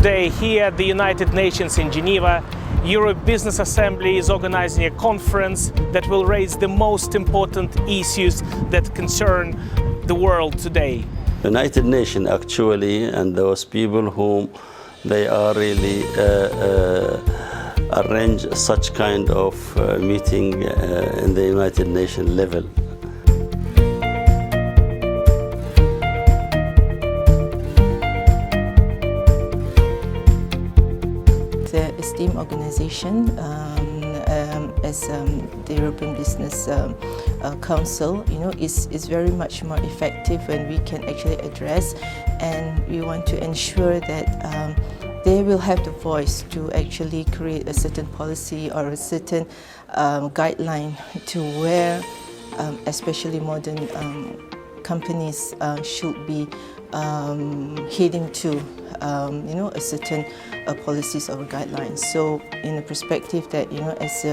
Today, here at the United Nations in Geneva, Europe Business Assembly is organizing a conference that will raise the most important issues that concern the world today. United Nations actually, and those people whom they are really arrange such kind of meeting in the United Nations level. The esteemed organization as the European Business Council, is very much more effective when we can actually address, and we want to ensure that they will have the voice to actually create a certain policy or a certain guideline to where especially modern companies should be heading to, a certain policies or guidelines. So, in the perspective that as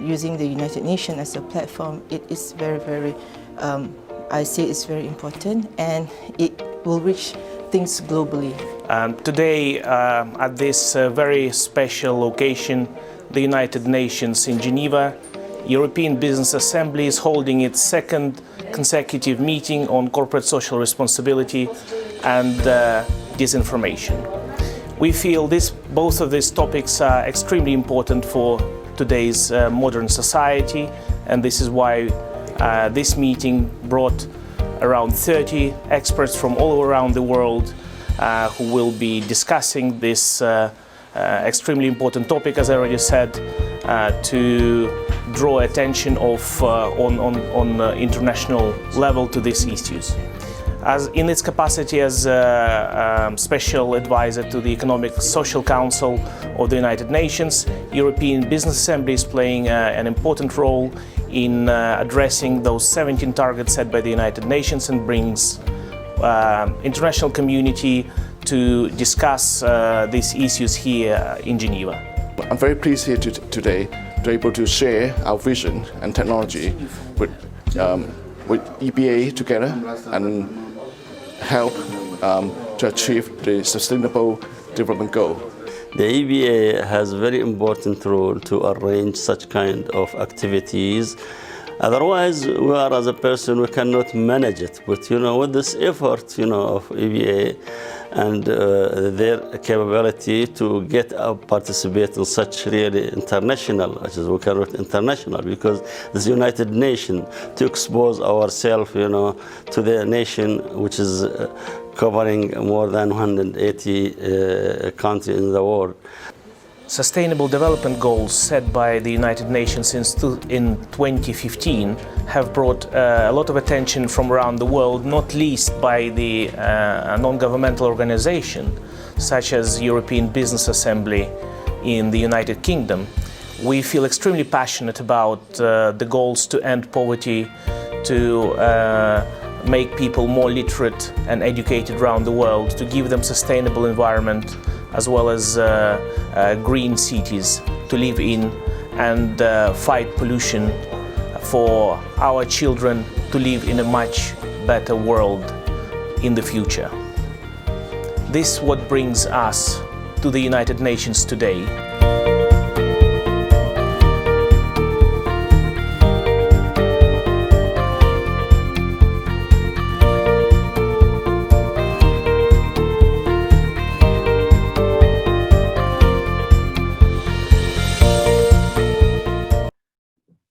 using the United Nations as a platform, it is very, very, I say it's very important, and it will reach things globally. Today, at this very special occasion, the United Nations in Geneva, European Business Assembly is holding its second consecutive meeting on corporate social responsibility and disinformation. We feel both of these topics are extremely important for today's modern society, and this is why this meeting brought around 30 experts from all around the world who will be discussing this extremely important topic, as I already said, to draw attention on international level to these issues. As in its capacity as a special advisor to the Economic Social Council of the United Nations, European Business Assembly is playing an important role in addressing those 17 targets set by the United Nations, and brings international community to discuss these issues here in Geneva. I'm very pleased here today to be able to share our vision and technology with EBA together and help to achieve the Sustainable Development Goal. The EBA has a very important role to arrange such kind of activities. Otherwise, we are as a person, we cannot manage it. But with this effort, of EBA and their capability to get participate in such really international, as we call it international, because this United Nations to expose ourselves, to the nation which is covering more than 180 countries in the world. Sustainable Development Goals set by the United Nations in 2015 have brought a lot of attention from around the world, not least by the non-governmental organization such as European Business Assembly in the United Kingdom. We feel extremely passionate about the goals to end poverty, to make people more literate and educated around the world, to give them sustainable environment, as well as green cities to live in, and fight pollution for our children to live in a much better world in the future. This is what brings us to the United Nations today.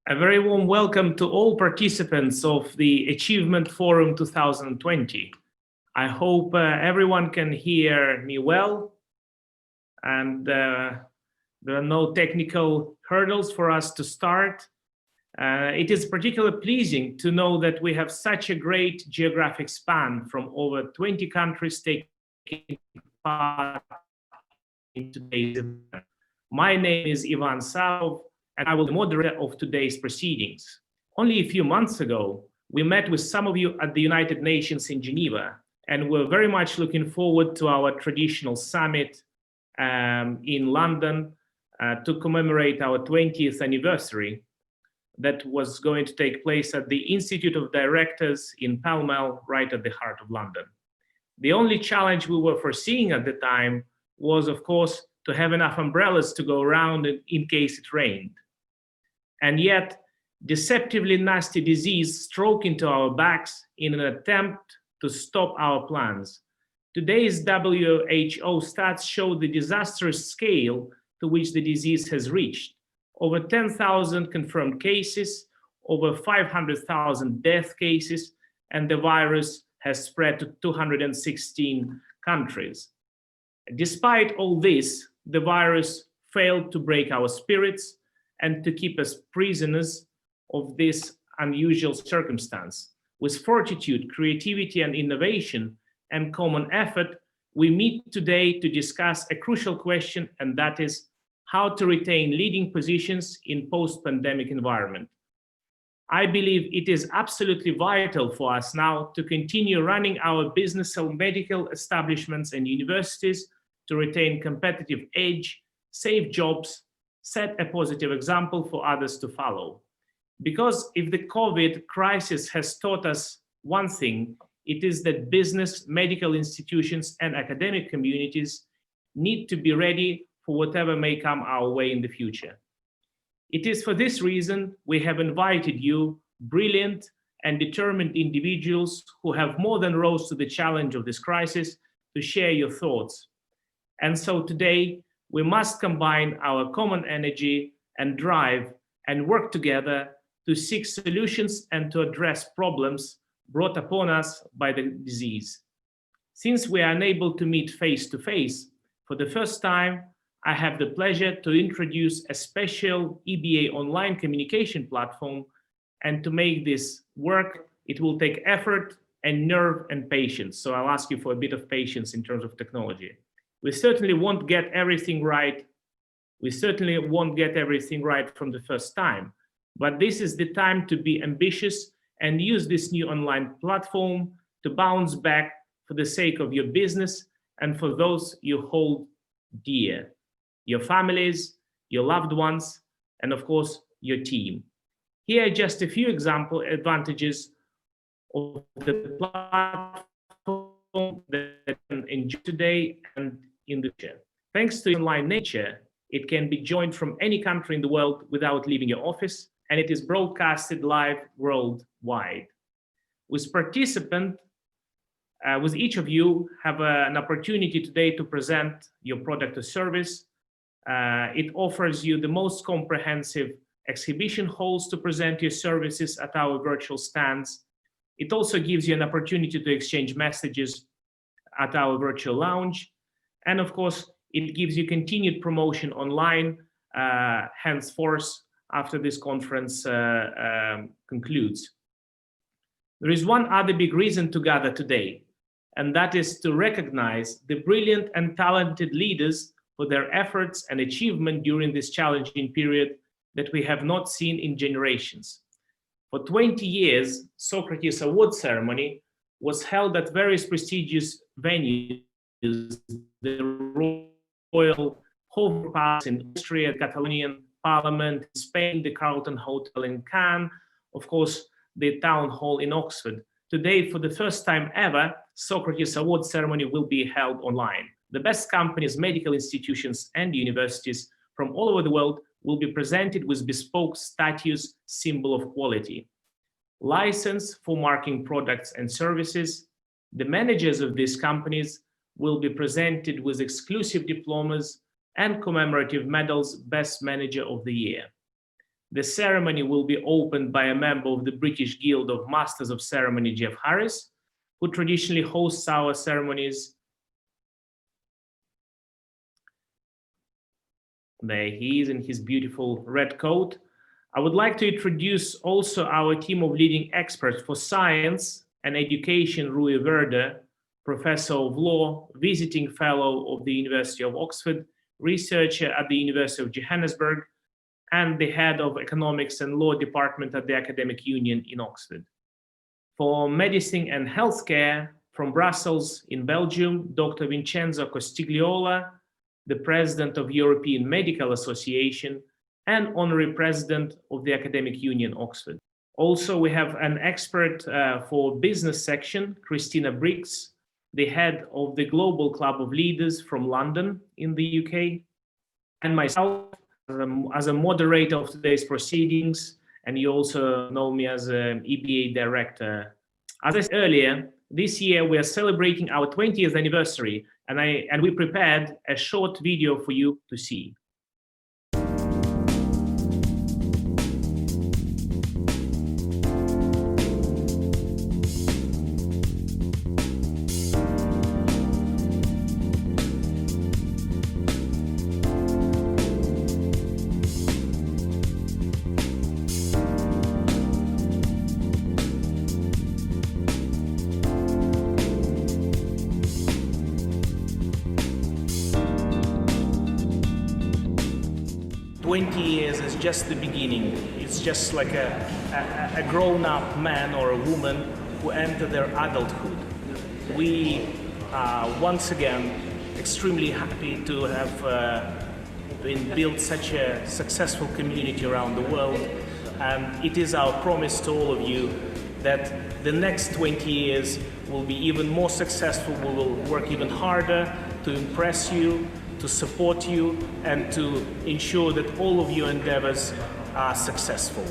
A very warm welcome to all participants of the Achievement Forum 2020. I hope everyone can hear me well, and there are no technical hurdles for us to start. It is particularly pleasing to know that we have such a great geographic span from over 20 countries taking part in today's event. My name is Ivan Savov, and I will be the moderator of today's proceedings. Only a few months ago, we met with some of you at the United Nations in Geneva, and we're very much looking forward to our traditional summit in London to commemorate our 20th anniversary that was going to take place at the Institute of Directors in Pall Mall, right at the heart of London. The only challenge we were foreseeing at the time was, of course, to have enough umbrellas to go around in case it rained. And yet, deceptively nasty disease struck into our backs in an attempt to stop our plans. Today's WHO stats show the disastrous scale to which the disease has reached. Over 10,000 confirmed cases, over 500,000 death cases, and the virus has spread to 216 countries. Despite all this, the virus failed to break our spirits and to keep us prisoners of this unusual circumstance. With fortitude, creativity, and innovation and common effort, we meet today to discuss a crucial question, and that is how to retain leading positions in post-pandemic environment. I believe it is absolutely vital for us now to continue running our business and medical establishments and universities to retain competitive edge, save jobs, set a positive example for others to follow. Because if the COVID crisis has taught us one thing, it is that business, medical institutions, and academic communities need to be ready for whatever may come our way in the future. It is for this reason we have invited you, brilliant and determined individuals who have more than rose to the challenge of this crisis, to share your thoughts. And so today, we must combine our common energy and drive and work together to seek solutions and to address problems brought upon us by the disease. Since we are unable to meet face to face, for the first time, I have the pleasure to introduce a special EBA online communication platform, and to make this work, it will take effort and nerve and patience. So I'll ask you for a bit of patience in terms of technology. We certainly won't get everything right. We certainly won't get everything right from the first time, but this is the time to be ambitious and use this new online platform to bounce back for the sake of your business and for those you hold dear, your families, your loved ones, and of course, your team. Here are just a few example advantages of the platform that you can enjoy today and in the future. Thanks to online nature, it can be joined from any country in the world without leaving your office, and it is broadcasted live worldwide. With each of you have an opportunity today to present your product or service. It offers you the most comprehensive exhibition halls to present your services at our virtual stands. It also gives you an opportunity to exchange messages at our virtual lounge. And of course, it gives you continued promotion online, henceforth, after this conference concludes. There is one other big reason to gather today, and that is to recognize the brilliant and talented leaders for their efforts and achievement during this challenging period that we have not seen in generations. For 20 years, Socrates Award ceremony was held at various prestigious venues, the Royal Hove Palace in Austria, Catalonian Parliament in Spain, the Carlton Hotel in Cannes, of course, the Town Hall in Oxford. Today, for the first time ever, Socrates Award ceremony will be held online. The best companies, medical institutions, and universities from all over the world will be presented with bespoke statues, symbol of quality. License for marking products and services. The managers of these companies will be presented with exclusive diplomas and commemorative medals, Best Manager of the Year. The ceremony will be opened by a member of the British Guild of Masters of Ceremony, Jeff Harris, who traditionally hosts our ceremonies. There he is in his beautiful red coat. I would like to introduce also our team of leading experts for science and education, Rui Verde, Professor of Law, Visiting Fellow of the University of Oxford, researcher at the University of Johannesburg, and the head of Economics and Law Department at the Academic Union in Oxford. For medicine and healthcare, from Brussels in Belgium, Dr. Vincenzo Costigliola, the president of European Medical Association and honorary president of the Academic Union Oxford. Also, we have an expert for business section, Christina Briggs, the head of the Global Club of Leaders from London in the UK, and myself as a moderator of today's proceedings, and you also know me as an EBA director. As I said earlier, this year we are celebrating our 20th anniversary, and we prepared a short video for you to see. Years is just the beginning. It's just like a grown-up man or a woman who enter their adulthood. We are once again extremely happy to have built such a successful community around the world, and it is our promise to all of you that the next 20 years will be even more successful. We will work even harder to impress you, to support you, and to ensure that all of your endeavors are successful.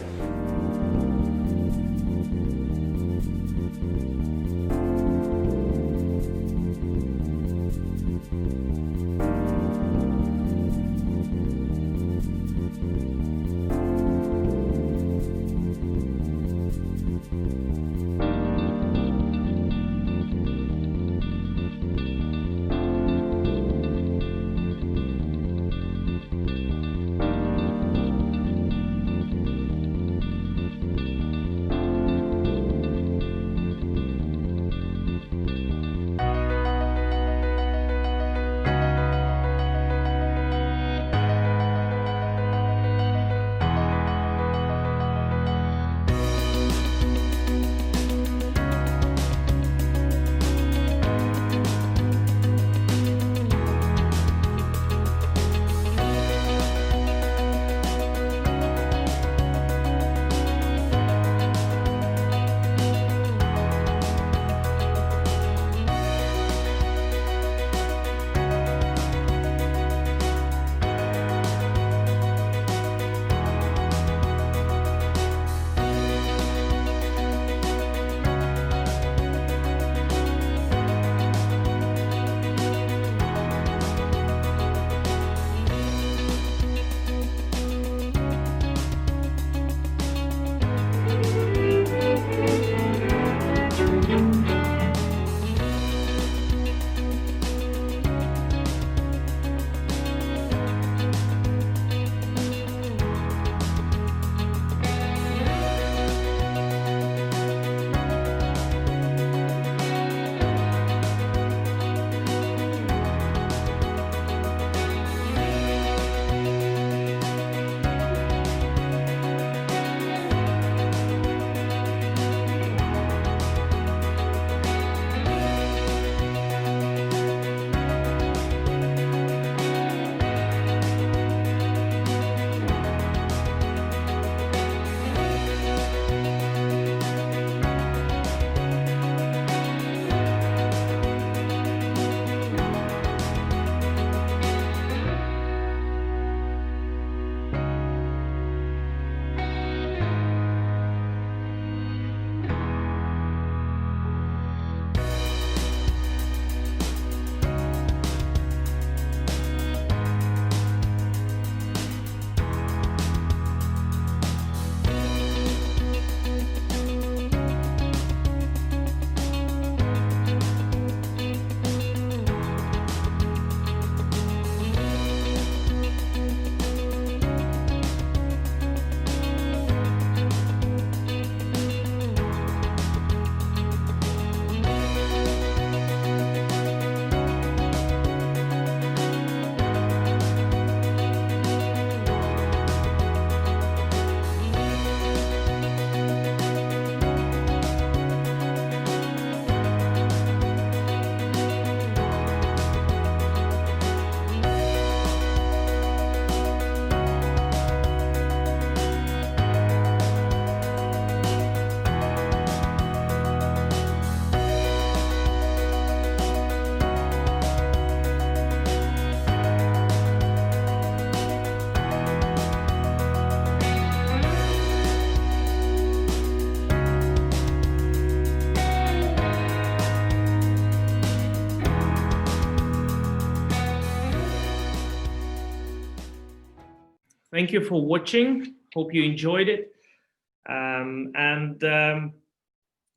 Thank you for watching. Hope you enjoyed it.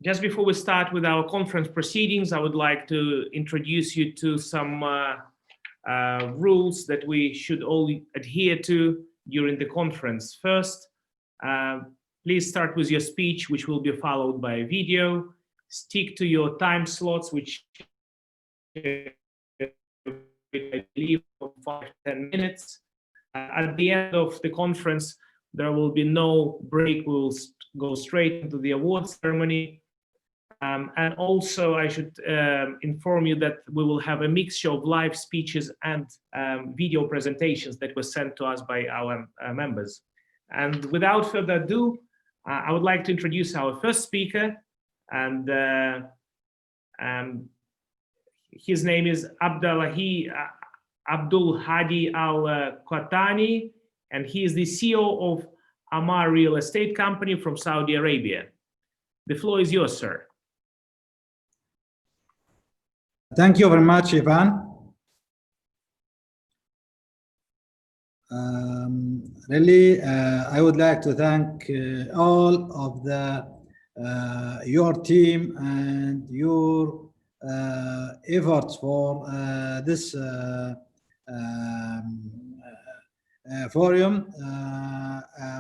Just before we start with our conference proceedings, I would like to introduce you to some rules that we should all adhere to during the conference. First, please start with your speech, which will be followed by a video. Stick to your time slots, which I believe for 5-10 minutes. At the end of the conference, there will be no break. We will go straight into the awards ceremony. And also, I should inform you that we will have a mixture of live speeches and video presentations that were sent to us by our members. And without further ado, I would like to introduce our first speaker, and his name is Abdul Hadi Al-Qatani, and he is the CEO of Amar Real Estate Company from Saudi Arabia. The floor is yours, sir. Thank you very much, Ivan. Really, I would like to thank all of your team and your efforts for this forum.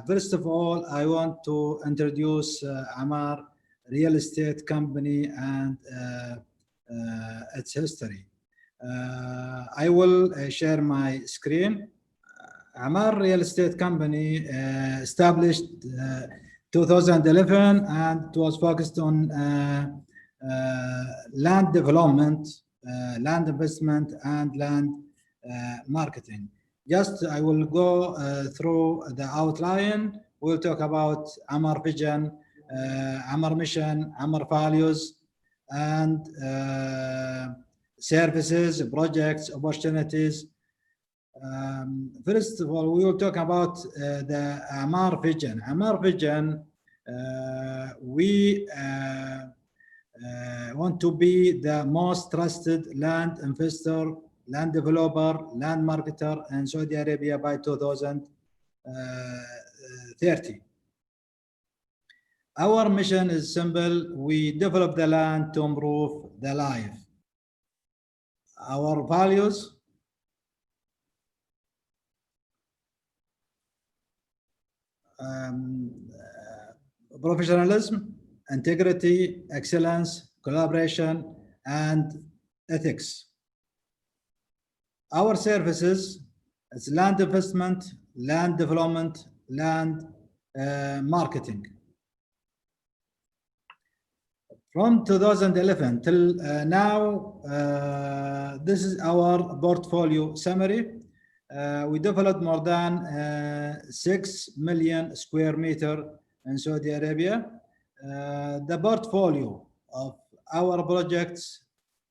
First of all, I want to introduce Amar Real Estate Company and its history. I will share my screen. Amar Real Estate Company established 2011, and it was focused on land development, land investment, and land marketing. Just I will go through the outline. We'll talk about Amar vision, Amar mission, Amar values, and services, projects, opportunities. First of all, we will talk about the Amar vision. Amar vision, we want to be the most trusted land investor, land developer, land marketer in Saudi Arabia by 2030. Our mission is simple. We develop the land to improve the life. Our values: professionalism, integrity, excellence, collaboration, and ethics. Our services: it's land investment, land development, land marketing. From 2011 till now, this is our portfolio summary. We developed more than 6 million square meters in Saudi Arabia. The portfolio of our projects,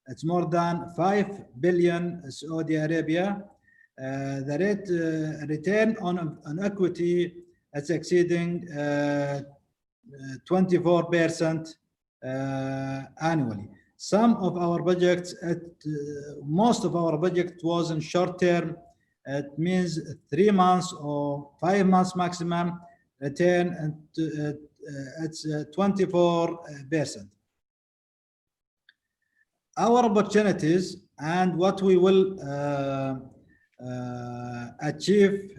it's more than 5 billion Saudi Arabia. The rate return on equity is exceeding 24% annually. Some of our projects, most of our project was in short term. It means 3 months or 5 months maximum return, and it's 24%. Our opportunities and what we will achieve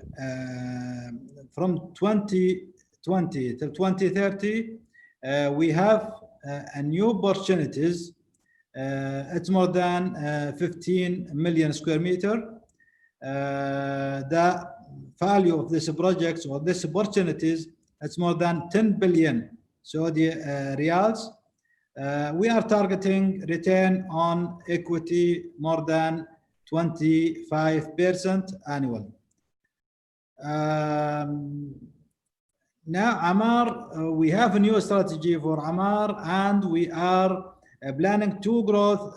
from 2020 till 2030, we have new opportunities. It's more than 15 million square meters. The value of this project or this opportunities, it's more than 10 billion Saudi riyals. We are targeting return on equity more than 25% annually. Now, Amar, we have a new strategy for Amar, and we are planning to grow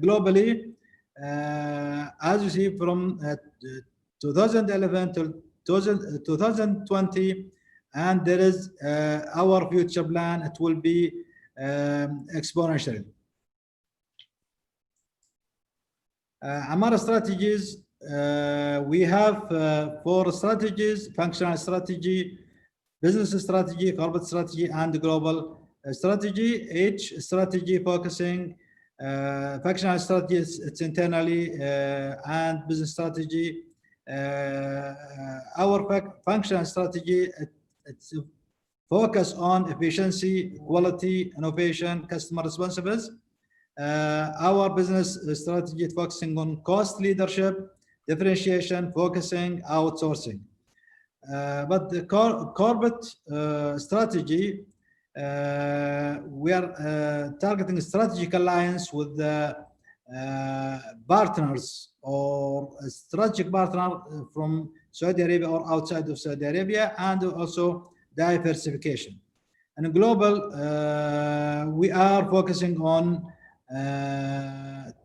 globally. As you see, from 2011 to 2020, and there is our future plan. It will be exponential. Amar strategies we have 4 strategies: functional strategy, business strategy, corporate strategy, and global strategy. Each strategy focusing functional strategy it's internally and business strategy. Our functional strategy it's focus on efficiency, quality, innovation, customer responsiveness. Our business strategy is focusing on cost leadership, differentiation, focusing, outsourcing. But the corporate strategy, we are targeting strategic alliance with the partners or a strategic partner from Saudi Arabia or outside of Saudi Arabia, and also diversification. And global, we are focusing on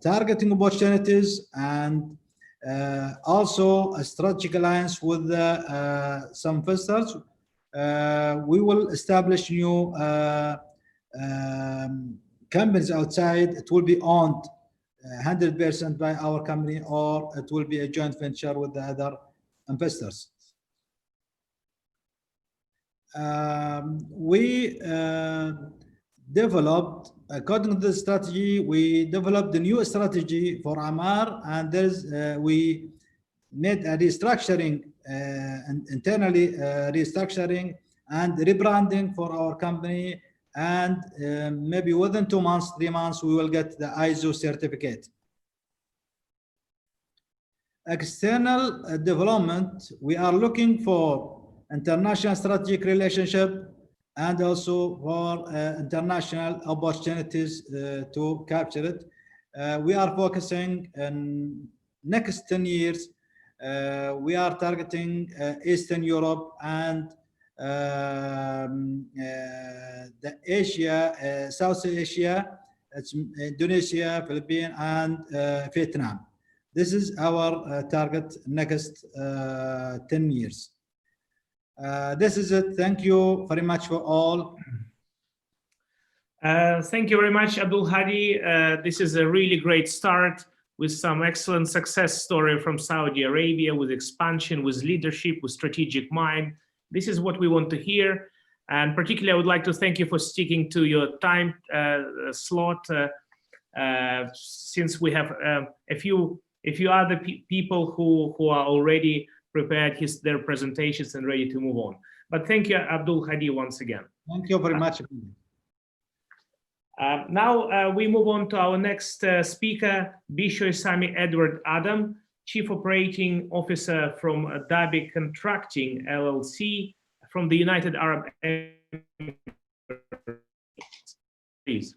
targeting opportunities and also a strategic alliance with some investors. We will establish new companies outside. It will be owned 100% by our company, or it will be a joint venture with the other investors. We developed, according to the strategy, we developed a new strategy for Amar, and there's we made a restructuring, internally restructuring and rebranding for our company, and maybe within 2 months, 3 months, we will get the ISO certificate. External development, we are looking for international strategic relationship and also for international opportunities to capture it. We are focusing in next 10 years. We are targeting Eastern Europe and the Asia, South Asia, it's Indonesia, Philippines, and Vietnam. This is our target next 10 years. This is it. Thank you very much for all. Thank you very much, Abdul Hadi. This is a really great start with some excellent success story from Saudi Arabia, with expansion, with leadership, with strategic mind. This is what we want to hear. And particularly, I would like to thank you for sticking to your time slot, since we have a few other people who are already prepared their presentations and ready to move on. But thank you, Abdul Hadi, once again. Thank you very much. Now we move on to our next speaker, Bishoy Sami Edward Adam, Chief Operating Officer from Dhabi Contracting LLC from the United Arab Emirates. Please.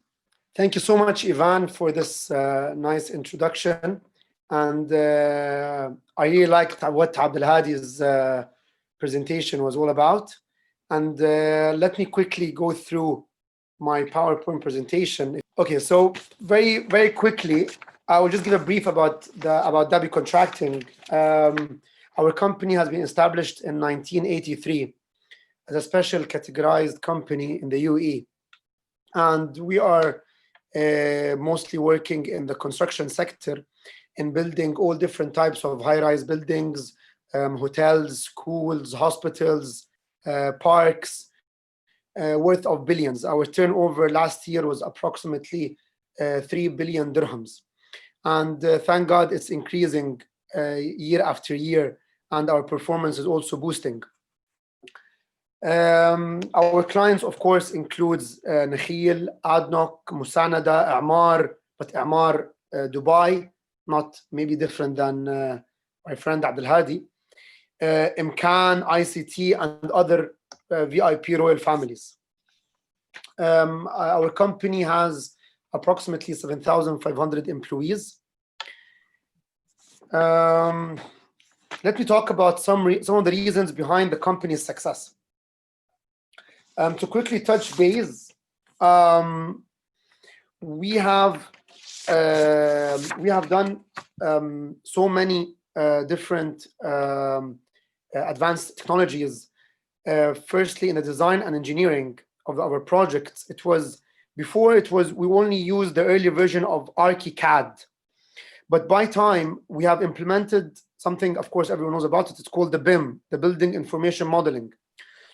Thank you so much, Ivan, for this nice introduction. And I really liked what Abdul Hadi's presentation was all about. And let me quickly go through my PowerPoint presentation. Okay, so very, very quickly, I will just give a brief about Dhabi Contracting. Our company has been established in 1983 as a special categorized company in the UAE. And we are mostly working in the construction sector in building all different types of high-rise buildings, hotels, schools, hospitals, parks, worth of billions. Our turnover last year was approximately 3 billion dirhams. And thank God it's increasing year after year, and our performance is also boosting. Our clients, of course, includes Nakheel, ADNOC, Musanada, A'mar, but A'mar Dubai, not maybe different than my friend Abdul Hadi, Imkan, ICT, and other VIP royal families. Our company has approximately 7,500 employees. Let me talk about some of the reasons behind the company's success. To quickly touch base, we have done so many different advanced technologies. Firstly, in the design and engineering of our projects, we only used the early version of ArchiCAD, but by time we have implemented something, of course, everyone knows about it. It's called the BIM, the Building Information Modeling.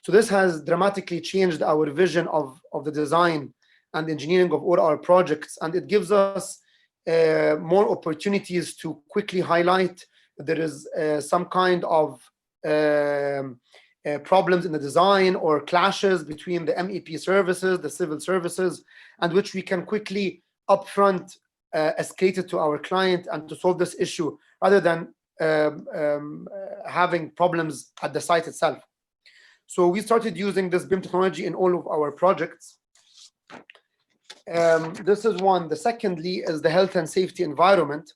So this has dramatically changed our vision of the design and engineering of all our projects, and it gives us more opportunities to quickly highlight that there is some kind of problems in the design or clashes between the MEP services, the civil services, and which we can quickly upfront escalate it to our client and to solve this issue rather than having problems at the site itself. So we started using this BIM technology in all of our projects. This is one. The secondly is the health and safety environment.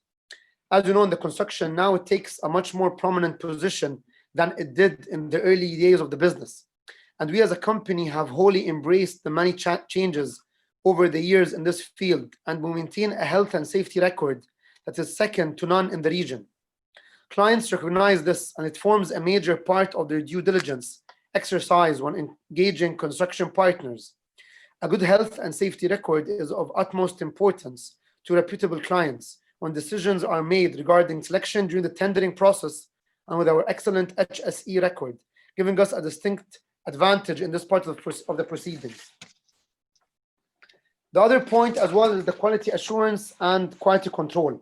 As you know, in the construction now, it takes a much more prominent position than it did in the early days of the business. And we as a company have wholly embraced the many changes over the years in this field, and we maintain a health and safety record that is second to none in the region. Clients recognize this, and it forms a major part of their due diligence exercise when engaging construction partners. A good health and safety record is of utmost importance to reputable clients when decisions are made regarding selection during the tendering process, and with our excellent HSE record, giving us a distinct advantage in this part of the proceedings. The other point as well is the quality assurance and quality control.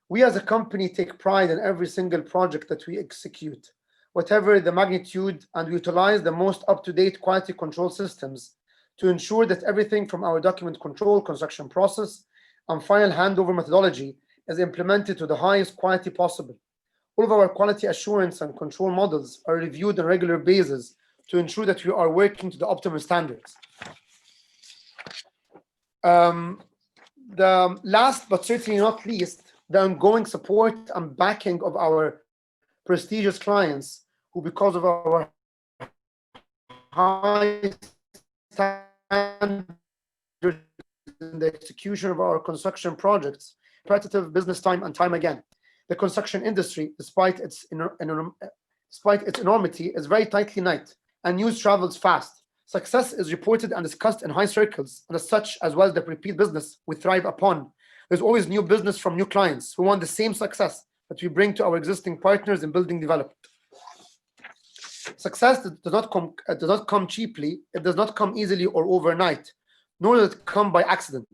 We as a company take pride in every single project that we execute, whatever the magnitude, and we utilize the most up-to-date quality control systems to ensure that everything from our document control, construction process, and final handover methodology is implemented to the highest quality possible. All of our quality assurance and control models are reviewed on a regular basis to ensure that we are working to the optimum standards. The last but certainly not least, the ongoing support and backing of our prestigious clients who, because of our high standards in the execution of our construction projects, repetitive business time and time again. The construction industry, despite its enormity, is very tightly knit, and news travels fast. Success is reported and discussed in high circles, and as such, as well as the repeat business we thrive upon. There's always new business from new clients who want the same success that we bring to our existing partners in building development. Success does not come cheaply, it does not come easily or overnight, nor does it come by accident.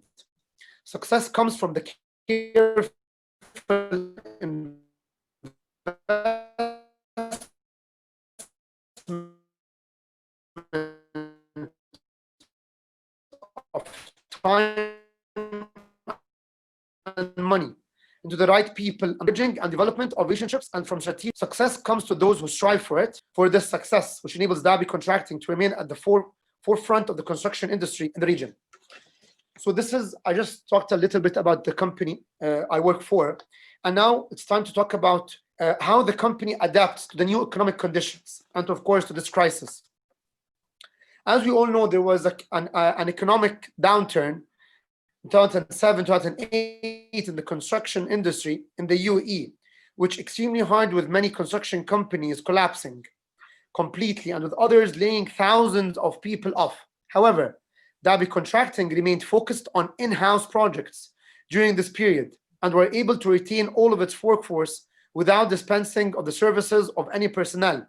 Success comes from the careful investment of time and money into the right people, bridging and development of relationships, and from strategic success comes to those who strive for it. For this success, which enables Dhabi Contracting to remain at the forefront of the construction industry in the region. So this is, I just talked a little bit about the company I work for, and now it's time to talk about how the company adapts to the new economic conditions and, of course, to this crisis. As we all know, there was an economic downturn in 2007, 2008 in the construction industry in the UAE, which extremely hard with many construction companies collapsing completely and with others laying thousands of people off. However, Dhabi Contracting remained focused on in-house projects during this period and were able to retain all of its workforce without dispensing of the services of any personnel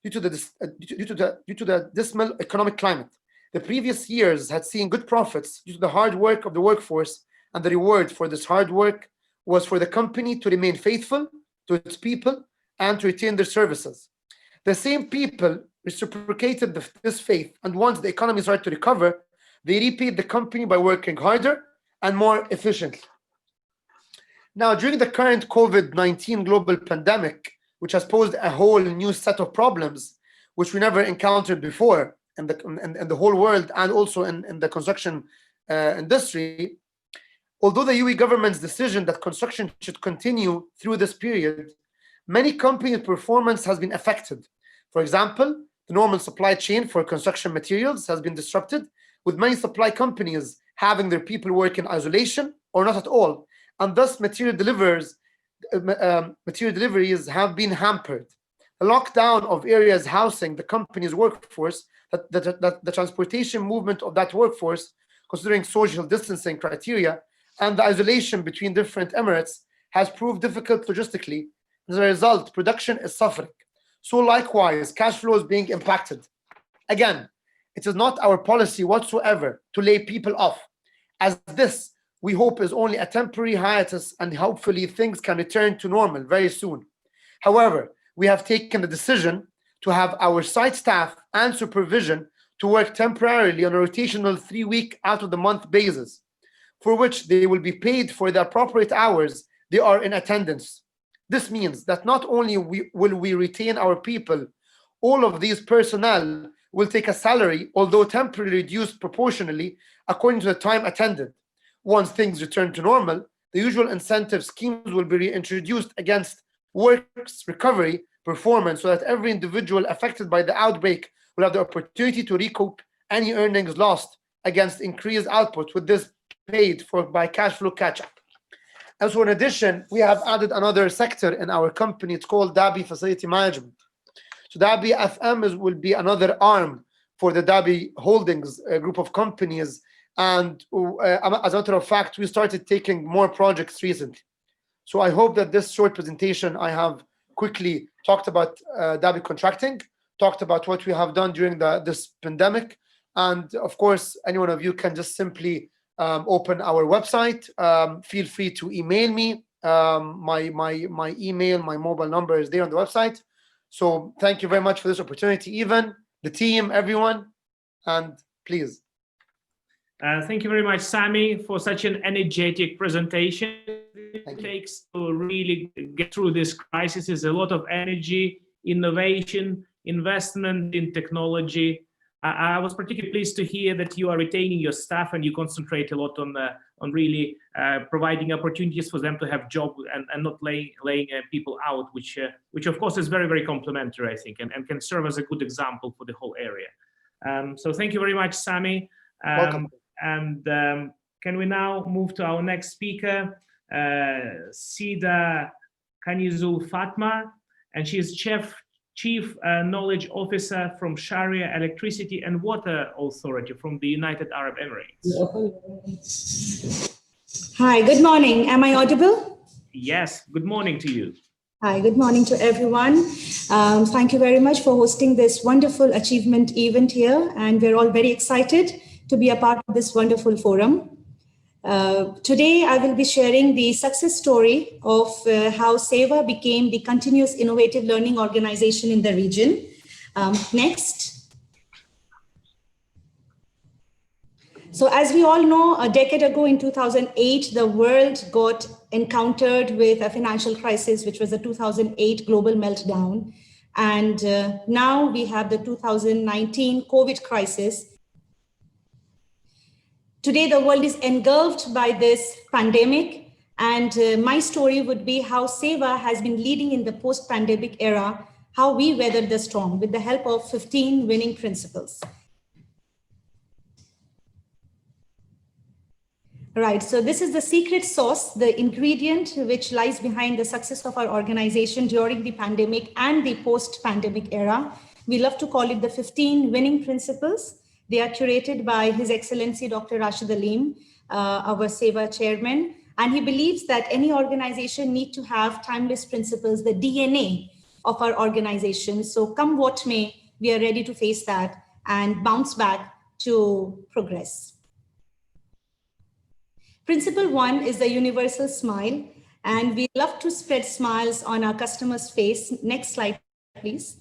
due to the dismal economic climate. The previous years had seen good profits due to the hard work of the workforce, and the reward for this hard work was for the company to remain faithful to its people and to retain their services. The same people reciprocated this faith, and once the economy started to recover, they repaid the company by working harder and more efficiently. Now, during the current COVID-19 global pandemic, which has posed a whole new set of problems which we never encountered before in the whole world and also in the construction industry, although the UAE government's decision that construction should continue through this period, many companies' performance has been affected. For example, the normal supply chain for construction materials has been disrupted, with many supply companies having their people work in isolation or not at all, and thus material deliveries have been hampered. The lockdown of areas housing the company's workforce, the transportation movement of that workforce, considering social distancing criteria, and the isolation between different emirates has proved difficult logistically, As a result, production is suffering. So likewise, cash flow is being impacted. Again, it is not our policy whatsoever to lay people off, as this, we hope, is only a temporary hiatus, and hopefully things can return to normal very soon. However, we have taken the decision to have our site staff and supervision to work temporarily on a rotational 3-week out of the month basis, for which they will be paid for the appropriate hours they are in attendance. This means that not only will we retain our people, all of these personnel will take a salary, although temporarily reduced proportionally according to the time attended. Once things return to normal, the usual incentive schemes will be reintroduced against works recovery performance, so that every individual affected by the outbreak will have the opportunity to recoup any earnings lost against increased output, with this paid for by cash flow catch-up. And so in addition, we have added another sector in our company. It's called Dhabi Facility Management. So Dhabi FM will be another arm for the Dhabi Holdings group of companies. And as a matter of fact, we started taking more projects recently. So I hope that this short presentation, I have quickly talked about Dhabi contracting, talked about what we have done during this pandemic. And of course, any one of you can just simply open our website. Feel free to email me. My email, my mobile number is there on the website. So thank you very much for this opportunity, Evan, the team, everyone, and please. Thank you very much, Sami, for such an energetic presentation. It takes to really get through this crisis is a lot of energy, innovation, investment in technology. I was particularly pleased to hear that you are retaining your staff and you concentrate a lot on really providing opportunities for them to have jobs and not laying people out, which of course is very, very complimentary, I think, and can serve as a good example for the whole area. So thank you very much, Sami. Welcome. And can we now move to our next speaker, Sida Kanizul Fatma, and she is Chief Knowledge Officer from Sharia Electricity and Water Authority from the United Arab Emirates. Hi, good morning. Am I audible? Yes, good morning to you. Hi, good morning to everyone. Thank you very much for hosting this wonderful achievement event here, and we're all very excited to be a part of this wonderful forum. Today, I will be sharing the success story of how SEWA became the continuous innovative learning organization in the region. Next. So as we all know, a decade ago in 2008, the world got encountered with a financial crisis, which was the 2008 global meltdown. And now we have the 2019 COVID crisis. Today, the world is engulfed by this pandemic, and my story would be how SEWA has been leading in the post-pandemic era, how we weathered the storm with the help of 15 winning principles. Right, so this is the secret sauce, the ingredient which lies behind the success of our organization during the pandemic and the post-pandemic era. We love to call it the 15 winning principles. They are curated by His Excellency Dr. Rashid Aleem, our SEWA chairman, and he believes that any organization needs to have timeless principles, the DNA of our organization. So come what may, we are ready to face that and bounce back to progress. Principle 1 is the universal smile, and we love to spread smiles on our customers' face. Next slide, please.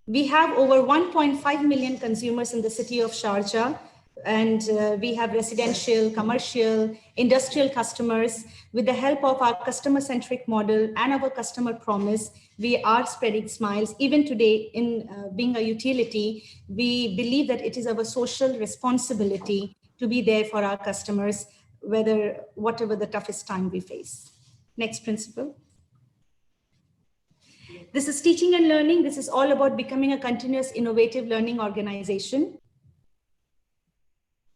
We have over 1.5 million consumers in the city of Sharjah, and we have residential, commercial, industrial customers. With the help of our customer-centric model and our customer promise, we are spreading smiles. Even today, in being a utility, we believe that it is our social responsibility to be there for our customers, whatever the toughest time we face. Next principle. This is teaching and learning. This is all about becoming a continuous innovative learning organization.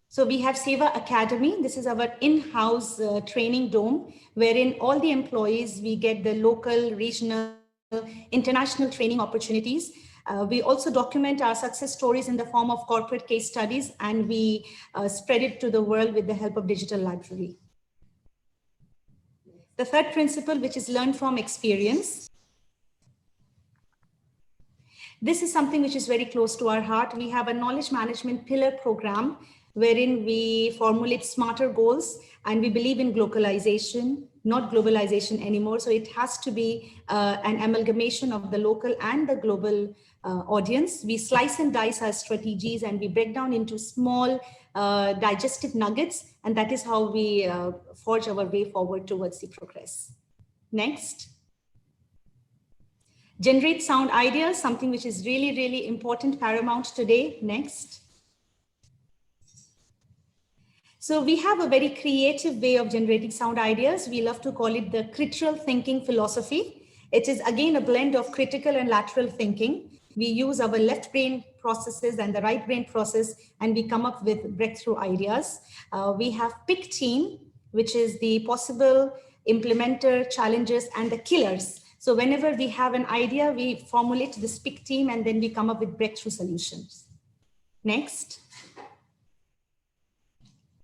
So we have SEWA Academy. This is our in-house training dome, wherein all the employees, we get the local, regional, international training opportunities. We also document our success stories in the form of corporate case studies, and we spread it to the world with the help of digital library. The third principle, which is learn from experience. This is something which is very close to our heart. We have a knowledge management pillar program wherein we formulate smarter goals, and we believe in globalization, not globalization anymore. So it has to be an amalgamation of the local and the global audience. We slice and dice our strategies and we break down into small digestive nuggets, and that is how we forge our way forward towards the progress. Next. Generate sound ideas, something which is really, really important, paramount today. Next. So we have a very creative way of generating sound ideas. We love to call it the critical thinking philosophy. It is again a blend of critical and lateral thinking. We use our left brain processes and the right brain process, and we come up with breakthrough ideas. We have pick team, which is the possible implementer, challengers, and the killers. So whenever we have an idea, we formulate this pick team and then we come up with breakthrough solutions. Next.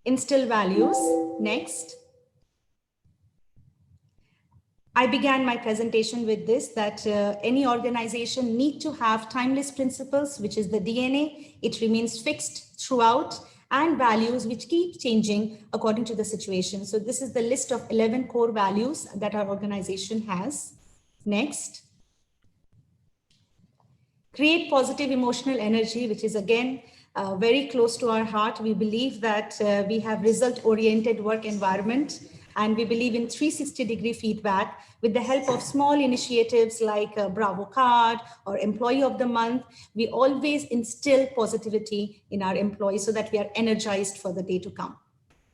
Instill values. Next. I began my presentation with this, that any organization need to have timeless principles, which is the DNA. It remains fixed throughout, and values which keep changing according to the situation. So this is the list of 11 core values that our organization has. Next. Create positive emotional energy, which is again very close to our heart. We believe that we have result-oriented work environment, and we believe in 360-degree feedback with the help of small initiatives like Bravo Card or Employee of the Month. We always instill positivity in our employees so that we are energized for the day to come.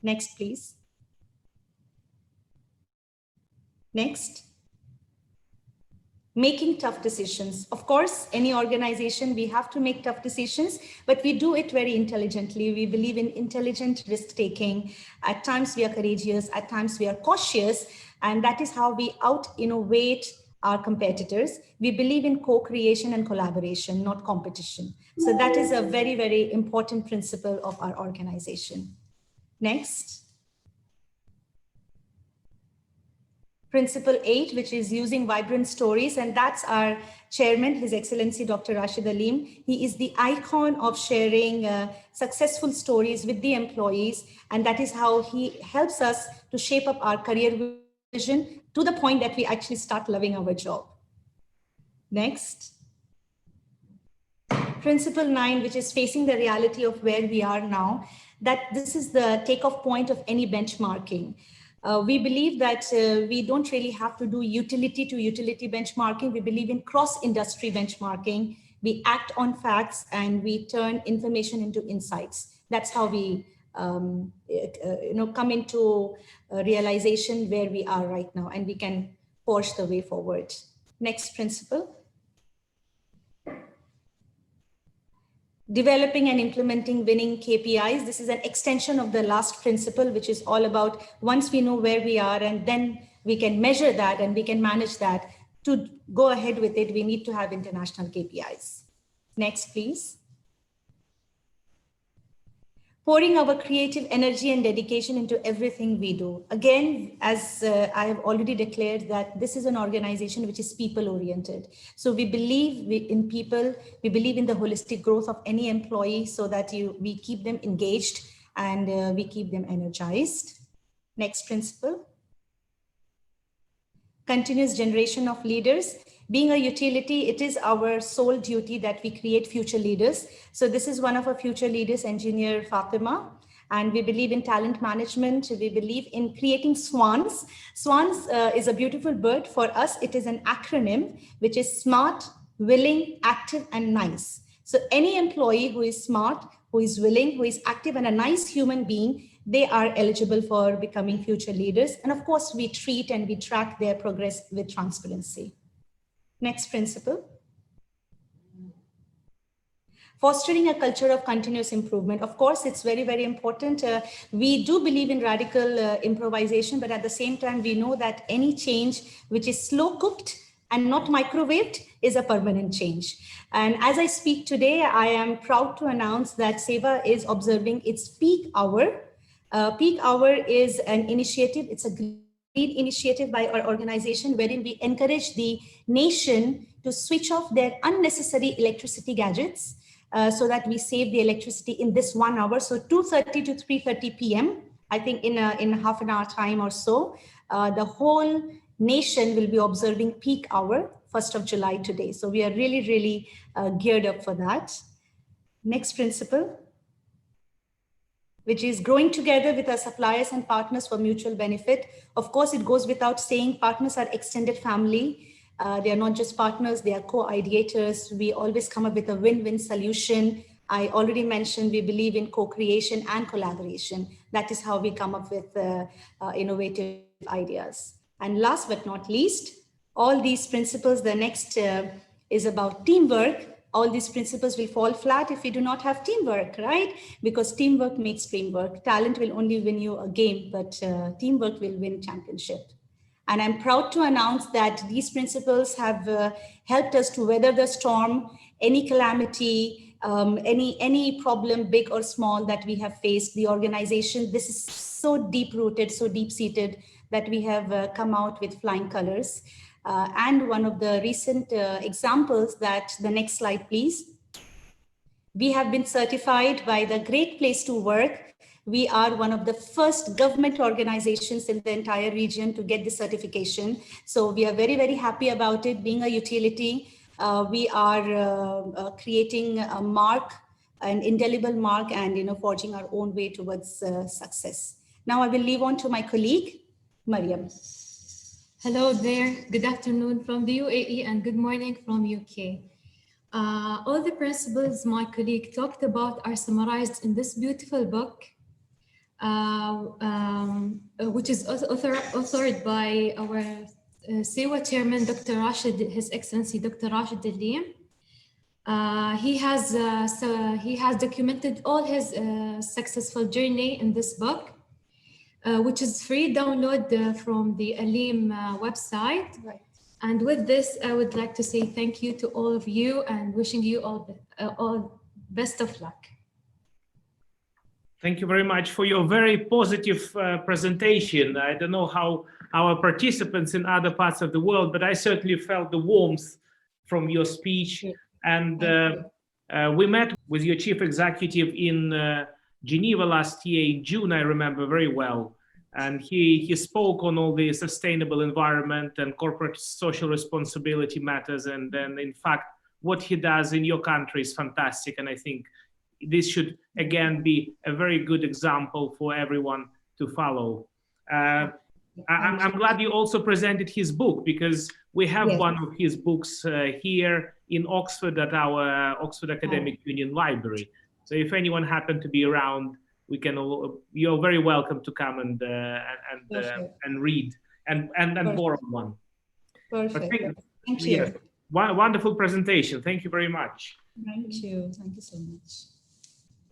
Next, please. Next. Making tough decisions. Of course, any organization, we have to make tough decisions, but we do it very intelligently. We believe in intelligent risk-taking. At times we are courageous, at times we are cautious, and that is how we out-innovate our competitors. We believe in co-creation and collaboration, not competition. So that is a very, very important principle of our organization. Next. Principle 8, which is using vibrant stories, and that's our chairman, His Excellency Dr. Rashid Aleem. He is the icon of sharing successful stories with the employees, and that is how he helps us to shape up our career vision to the point that we actually start loving our job. Next. Principle 9, which is facing the reality of where we are now, that this is the takeoff point of any benchmarking. We believe that we don't really have to do utility to utility benchmarking. We believe in cross-industry benchmarking. We act on facts and we turn information into insights. That's how we come into a realization where we are right now, and we can forge the way forward. Next principle. Developing and implementing winning KPIs. This is an extension of the last principle, which is all about once we know where we are and then we can measure that and we can manage that. To go ahead with it, we need to have international KPIs. Next, please. Pouring our creative energy and dedication into everything we do. Again, as I have already declared, that this is an organization which is people-oriented. So we believe in people, we believe in the holistic growth of any employee so that we keep them engaged and we keep them energized. Next principle. Continuous generation of leaders. Being a utility, it is our sole duty that we create future leaders. So this is one of our future leaders, Engineer Fatima, and we believe in talent management. We believe in creating swans. Swans is a beautiful bird. For us, it is an acronym, which is smart, willing, active, and nice. So any employee who is smart, who is willing, who is active, and a nice human being, they are eligible for becoming future leaders. And of course, we treat and we track their progress with transparency. Next principle. Fostering a culture of continuous improvement. Of course, it's very, very important. We do believe in radical improvisation, but at the same time, we know that any change which is slow cooked and not microwaved is a permanent change. And as I speak today, I am proud to announce that SEWA is observing its peak hour. Peak hour is an initiative. It's a lead initiative by our organization wherein we encourage the nation to switch off their unnecessary electricity gadgets so that we save the electricity in this 1 hour. So 2:30 to 3:30 p.m. I think in half an hour time or so, the whole nation will be observing peak hour, 1st of July today. So we are really, really geared up for that. Next principle, which is growing together with our suppliers and partners for mutual benefit. Of course, it goes without saying, partners are extended family. They are not just partners, they are co-ideators. We always come up with a win-win solution. I already mentioned we believe in co-creation and collaboration. That is how we come up with innovative ideas. And last but not least, all these principles, the next is about teamwork. All these principles will fall flat if we do not have teamwork, right? Because teamwork makes dream work. Talent will only win you a game, but teamwork will win championship. And I'm proud to announce that these principles have helped us to weather the storm, any calamity, any problem, big or small, that we have faced. The organization, this is so deep-rooted, so deep-seated that we have come out with flying colors. And one of the recent examples, that the next slide, please. We have been certified by the Great Place to Work. We are one of the first government organizations in the entire region to get this certification. So we are very, very happy about it. Being a utility, we are creating a mark, an indelible mark, and forging our own way towards success. Now I will leave on to my colleague, Mariam. Hello there. Good afternoon from the UAE and good morning from UK. All the principles my colleague talked about are summarized in this beautiful book, which is authored by our SEWA chairman, Dr. Rashid, His Excellency Dr. Rashid Al-Lim. He has documented all his successful journey in this book, which is free download from the Alim website. Right. And with this, I would like to say thank you to all of you and wishing you all best of luck. Thank you very much for your very positive presentation. I don't know how our participants in other parts of the world, but I certainly felt the warmth from your speech. And we met with your chief executive in Geneva last year in June, I remember very well. And he spoke on all the sustainable environment and corporate social responsibility matters. And then, in fact, what he does in your country is fantastic. And I think this should, again, be a very good example for everyone to follow. I'm glad you also presented his book, because we have one of his books here in Oxford at our Oxford Academic Union Library. So if anyone happened to be around, you're very welcome to come and read and borrow one. Perfect. Thank you. Yes, wonderful presentation. Thank you very much. Thank you. Thank you so much.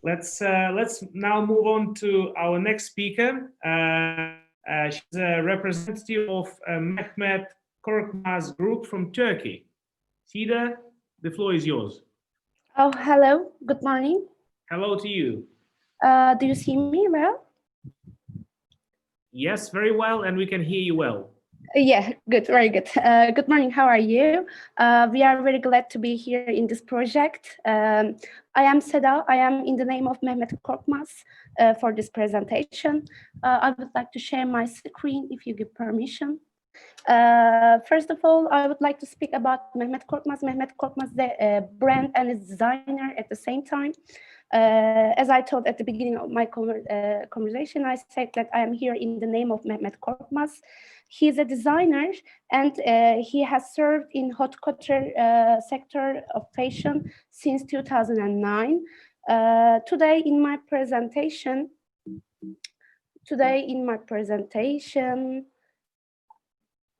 Let's now move on to our next speaker. She's a representative of Mehmet Korkmaz Group from Turkey. Sida, the floor is yours. Oh, hello. Good morning. Hello to you. Do you see me well? Yes, very well, and we can hear you well. Yeah, good, very good. Good morning, how are you? We are very glad to be here in this project. I am Seda. I am in the name of Mehmet Korkmaz for this presentation. I would like to share my screen if you give permission. First of all, I would like to speak about Mehmet Korkmaz. Mehmet Korkmaz, the brand and its designer at the same time. As I told at the beginning of my conversation, I said that I am here in the name of Mehmet Korkmaz. He is a designer and he has served in haute couture sector of fashion since 2009. Today in my presentation,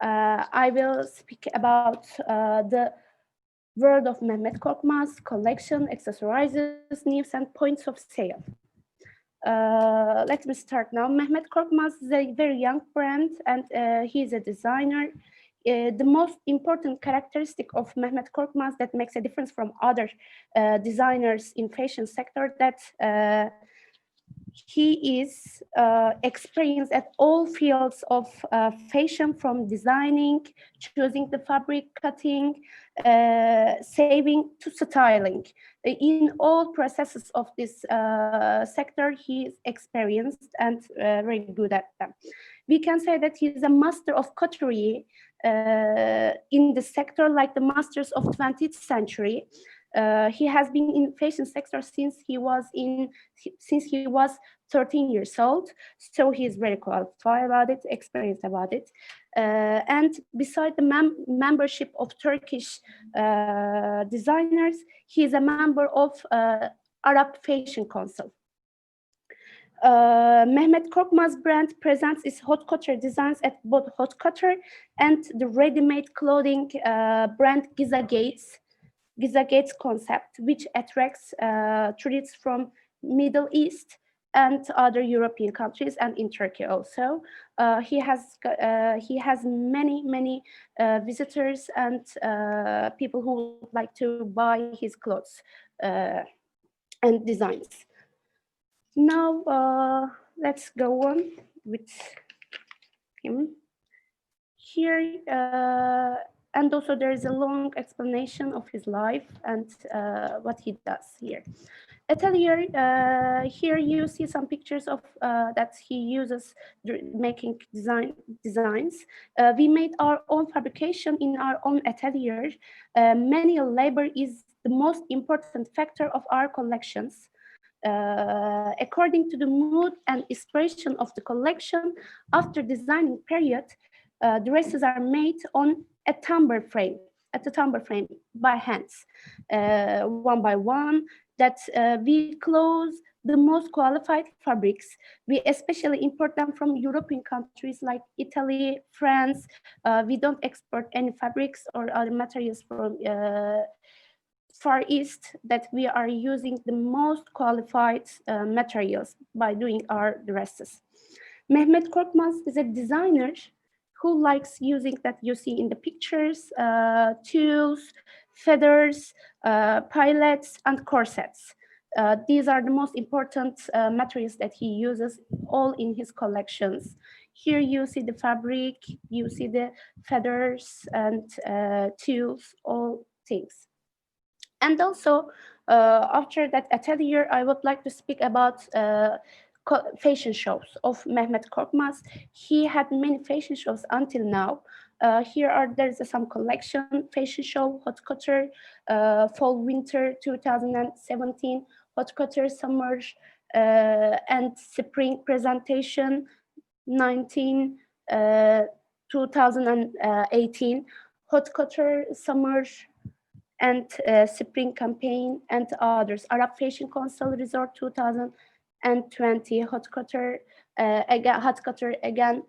I will speak about the world of Mehmet Korkmaz, collection, accessories, news, and points of sale. Let me start now. Mehmet Korkmaz is a very young brand and he is a designer. The most important characteristic of Mehmet Korkmaz that makes a difference from other designers in fashion sector that he is experienced at all fields of fashion, from designing, choosing the fabric, cutting, saving to styling. In all processes of this sector, he is experienced and very good at them. We can say that he is a master of couture in the sector, like the masters of 20th century. He has been in fashion sector since he was 13 years old, so he is very qualified about it, experienced about it. And beside the membership of Turkish designers, he is a member of Arab Fashion Council. Mehmet Korkmaz brand presents its haute couture designs at both haute couture and the ready-made clothing brand Giza Gates concept, which attracts tourists from Middle East and other European countries, and in Turkey also. He has many visitors and people who would like to buy his clothes and designs. Now let's go on with him. Here, and also there is a long explanation of his life and what he does here. Atelier, here you see some pictures of that he uses making designs. We made our own fabrication in our own atelier. Manual labor is the most important factor of our collections. According to the mood and inspiration of the collection, after designing period, dresses are made on a timber frame, by hands, one by one, that we close the most qualified fabrics. We especially import them from European countries like Italy, France. We don't export any fabrics or other materials from Far East, that we are using the most qualified materials by doing our dresses. Mehmet Korkmaz is a designer who likes using that you see in the pictures, tools, feathers, pilots, and corsets. These are the most important materials that he uses all in his collections. Here you see the fabric, you see the feathers and tools, all things. And also, after that atelier, I would like to speak about fashion shows of Mehmet Korkmaz. He had many fashion shows until now. There's some collection fashion show, haute couture, fall winter 2017, haute couture summer and spring presentation 2018, haute couture summer and spring campaign and others. Arab Fashion Council Resort 2020, haute couture again,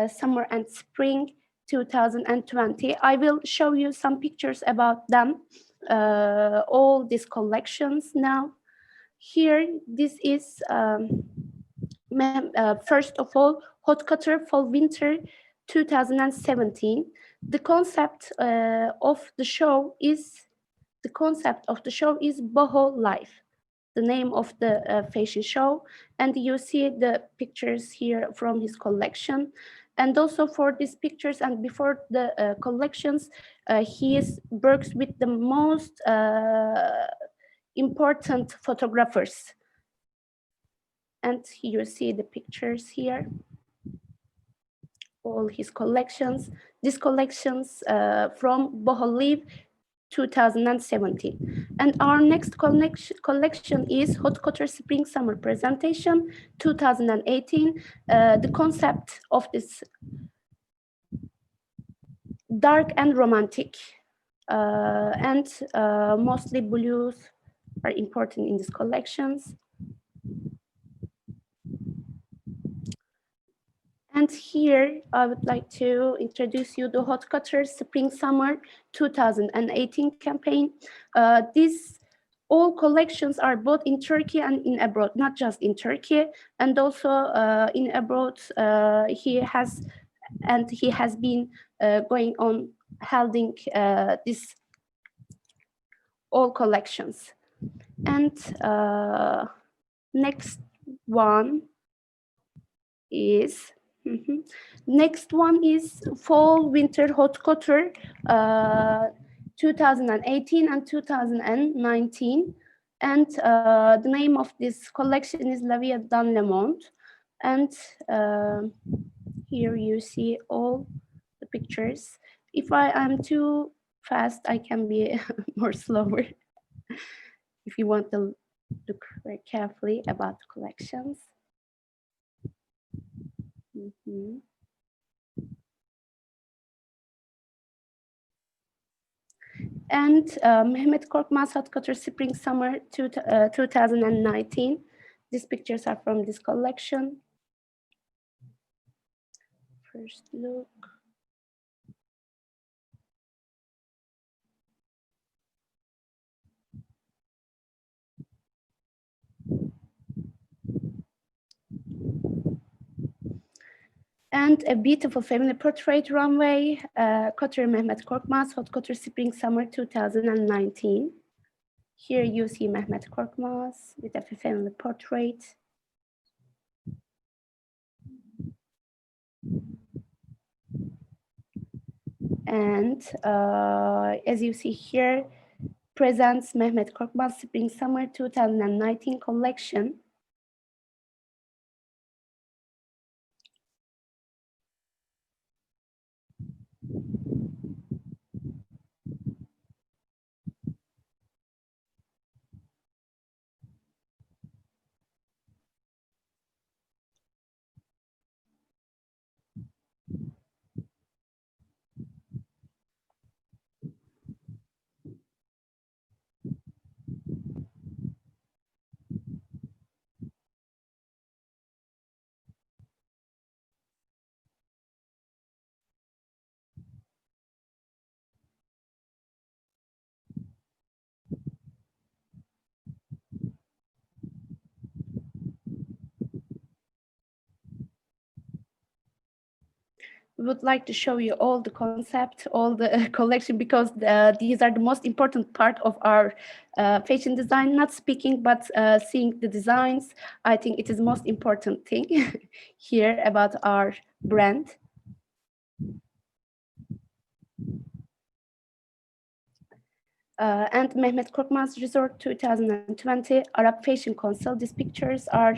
summer and spring 2020. I will show you some pictures about them, all these collections now. Here, this is first of all, haute couture fall winter 2017. The concept of the show is Boho Life, the name of the fashion show, and you see the pictures here from his collection. And also for these pictures and before the collections, he works with the most important photographers. And you see the pictures here, all his collections. These collections from Boho Live 2017. And our next collection is Haute Couture Spring Summer Presentation 2018. The concept of this dark and romantic and mostly blues are important in these collections. And here I would like to introduce you the Haute Couture Spring Summer 2018 campaign. These all collections are both in Turkey and in abroad, not just in Turkey, and also in abroad. He has been going on holding this all collections. And next one is, next one is fall winter haute couture 2018 and 2019. And the name of this collection is La Vie dans le Monde. And here you see all the pictures. If I am too fast, I can be more slower. If you want to look very carefully about the collections. And Mehmet Korkmaz Haute Couture Spring Summer 2019. These pictures are from this collection. First look. And a beautiful family portrait runway, Couture Mehmet Korkmaz Haute Couture Spring Summer 2019. Here you see Mehmet Korkmaz with a family portrait. And as you see here, presents Mehmet Korkmaz Spring Summer 2019 collection. We would like to show you all the concept, all the collection, because these are the most important part of our fashion design, not speaking, but seeing the designs. I think it is the most important thing here about our brand. And Mehmet Korkmaz Resort 2020 Arab Fashion Council. These pictures are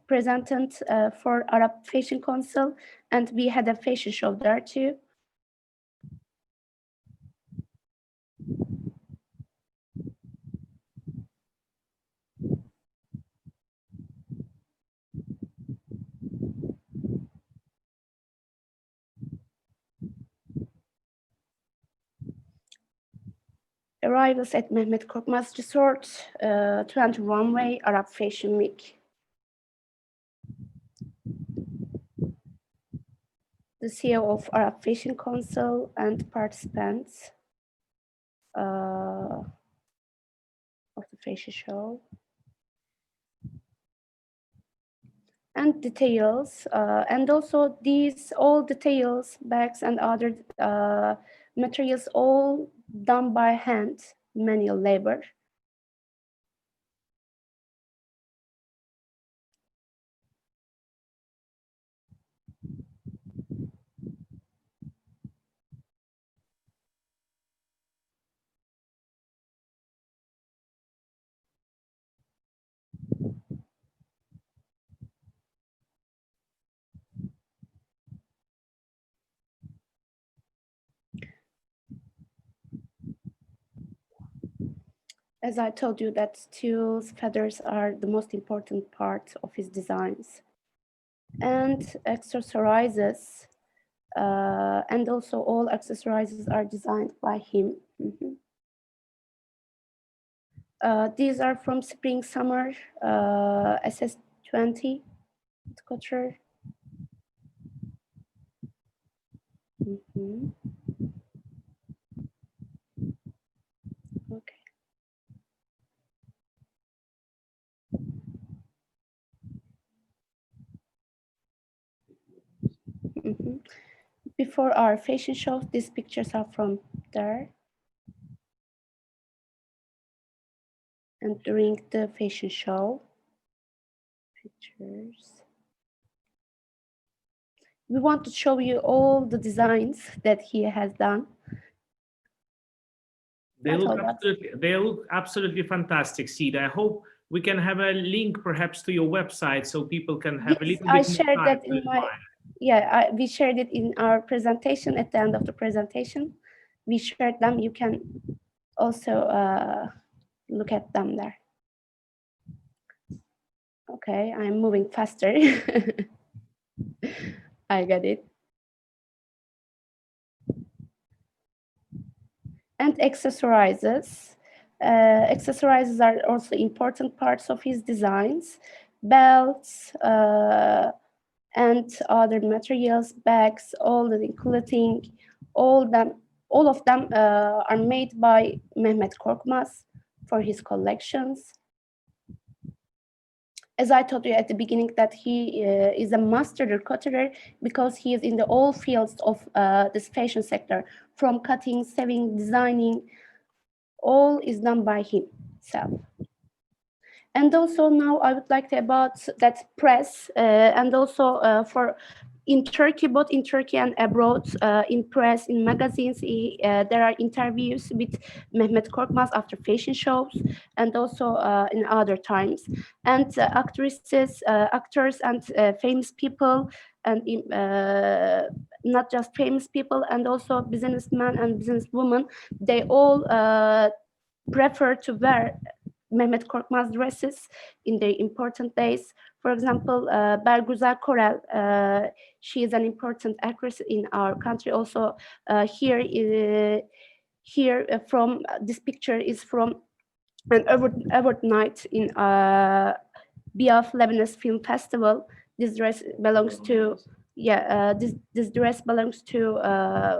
presented for Arab Fashion Council, and we had a fashion show there too. Arrivals at Mehmet Korkmaz Resort 20 runway Arab Fashion Week. The CEO of Arab Fashion Council and participants of the fashion show. And details, and also these all details, bags and other materials, all done by hand, manual labor. As I told you, that tools, feathers are the most important part of his designs. And accessorizes, and also all accessorizes are designed by him. These are from Spring Summer SS20 couture. Okay. Before our fashion show, these pictures are from there. And during the fashion show. pictures. We want to show you all the designs that he has done. They look absolutely fantastic, Sida. I hope we can have a link perhaps to your website so people can have a little bit more time. I shared that in my, we shared it in our presentation. At the end of the presentation, we shared them. You can also look at them there. Okay, I'm moving faster. I got it. And accessorizes. Accessorizes are also important parts of his designs. Belts and other materials, bags, all the clothing, all of them are made by Mehmet Korkmaz for his collections. As I told you at the beginning, that he is a master decotterer because he is in the all fields of this fashion sector, from cutting, sewing, designing, all is done by himself. And also now I would like to about that press and also for in Turkey, both in Turkey and abroad, in press, in magazines, there are interviews with Mehmet Korkmaz after fashion shows and also in other times. And actresses, actors and famous people, and not just famous people, and also businessmen and businesswomen, they all prefer to wear Mehmet Korkmaz dresses in the important days. For example, Bergüzar Korel, she is an important actress in our country. Also, here from this picture is from an award night in Biaf Lebanese Film Festival. This dress belongs to this dress belongs to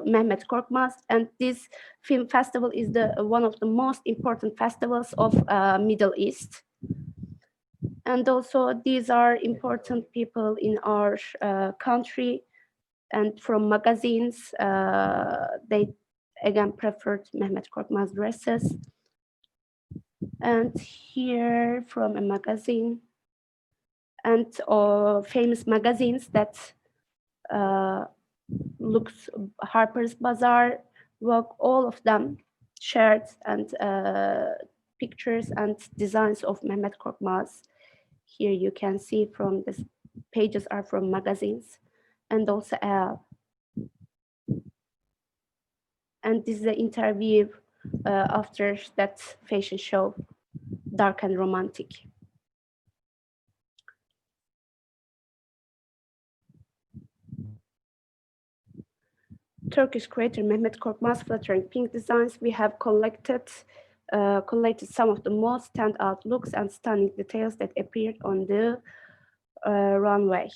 Mehmet Korkmaz, and this film festival is one of the most important festivals of Middle East. And also these are important people in our country, and from magazines, they again preferred Mehmet Korkmaz dresses. And here from a magazine, and famous magazines that looks Harper's Bazaar, Vogue, all of them shared and pictures and designs of Mehmet Korkmaz. Here you can see from this pages are from magazines, and also and this is the interview after that fashion show, Dark and Romantic. Turkish creator Mehmet Korkmaz flattering pink designs. We have collected some of the most standout looks and stunning details that appeared on the runway.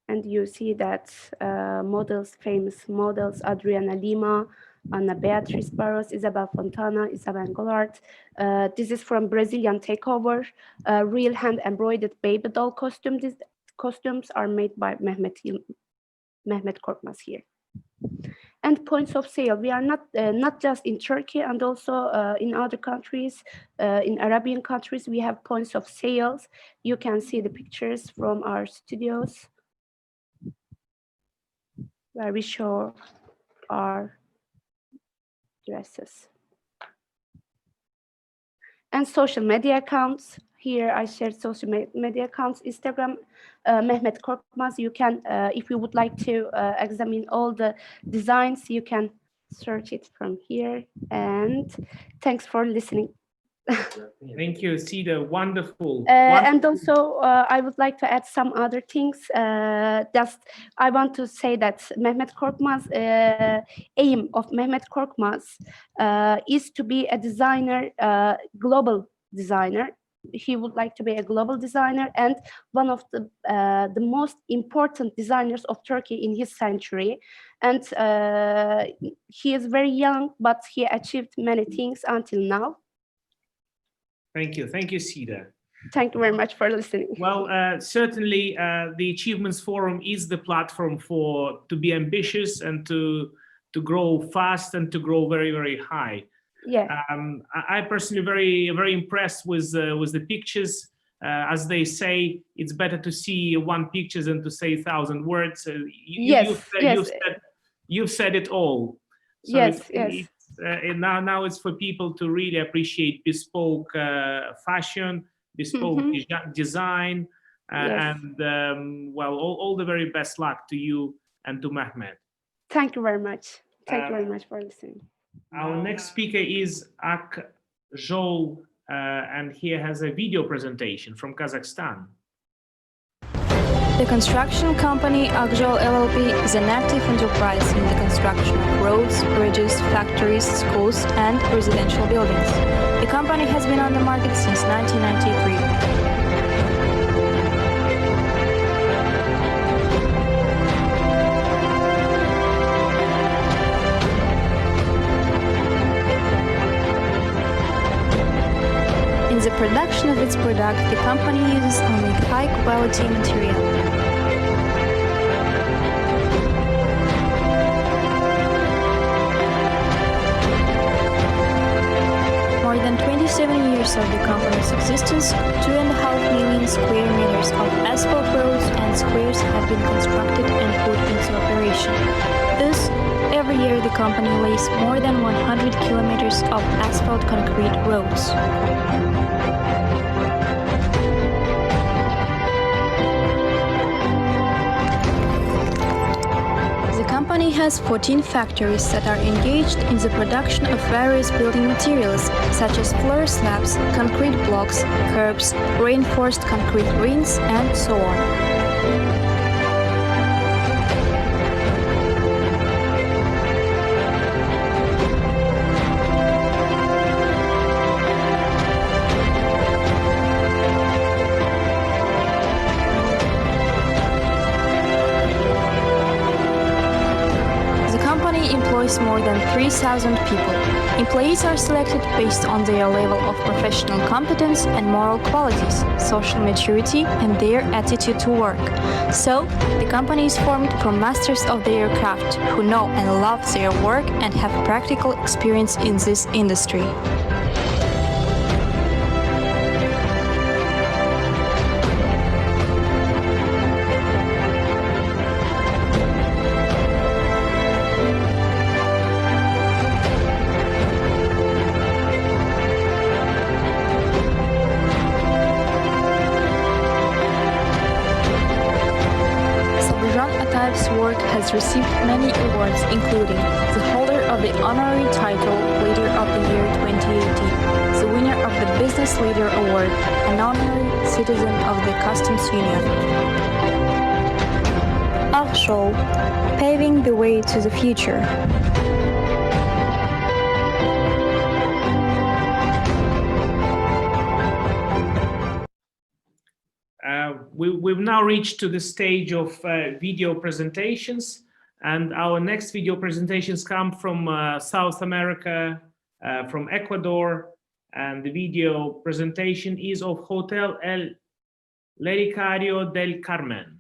And you see that models, famous models, Adriana Lima, Ana Beatriz Barros, Isabel Fontana, Isabel Goulart. This is from Brazilian Takeover, real hand embroidered baby doll costume. These costumes are made by Mehmet Korkmaz here. And points of sale. We are not just in Turkey, and also in other countries, in Arabian countries, we have points of sales. You can see the pictures from our studios where we show our dresses. And social media accounts. Here I shared social media accounts, Instagram, Mehmet Korkmaz. You can, if you would like to examine all the designs, you can search it from here. And thanks for listening. Thank you, Sida. Wonderful. And also, I would like to add some other things. Just, I want to say that Mehmet Korkmaz, aim of Mehmet Korkmaz is to be a designer, global designer. He would like to be a global designer and one of the most important designers of Turkey in his century. And he is very young, but he achieved many things until now. Thank you, Sida. Thank you very much for listening. Well, certainly the Achievements Forum is the platform to be ambitious and to grow fast and to grow very, very high. Yeah. I personally very impressed with the pictures. As they say, it's better to see one picture than to say 1,000 words. You've said it all. So yes. now it's for people to really appreciate bespoke fashion, bespoke design, and well, all the very best luck to you and to Mehmet. Thank you very much. Thank you very much for listening. Our next speaker is Akjol, and he has a video presentation from Kazakhstan. The construction company Akjol LLP is an active enterprise in the construction of roads, bridges, factories, schools, and residential buildings. The company has been on the market since 1993. In the production of its product, the company uses only high-quality material. More than 27 years of the company's existence, 2.5 million square meters of asphalt roads and squares have been constructed and put into operation. Thus, every year the company lays more than 100 kilometers of asphalt concrete roads. The company has 14 factories that are engaged in the production of various building materials, such as floor slabs, concrete blocks, curbs, reinforced concrete rings, and so on. More than 3,000 people. Employees are selected based on their level of professional competence and moral qualities, social maturity, and their attitude to work. So, the company is formed from masters of their craft who know and love their work and have practical experience in this industry. Received many awards, including the holder of the honorary title Leader of the Year 2018, the winner of the Business Leader Award, an honorary citizen of the Customs Union. Akjol, paving the way to the future. We've now reached to the stage of video presentations, and our next video presentations come from South America, from Ecuador, and the video presentation is of Hotel El Lericario del Carmen.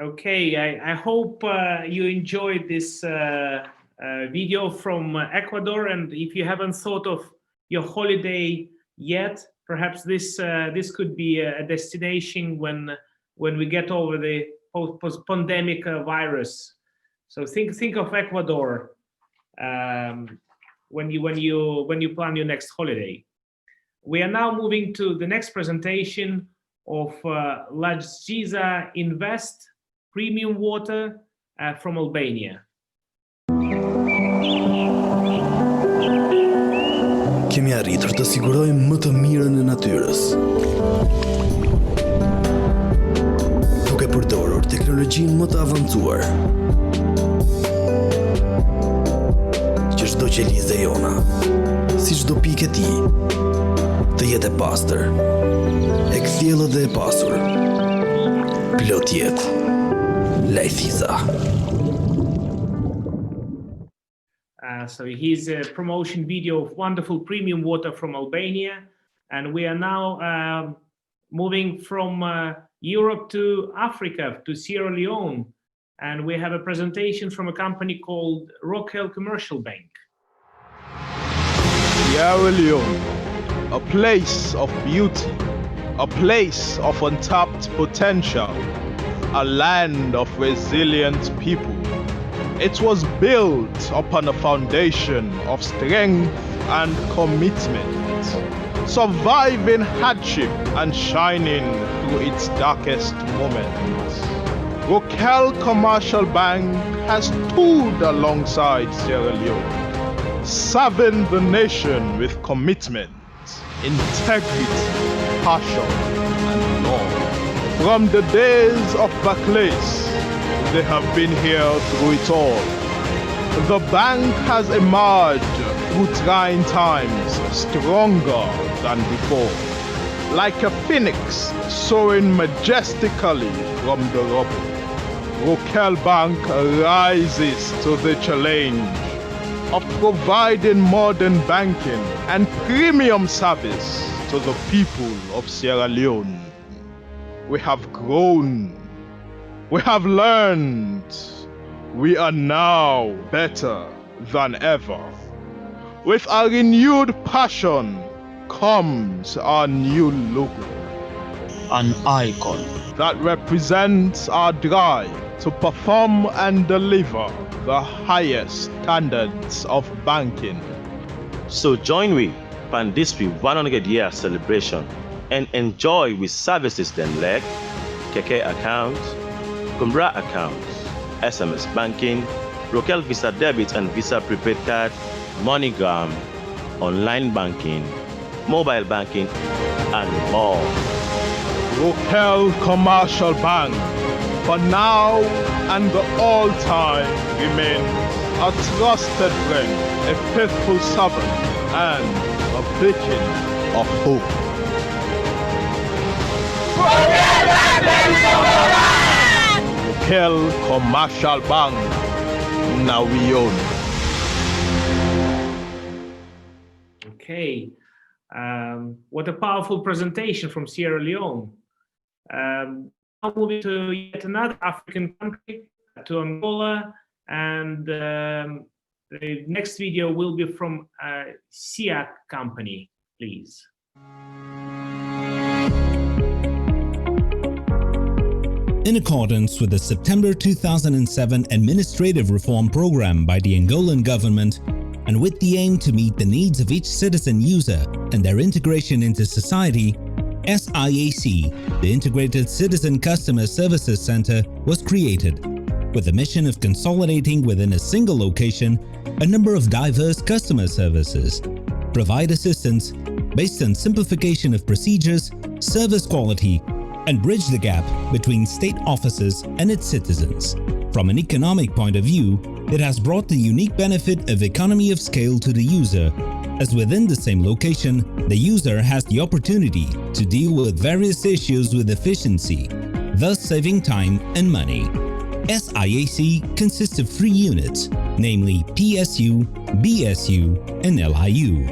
Okay, I hope you enjoyed this video from Ecuador, and if you haven't thought of your holiday yet, perhaps this could be a destination when we get over the post-pandemic virus. So think of Ecuador when you plan your next holiday. We are now moving to the next presentation of Lajziza Invest Premium Water from Albania. Kemi arritur të sigurojmë më të mirën e natyrës, duke përdorur teknologjinë më të avancuar, që çdo qelizë e jona, si çdo pikë e tij, të jetë e pastër, e kthjellët dhe e pasur, plot jetë. Lajziza. So here's a promotion video of wonderful premium water from Albania, and we are now moving from Europe to Africa, to Sierra Leone, and we have a presentation from a company called Rockhill Commercial Bank. Sierra Leone, a place of beauty, a place of untapped potential, a land of resilient people. It was built upon a foundation of strength and commitment, surviving hardship and shining through its darkest moments. Rockhill Commercial Bank has stood alongside Sierra Leone, serving the nation with commitment, integrity, passion, and love. From the days of Barclays, they have been here through it all. The bank has emerged through trying times stronger than before. Like a phoenix soaring majestically from the rubble, Rockhill Bank rises to the challenge of providing modern banking and premium service to the people of Sierra Leone. We have grown. We have learned. We are now better than ever. With our renewed passion comes our new logo. An icon that represents our drive to perform and deliver the highest standards of banking. So join we on this 100-year celebration and enjoy with services like Keke accounts, Kumbra accounts, SMS banking, Rockhill Visa debit and Visa prepaid card, MoneyGram, online banking, mobile banking, and more. Rockhill Commercial Bank, for now and the all time, remains a trusted friend, a faithful servant, and a beacon of hope. Rockhill Commercial Bank, now we own. Okay, what a powerful presentation from Sierra Leone. Now moving to yet another African country, to Angola, and the next video will be from SIAC company, please. In accordance with the September 2007 administrative reform program by the Angolan government, and with the aim to meet the needs of each citizen user and their integration into society, SIAC, the Integrated Citizen Customer Services Center, was created, with the mission of consolidating within a single location a number of diverse customer services, provide assistance based on simplification of procedures, service quality, and bridge the gap between state offices and its citizens. From an economic point of view, it has brought the unique benefit of economy of scale to the user, as within the same location, the user has the opportunity to deal with various issues with efficiency, thus saving time and money. SIAC consists of 3 units, namely PSU, BSU, and LIU.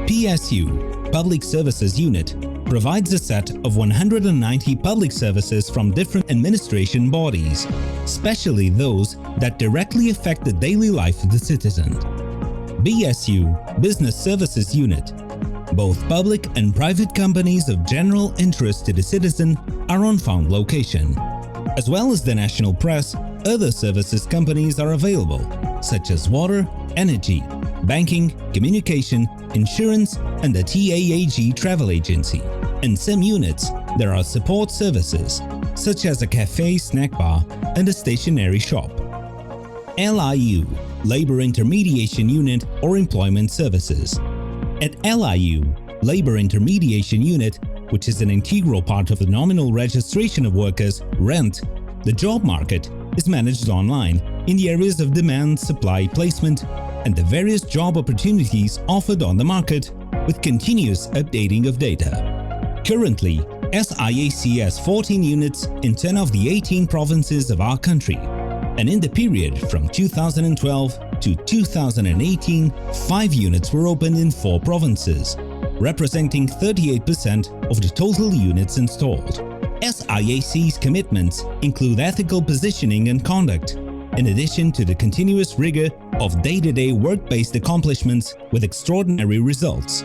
PSU, Public Services Unit, provides a set of 190 public services from different administration bodies, especially those that directly affect the daily life of the citizen. BSU, Business Services Unit. Both public and private companies of general interest to the citizen are on found location. As well as the national press, other services companies are available, such as water, energy, banking, communication, insurance, and the TAAG travel agency. In some units, there are support services, such as a cafe snack bar and a stationery shop. LIU, Labor Intermediation Unit or Employment Services. At LIU, Labor Intermediation Unit, which is an integral part of the nominal registration of workers, RENT, the job market is managed online in the areas of demand, supply, placement, and the various job opportunities offered on the market with continuous updating of data. Currently, SIAC has 14 units in 10 of the 18 provinces of our country, and in the period from 2012 to 2018, 5 units were opened in 4 provinces, representing 38% of the total units installed. SIAC's commitments include ethical positioning and conduct, in addition to the continuous rigor of day-to-day work-based accomplishments with extraordinary results.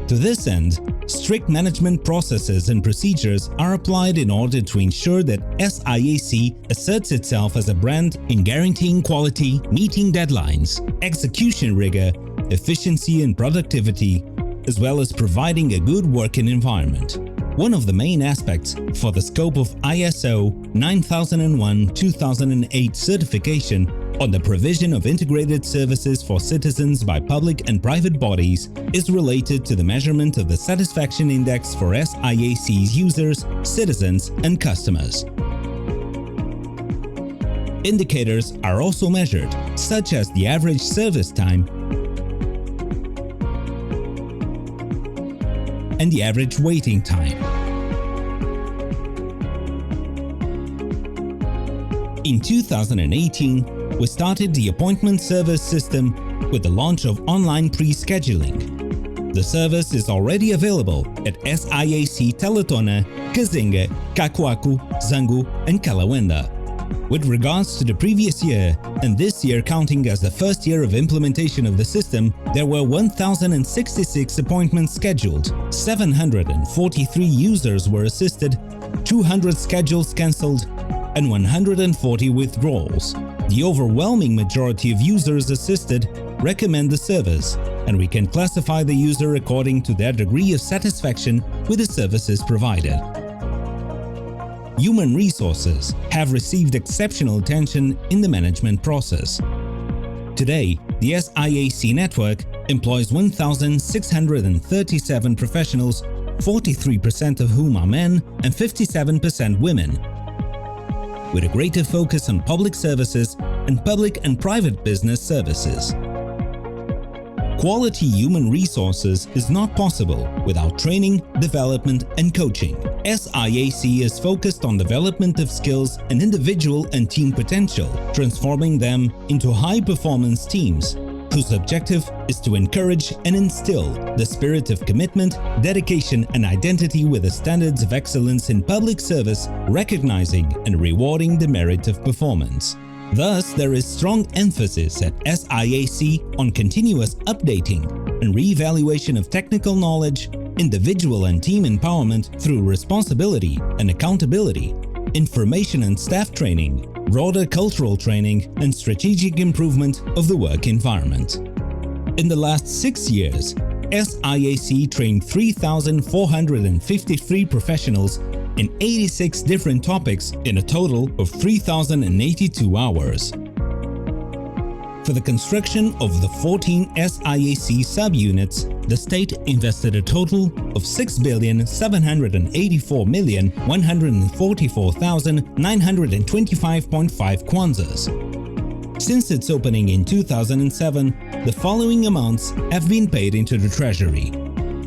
To this end, strict management processes and procedures are applied in order to ensure that SIAC asserts itself as a brand in guaranteeing quality, meeting deadlines, execution rigor, efficiency and productivity, as well as providing a good working environment. One of the main aspects for the scope of ISO 9001-2008 certification on the provision of integrated services for citizens by public and private bodies is related to the measurement of the satisfaction index for SIAC's users, citizens, and customers. Indicators are also measured, such as the average service time and the average waiting time. In 2018, we started the appointment service system with the launch of online pre-scheduling. The service is already available at SIAC Teletona, Kazinga, Kakuaku, Zangu, and Kalawenda. With regards to the previous year, and this year counting as the first year of implementation of the system, there were 1,066 appointments scheduled, 743 users were assisted, 200 schedules cancelled, and 140 withdrawals. The overwhelming majority of users assisted recommend the service, and we can classify the user according to their degree of satisfaction with the services provided. Human resources have received exceptional attention in the management process. Today, the SIAC network employs 1,637 professionals, 43% of whom are men and 57% women, with a greater focus on public services and public and private business services. Quality human resources is not possible without training, development, and coaching. SIAC is focused on development of skills and individual and team potential, transforming them into high-performance teams, whose objective is to encourage and instill the spirit of commitment, dedication, and identity with the standards of excellence in public service, recognizing and rewarding the merit of performance. Thus, there is strong emphasis at SIAC on continuous updating and re-evaluation of technical knowledge, individual and team empowerment through responsibility and accountability, information and staff training, broader cultural training, and strategic improvement of the work environment. In the last 6 years, SIAC trained 3,453 professionals in 86 different topics in a total of 3,082 hours. For the construction of the 14 SIAC subunits, the state invested a total of 6,784,144,925.5 kwanzas. Since its opening in 2007, the following amounts have been paid into the treasury: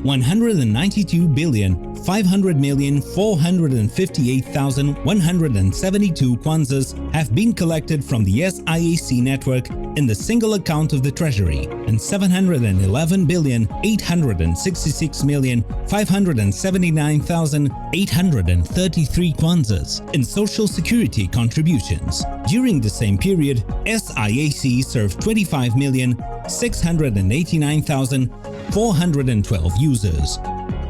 192,500,458,172 kwanzas have been collected from the SIAC network in the single account of the Treasury, and 711,866,579,833 kwanzas in Social Security contributions. During the same period, SIAC served 25,689,412 users.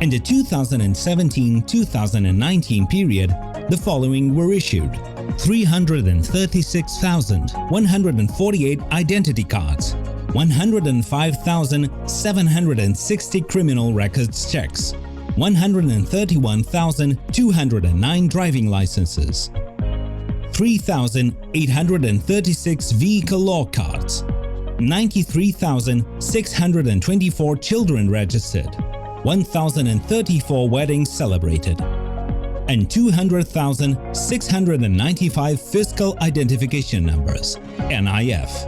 In the 2017-2019 period, the following were issued: 336,148 identity cards, 105,760 criminal records checks, 131,209 driving licenses, 3,836 vehicle law cards, 93,624 children registered, 1,034 weddings celebrated, and 200,695 fiscal identification numbers (NIF).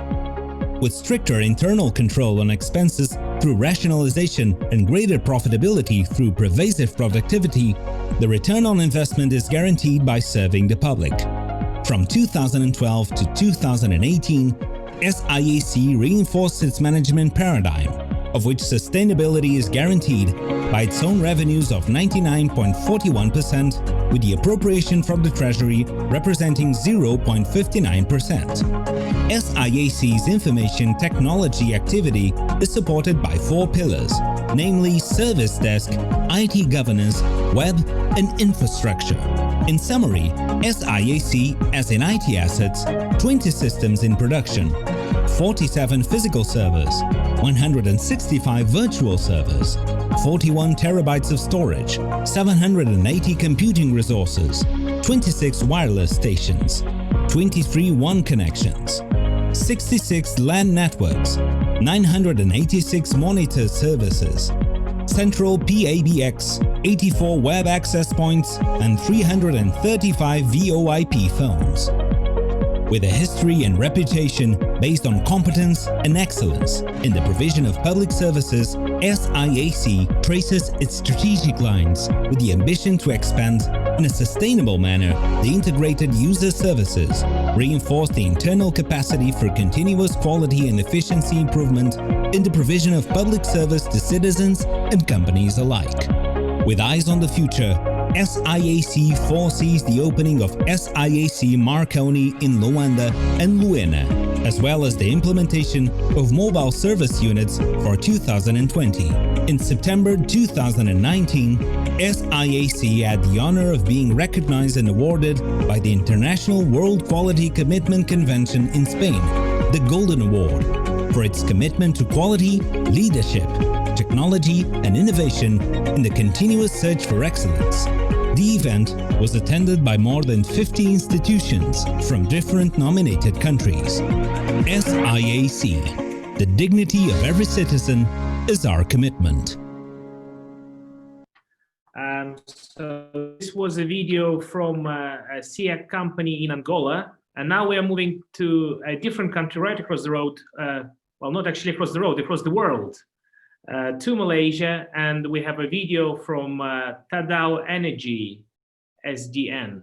With stricter internal control on expenses through rationalization and greater profitability through pervasive productivity, the return on investment is guaranteed by serving the public. From 2012 to 2018, SIAC reinforced its management paradigm, of which sustainability is guaranteed by its own revenues of 99.41%, with the appropriation from the Treasury representing 0.59%. SIAC's information technology activity is supported by 4 pillars, namely service desk, IT governance, web, and infrastructure. In summary, SIAC has in IT assets 20 systems in production, 47 physical servers, 165 virtual servers, 41 terabytes of storage, 780 computing resources, 26 wireless stations, 23 WAN connections, 66 LAN networks, 986 monitor services, central PABX, 84 web access points, and 335 VoIP phones. With a history and reputation based on competence and excellence in the provision of public services, SIAC traces its strategic lines with the ambition to expand in a sustainable manner the integrated user services, reinforce the internal capacity for continuous quality and efficiency improvement in the provision of public service to citizens and companies alike. With eyes on the future, SIAC foresees the opening of SIAC Marconi in Luanda and Luena, as well as the implementation of mobile service units for 2020. In September 2019, SIAC had the honor of being recognized and awarded by the International World Quality Commitment Convention in Spain, the Golden Award, for its commitment to quality, leadership, technology, and innovation in the continuous search for excellence. The event was attended by more than 50 institutions from different nominated countries. SIAC, the dignity of every citizen is our commitment. So this was a video from a SIAC company in Angola, and now we are moving to a different country right across the road. Well, not actually across the road, across the world. To Malaysia, and we have a video from Tadao Energy SDN.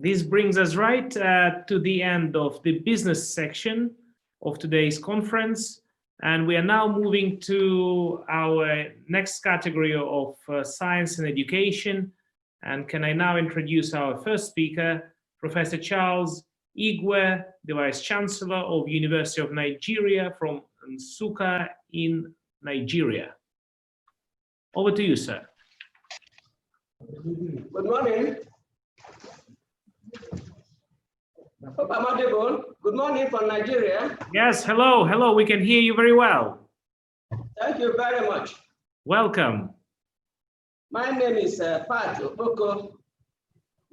This brings us right to the end of the business section of today's conference. And we are now moving to our next category of science and education. And can I now introduce our first speaker, Professor Charles Igwe, the Vice Chancellor of University of Nigeria from Nsukka in Nigeria. Over to you, sir. Good morning. Hope I'm audible. Good morning from Nigeria. Yes, hello, hello. We can hear you very well. Thank you very much. Welcome. My name is Pat Okoko,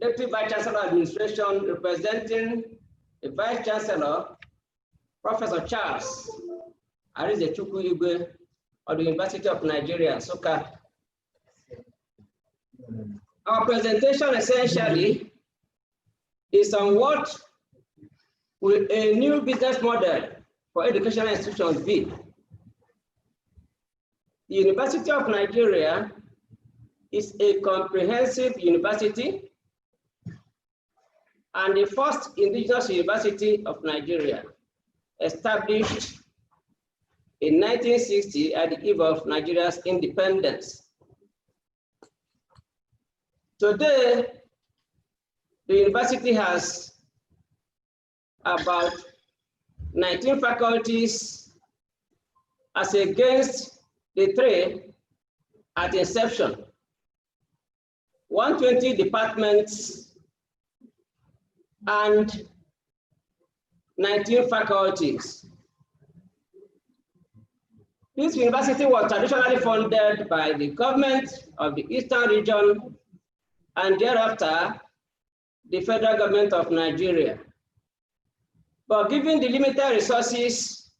Deputy Vice Chancellor of Administration, representing the Vice Chancellor, Professor Charles Arizechukwu Igwe of the University of Nigeria, Nsukka. Our presentation essentially is on what will a new business model for educational institutions be. The University of Nigeria is a comprehensive university and the first indigenous university of Nigeria, established in 1960 at the eve of Nigeria's independence. Today, the university has about 19 faculties as against the 3 at inception, 120 departments and 19 faculties. This university was traditionally funded by the government of the Eastern region and thereafter the federal government of Nigeria. But given the limited resources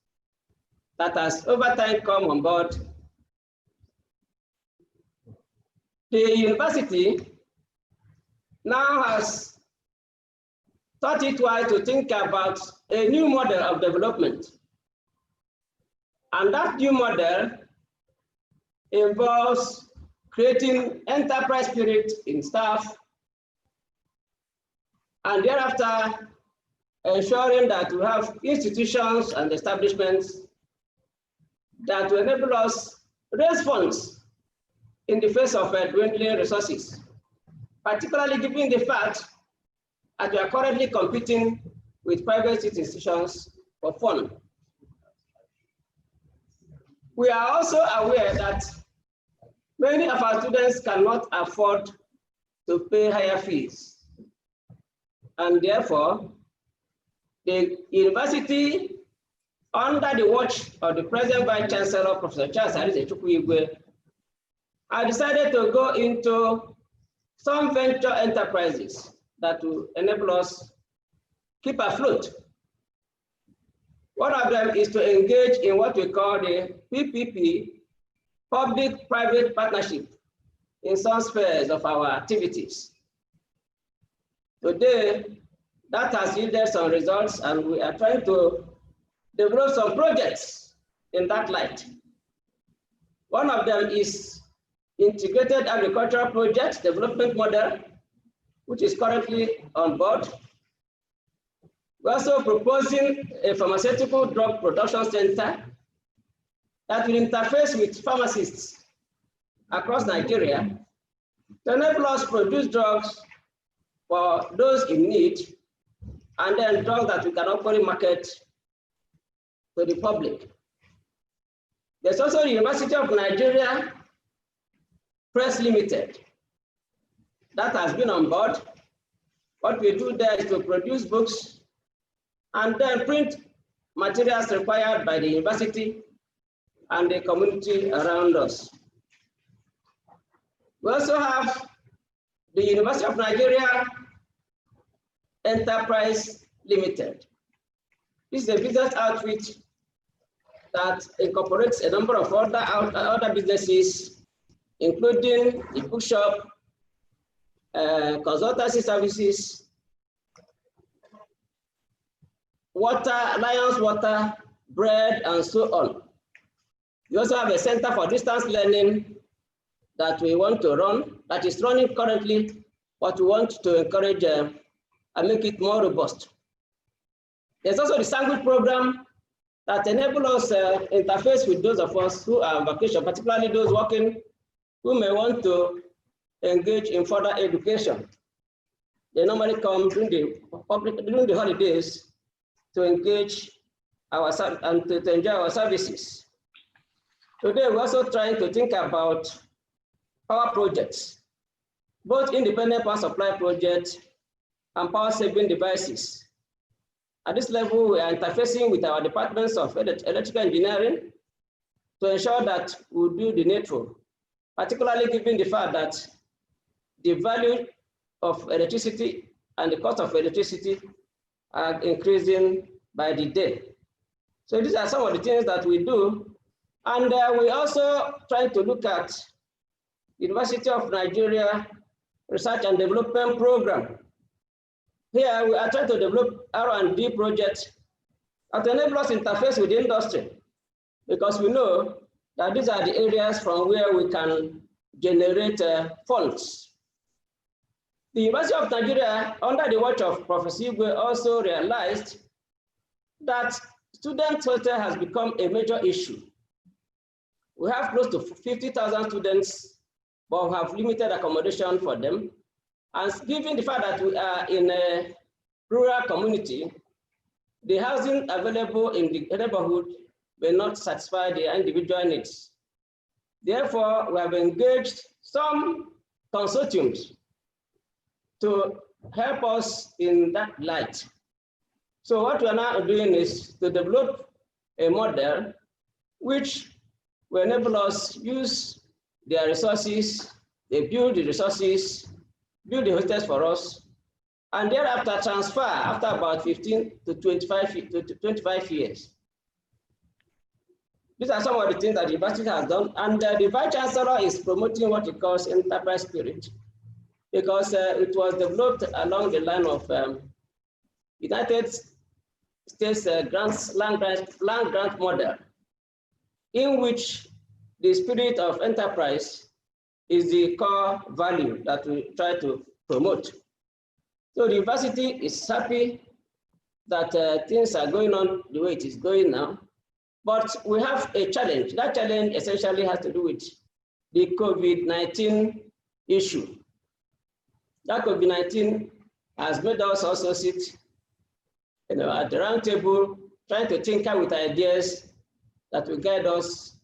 that has over time come on board, the university now has thought it wise to think about a new model of development. And that new model involves creating enterprise spirit in staff, and thereafter ensuring that we have institutions and establishments that will enable us raise funds in the face of dwindling resources, particularly given the fact that we are currently competing with private institutions for funds. We are also aware that many of our students cannot afford to pay higher fees. And therefore, the university, under the watch of the present Vice Chancellor, Professor Charles Arizechukwu Igwe, I decided to go into some venture enterprises that will enable us keep afloat. One of them is to engage in what we call the PPP, public-private partnership, in some spheres of our activities. Today, that has yielded some results, and we are trying to develop some projects in that light. One of them is integrated agricultural project development model, which is currently on board. We're also proposing a pharmaceutical drug production center that will interface with pharmacists across Nigeria to enable us to produce drugs for those in need, and then drugs that we can openly market to the public. There's also the University of Nigeria Press Limited that has been on board. What we do there is to produce books and then print materials required by the university and the community around us. We also have the University of Nigeria Enterprise Limited. This is a business outreach that incorporates a number of other businesses, including the bookshop, consultancy services, water, Alliance Water, bread, and so on. We also have a center for distance learning that we want to run, that is running currently, but we want to encourage and make it more robust. There's also the Sandwich program that enables us interface with those of us who are on vacation, particularly those working who may want to engage in further education. They normally come during the holidays to engage and to enjoy our services. Today, we're also trying to think about power projects, both independent power supply projects and power saving devices. At this level, we are interfacing with our departments of electrical engineering to ensure that we do the needful, particularly given the fact that the value of electricity and the cost of electricity are increasing by the day. So these are some of the things that we do. And we also try to look at University of Nigeria Research and Development Program. Here we are trying to develop R&D projects that enable us to interface with the industry, because we know that these are the areas from where we can generate funds. The University of Nigeria, under the watch of Professor Igwe, also realized that student hostel has become a major issue. We have close to 50,000 students, but we have limited accommodation for them. And given the fact that we are in a rural community, the housing available in the neighborhood may not satisfy their individual needs. Therefore, we have engaged some consortiums to help us in that light. So what we are now doing is to develop a model which will enable us use their resources, they build the resources, build the hotels for us, and thereafter transfer after about 15 to 25 years. These are some of the things that the university has done, and the Vice Chancellor is promoting what he calls enterprise spirit, because it was developed along the line of United States land grant model, in which the spirit of enterprise is the core value that we try to promote. So the university is happy that things are going on the way it is going now, but we have a challenge. That challenge essentially has to do with the COVID-19 issue. That COVID-19 has made us also sit at the round table, trying to tinker with ideas that will guide us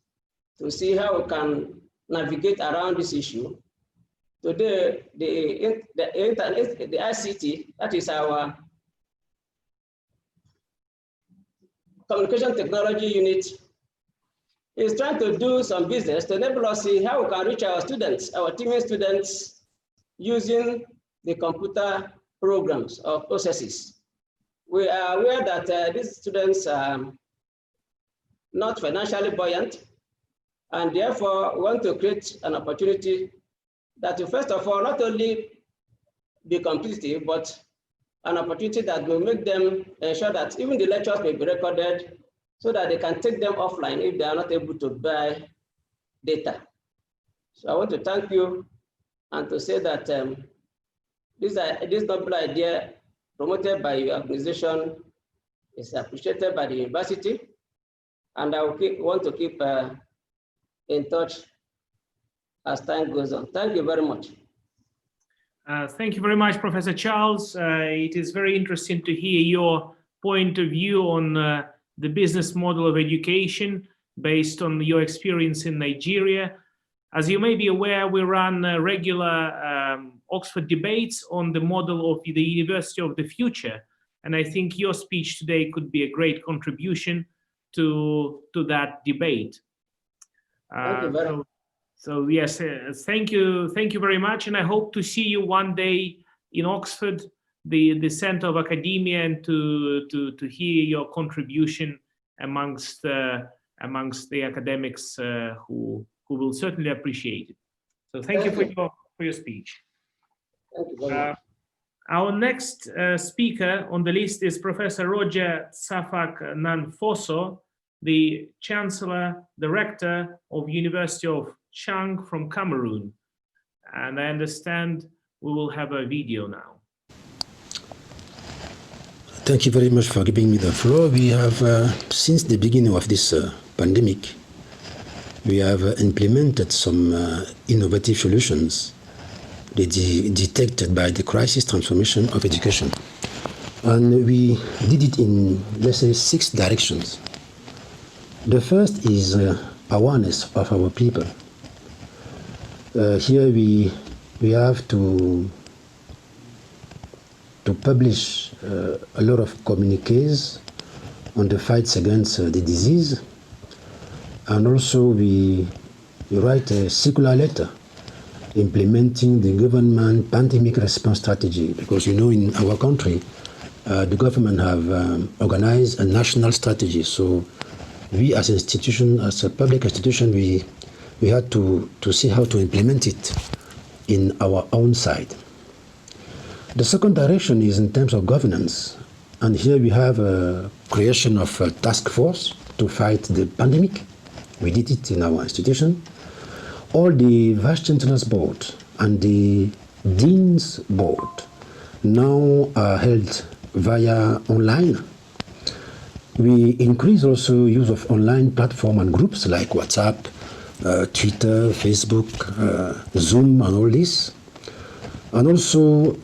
to see how we can navigate around this issue. Today, the ICT, that is our communication technology unit, is trying to do some business to enable us to see how we can reach our students, our teaming students, using the computer programs or processes. We are aware that these students are not financially buoyant, and therefore we want to create an opportunity that will, first of all, not only be competitive, but an opportunity that will make them ensure that even the lectures may be recorded so that they can take them offline if they are not able to buy data. So I want to thank you and to say that this noble idea promoted by your organization is appreciated by the university, and I will want to keep in touch as time goes on. Thank you very much. Thank you very much, Professor Charles. It is very interesting to hear your point of view on the business model of education based on your experience in Nigeria. As you may be aware, we run regular Oxford debates on the model of the University of the Future. And I think your speech today could be a great contribution to that debate. Thank you very much. So yes, thank you very much, and I hope to see you one day in Oxford, the center of academia, and to hear your contribution amongst the academics who will certainly appreciate it. So thank you for your speech. Thank you very much. Our next speaker on the list is Professor Roger Safak Nanfoso, the Chancellor Director of University of Chang from Cameroon. And I understand we will have a video now. Thank you very much for giving me the floor. We have, since the beginning of this pandemic, we have implemented some innovative solutions detected by the crisis transformation of education. And we did it in, let's say, 6 directions. The first is awareness of our people. Here we have to publish a lot of communiques on the fights against the disease, and also we write a circular letter implementing the government pandemic response strategy, because you know in our country the government have organized a national strategy. So we as an institution, as a public institution, we had to see how to implement it in our own side. The second direction is in terms of governance, and here we have a creation of a task force to fight the pandemic. We did it in our institution. All the Vice Chancellor's Board and the Dean's Board now are held via online. We increase also use of online platform and groups like WhatsApp, Twitter, Facebook, Zoom, and all this. And also,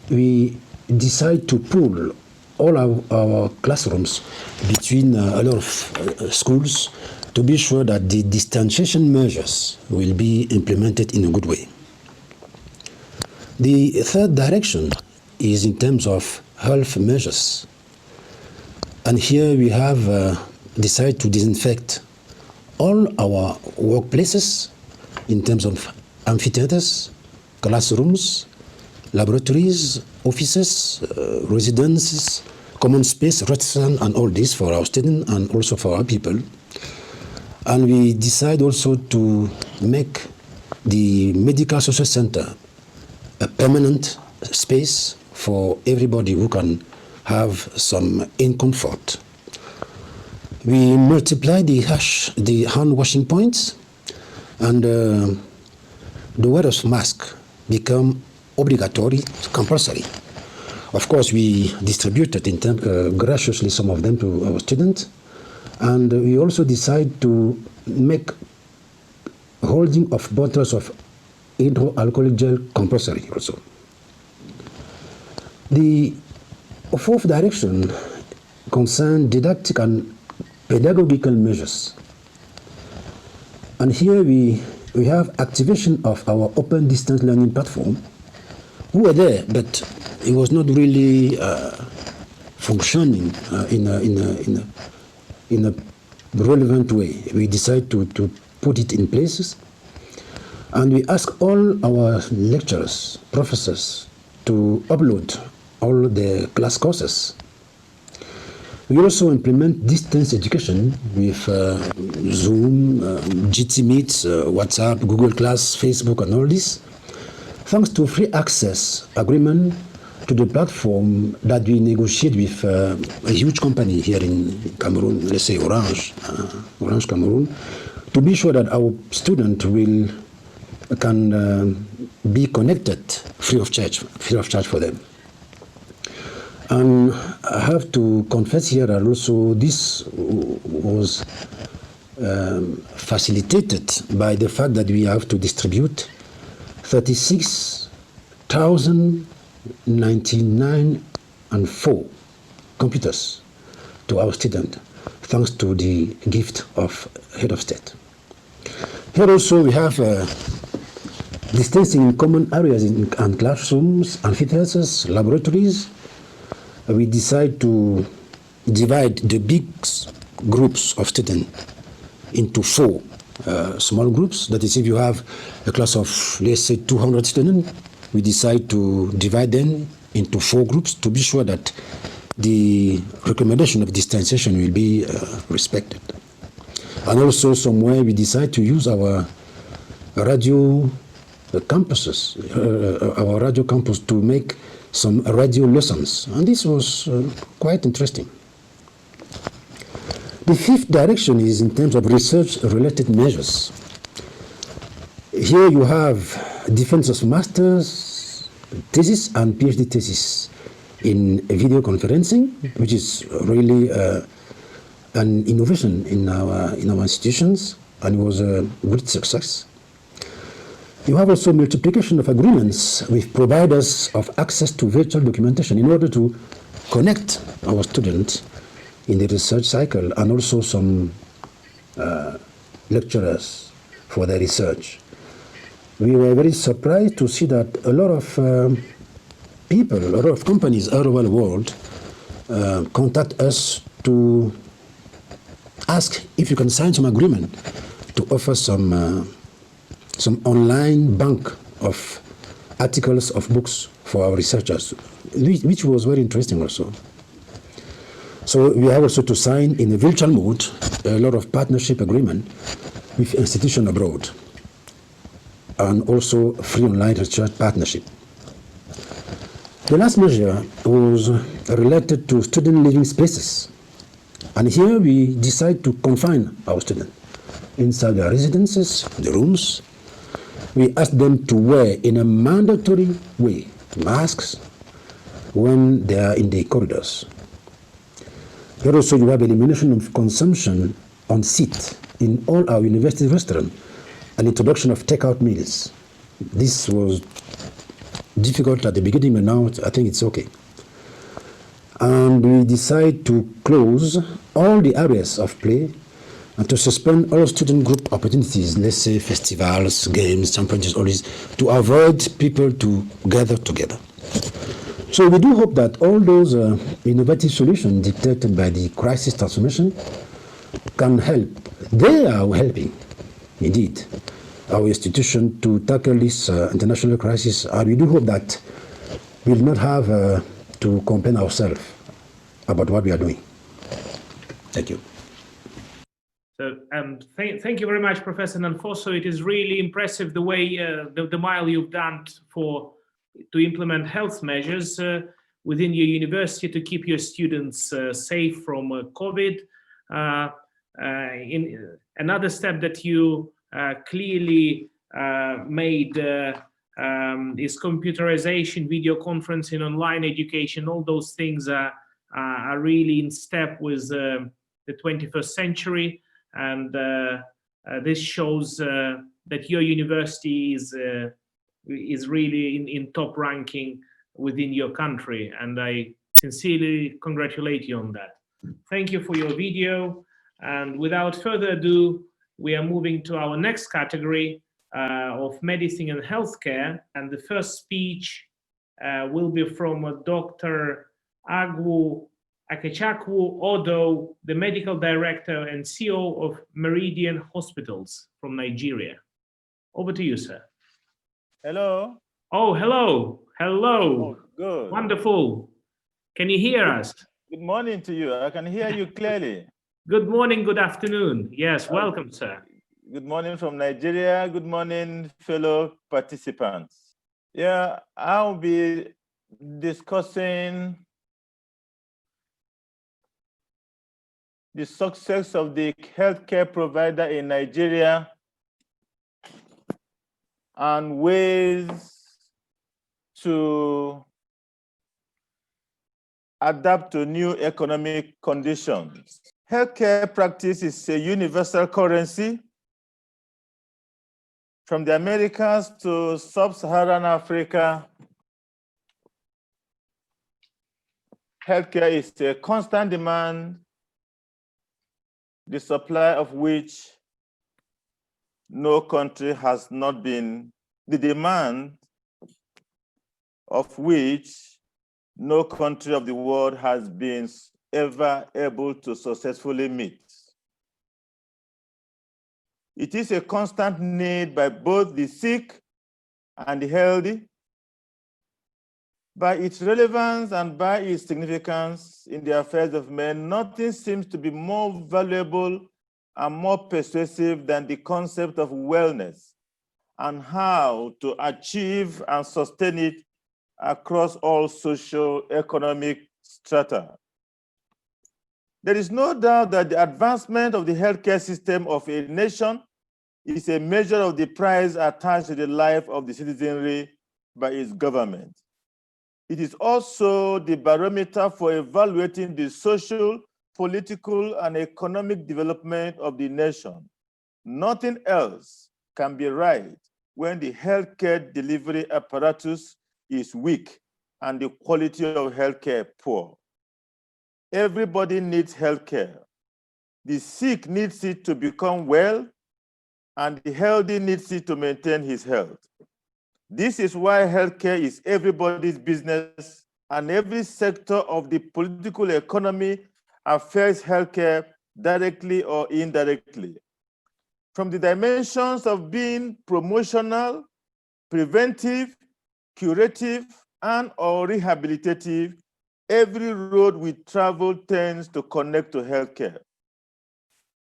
we decide to pool all our classrooms between a lot of schools to be sure that the distanciation measures will be implemented in a good way. The third direction is in terms of health measures. And here we have decided to disinfect all our workplaces in terms of amphitheaters, classrooms, laboratories, offices, residences, common space, restaurants, and all this for our students and also for our people. And we decide also to make the Medical Social Center a permanent space for everybody who can have some comfort. We multiply the hand washing points, and the wear of mask become obligatory, compulsory. Of course, we distributed graciously some of them to our students, and we also decide to make holding of bottles of hydroalcoholic gel compulsory also. The fourth direction concerns didactic and pedagogical measures. And here we have activation of our open distance learning platform. We were there, but it was not really functioning in a relevant way. We decided to put it in places, and we ask all our lecturers, professors, to upload all the class courses. We also implement distance education with Zoom, GT Meet, WhatsApp, Google Class, Facebook, and all this, thanks to free access agreement to the platform that we negotiate with a huge company here in Cameroon, let's say Orange Cameroon, to be sure that our student can be connected free of charge for them. And I have to confess here that also this was facilitated by the fact that we have to distribute 36,099 computers to our students, thanks to the gift of Head of State. Here also we have distancing in common areas and classrooms, amphitheaters, laboratories. We decide to divide the big groups of students into 4 small groups. That is, if you have a class of, let's say, 200 students, we decide to divide them into 4 groups to be sure that the recommendation of distanciation will be respected. And also somewhere we decide to use our radio campuses, our radio campus, to make some radio lessons, and this was quite interesting. The 5th direction is in terms of research-related measures. Here you have defense of master's thesis and PhD thesis in video conferencing, which is really an innovation in our institutions, and it was a great success. You have also multiplication of agreements with providers of access to virtual documentation in order to connect our students in the research cycle, and also some lecturers for their research. We were very surprised to see that a lot of people, a lot of companies all over the world contact us to ask if you can sign some agreement to offer some online bank of articles of books for our researchers, which was very interesting also. So we have also to sign in a virtual mode a lot of partnership agreement with institutions abroad, and also free online research partnership. The last measure was related to student living spaces. And here we decide to confine our students inside their residences, the rooms. We ask them to wear in a mandatory way masks when they are in the corridors. Here also you have elimination of consumption on seat in all our university restaurants and introduction of takeout meals. This was difficult at the beginning, but now I think it's okay. And we decide to close all the areas of play and to suspend all student group opportunities, let's say festivals, games, championships, all this, to avoid people to gather together. So we do hope that all those innovative solutions dictated by the crisis transformation can help. They are helping, indeed, our institution to tackle this international crisis. And we do hope that we will not have to complain ourselves about what we are doing. Thank you. So, thank you very much, Professor Nanfoso. It is really impressive the way the mile you've done to implement health measures within your university to keep your students safe from COVID. In another step that you clearly made is computerization, video conferencing, online education. All those things are really in step with the 21st century, and this shows that your university is really in top ranking within your country, and I sincerely congratulate you on that. Thank you for your video, and without further ado, we are moving to our next category of medicine and healthcare, and the first speech will be from Dr. Agwu Akechakwu Odo, the medical director and CEO of Meridian Hospitals from Nigeria. Over to you, sir. Hello. Oh, hello. Hello. Oh, good. Wonderful. Can you hear us? Good morning to you. I can hear you clearly. Good morning, good afternoon. Yes, welcome, sir. Good morning from Nigeria. Good morning, fellow participants. Yeah, I'll be discussing the success of the healthcare provider in Nigeria and ways to adapt to new economic conditions. Healthcare practice is a universal currency from the Americas to sub-Saharan Africa. Healthcare is a constant demand, the supply of which no country has not been, the demand of which no country of the world has been ever able to successfully meet. It is a constant need by both the sick and the healthy. By its relevance and by its significance in the affairs of men, nothing seems to be more valuable and more persuasive than the concept of wellness and how to achieve and sustain it across all socio-economic strata. There is no doubt that the advancement of the healthcare system of a nation is a measure of the price attached to the life of the citizenry by its government. It is also the barometer for evaluating the social, political, and economic development of the nation. Nothing else can be right when the healthcare delivery apparatus is weak and the quality of healthcare poor. Everybody needs healthcare. The sick needs it to become well, and the healthy needs it to maintain his health. This is why healthcare is everybody's business, and every sector of the political economy affects healthcare directly or indirectly. From the dimensions of being promotional, preventive, curative, and or rehabilitative, every road we travel tends to connect to healthcare.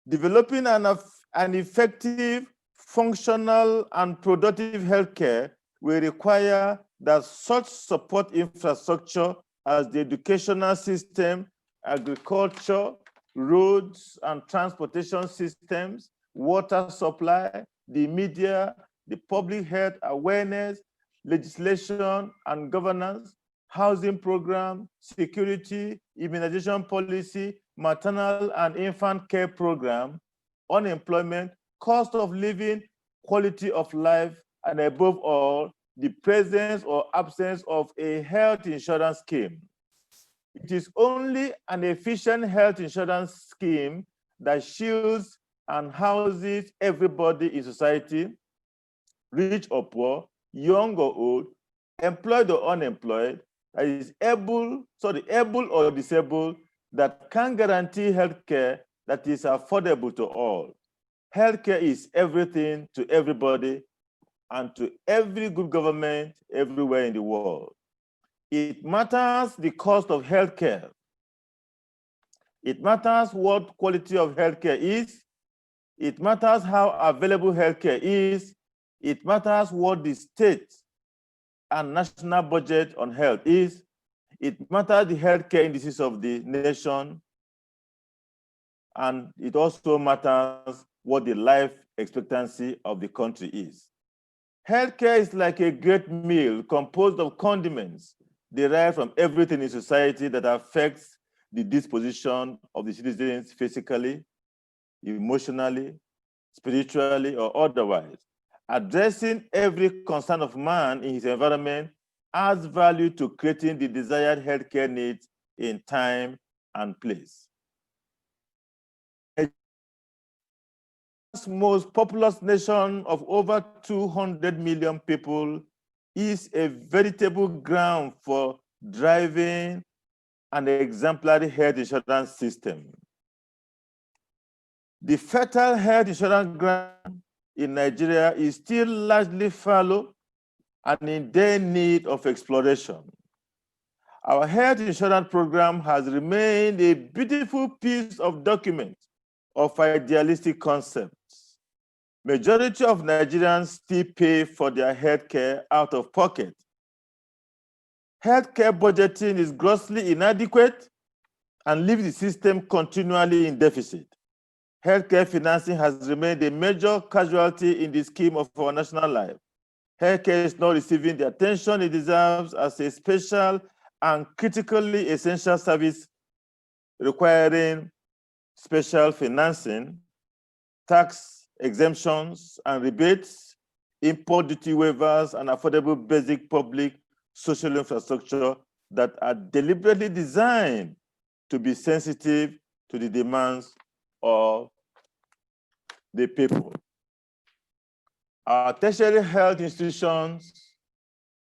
Developing an effective, functional, and productive healthcare will require that such support infrastructure as the educational system, agriculture, roads and transportation systems, water supply, the media, the public health awareness, legislation and governance, housing program, security, immunization policy, maternal and infant care program, unemployment, cost of living, quality of life, and above all, the presence or absence of a health insurance scheme. It is only an efficient health insurance scheme that shields and houses everybody in society, rich or poor, young or old, employed or unemployed, that is able or disabled, that can guarantee healthcare that is affordable to all. Healthcare is everything to everybody and to every good government everywhere in the world. It matters the cost of healthcare. It matters what quality of healthcare is. It matters how available healthcare is. It matters what the state and national budget on health is. It matters the healthcare indices of the nation. And it also matters what the life expectancy of the country is. Healthcare is like a great meal composed of condiments derived from everything in society that affects the disposition of the citizens physically, emotionally, spiritually, or otherwise. Addressing every concern of man in his environment adds value to creating the desired healthcare needs in time and place. Most populous nation of over 200 million people is a veritable ground for driving an exemplary health insurance system. The federal health insurance grant in Nigeria is still largely fallow and in dire need of exploration. Our health insurance program has remained a beautiful piece of document of idealistic concepts. Majority of Nigerians still pay for their healthcare out of pocket. Healthcare budgeting is grossly inadequate and leaves the system continually in deficit. Healthcare financing has remained a major casualty in the scheme of our national life. Healthcare is not receiving the attention it deserves as a special and critically essential service requiring special financing, tax exemptions and rebates, import duty waivers, and affordable basic public social infrastructure that are deliberately designed to be sensitive to the demands of the people. Our tertiary health institutions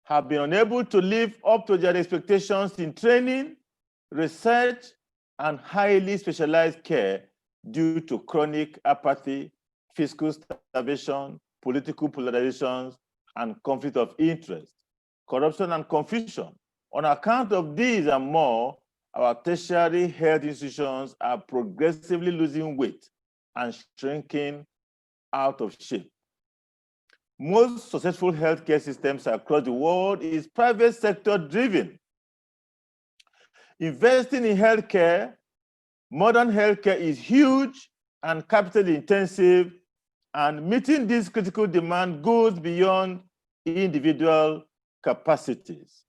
have been unable to live up to their expectations in training, research, and highly specialized care due to chronic apathy, fiscal starvation, political polarizations, and conflict of interest, corruption and confusion. On account of these and more, our tertiary health institutions are progressively losing weight and shrinking out of shape. Most successful healthcare systems across the world is private sector driven. Investing in healthcare, modern healthcare is huge and capital intensive, and meeting this critical demand goes beyond individual capacities.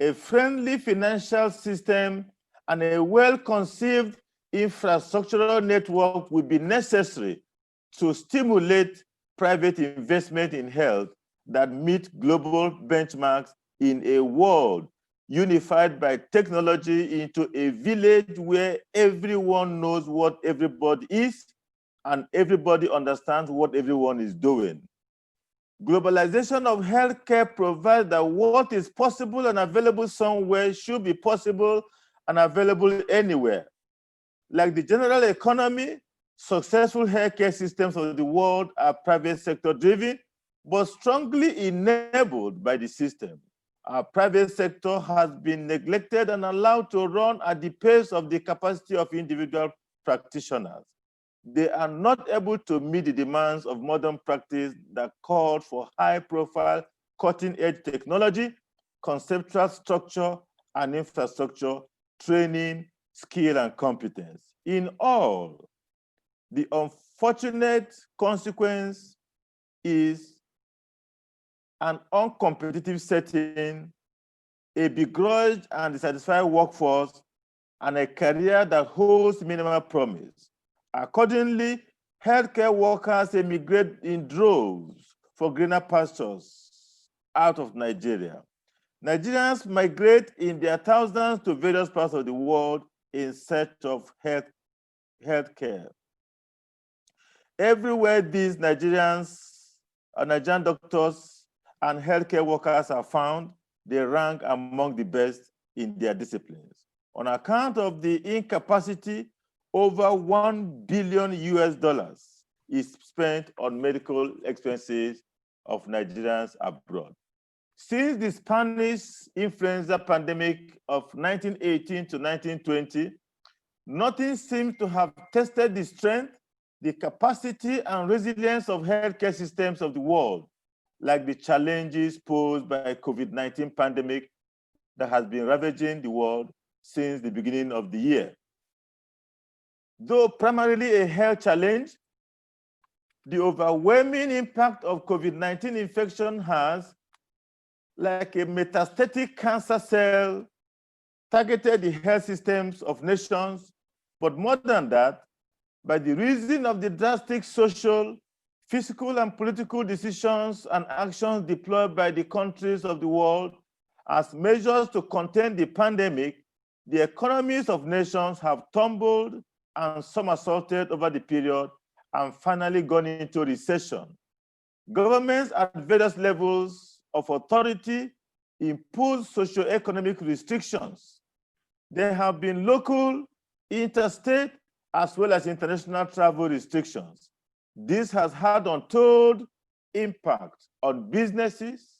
a friendly financial system, and a well-conceived infrastructural network will be necessary to stimulate private investment in health that meet global benchmarks in a world unified by technology into a village where everyone knows what everybody is and everybody understands what everyone is doing. Globalization of healthcare provides that what is possible and available somewhere should be possible and available anywhere. Like the general economy, successful healthcare systems of the world are private sector driven, but strongly enabled by the system. Our private sector has been neglected and allowed to run at the pace of the capacity of individual practitioners. They are not able to meet the demands of modern practice that called for high-profile, cutting-edge technology, conceptual structure and infrastructure, training, skill, and competence. In all, the unfortunate consequence is an uncompetitive setting, a begrudged and dissatisfied workforce, and a career that holds minimal promise. Accordingly, healthcare workers emigrate in droves for greener pastures out of Nigeria. Nigerians migrate in their thousands to various parts of the world in search of healthcare. Everywhere these Nigerian doctors and healthcare workers are found, they rank among the best in their disciplines. On account of the incapacity, over $1 billion is spent on medical expenses of Nigerians abroad. Since the Spanish influenza pandemic of 1918 to 1920, nothing seems to have tested the strength, the capacity, and resilience of healthcare systems of the world, like the challenges posed by COVID-19 pandemic that has been ravaging the world since the beginning of the year. Though primarily a health challenge, the overwhelming impact of COVID-19 infection has, like a metastatic cancer cell, targeted the health systems of nations, but more than that, by the reason of the drastic social, physical, and political decisions and actions deployed by the countries of the world as measures to contain the pandemic, the economies of nations have tumbled and somersaulted over the period and finally gone into recession. Governments at various levels of authority impose socio-economic restrictions. There have been local, interstate, as well as international travel restrictions. This has had untold impact on businesses,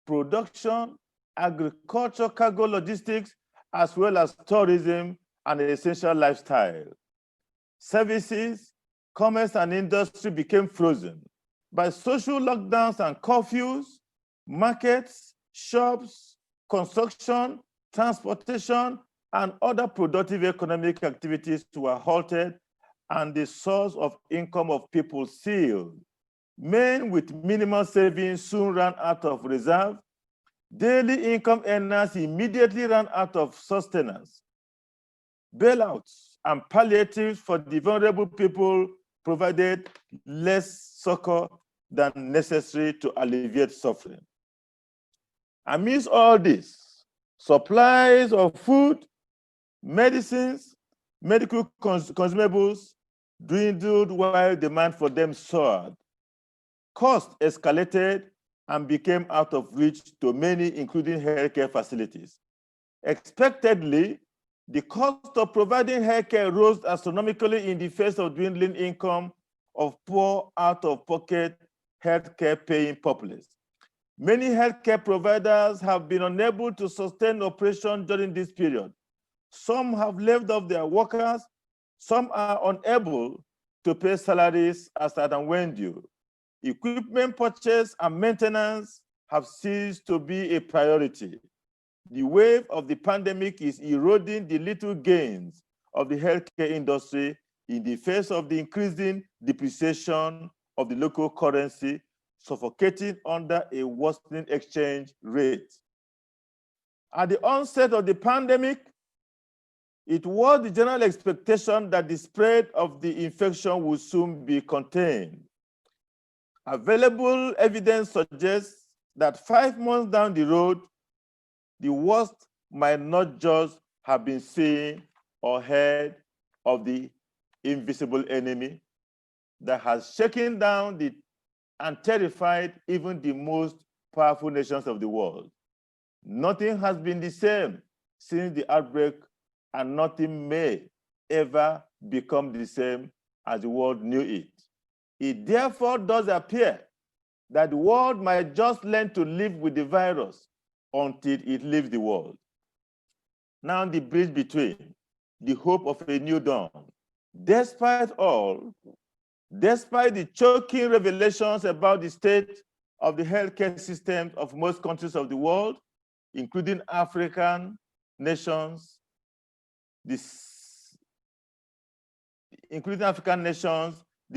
production, agriculture, cargo logistics, as well as tourism and essential lifestyle. Services, commerce, and industry became frozen by social lockdowns and curfews. Markets, shops, construction, transportation, and other productive economic activities were halted and the source of income of people sealed. Men with minimal savings soon ran out of reserve. Daily income earners immediately ran out of sustenance. Bailouts and palliatives for the vulnerable people provided less succor than necessary to alleviate suffering. Amidst all this, supplies of food, medicines, medical consumables dwindled while demand for them soared. Costs escalated and became out of reach to many, including healthcare facilities. Expectedly, the cost of providing healthcare rose astronomically in the face of dwindling income of poor, out-of-pocket healthcare paying populace. Many healthcare providers have been unable to sustain operation during this period. Some have laid off their workers. Some are unable to pay salaries as at and when due. Equipment purchase and maintenance have ceased to be a priority. The wave of the pandemic is eroding the little gains of the healthcare industry in the face of the increasing depreciation of the local currency, suffocating under a worsening exchange rate. At the onset of the pandemic, it was the general expectation that the spread of the infection would soon be contained. Available evidence suggests that 5 months down the road, the worst might not just have been seen or heard of the invisible enemy that has shaken down and terrified even the most powerful nations of the world. Nothing has been the same since the outbreak, and nothing may ever become the same as the world knew it. It therefore does appear that the world might just learn to live with the virus until it leaves the world. Now the bridge between the hope of a new dawn. Despite all, despite the choking revelations about the state of the healthcare systems of most countries of the world, including African nations, the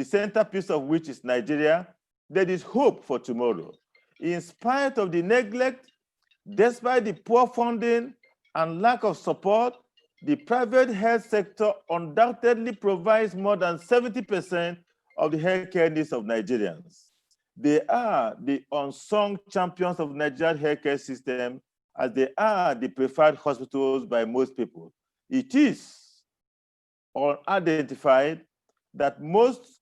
centerpiece of which is Nigeria, there is hope for tomorrow. In spite of the neglect, despite the poor funding and lack of support, the private health sector undoubtedly provides more than 70% of the healthcare needs of Nigerians. They are the unsung champions of Nigeria's healthcare system, as they are the preferred hospitals by most people. It is unidentified that most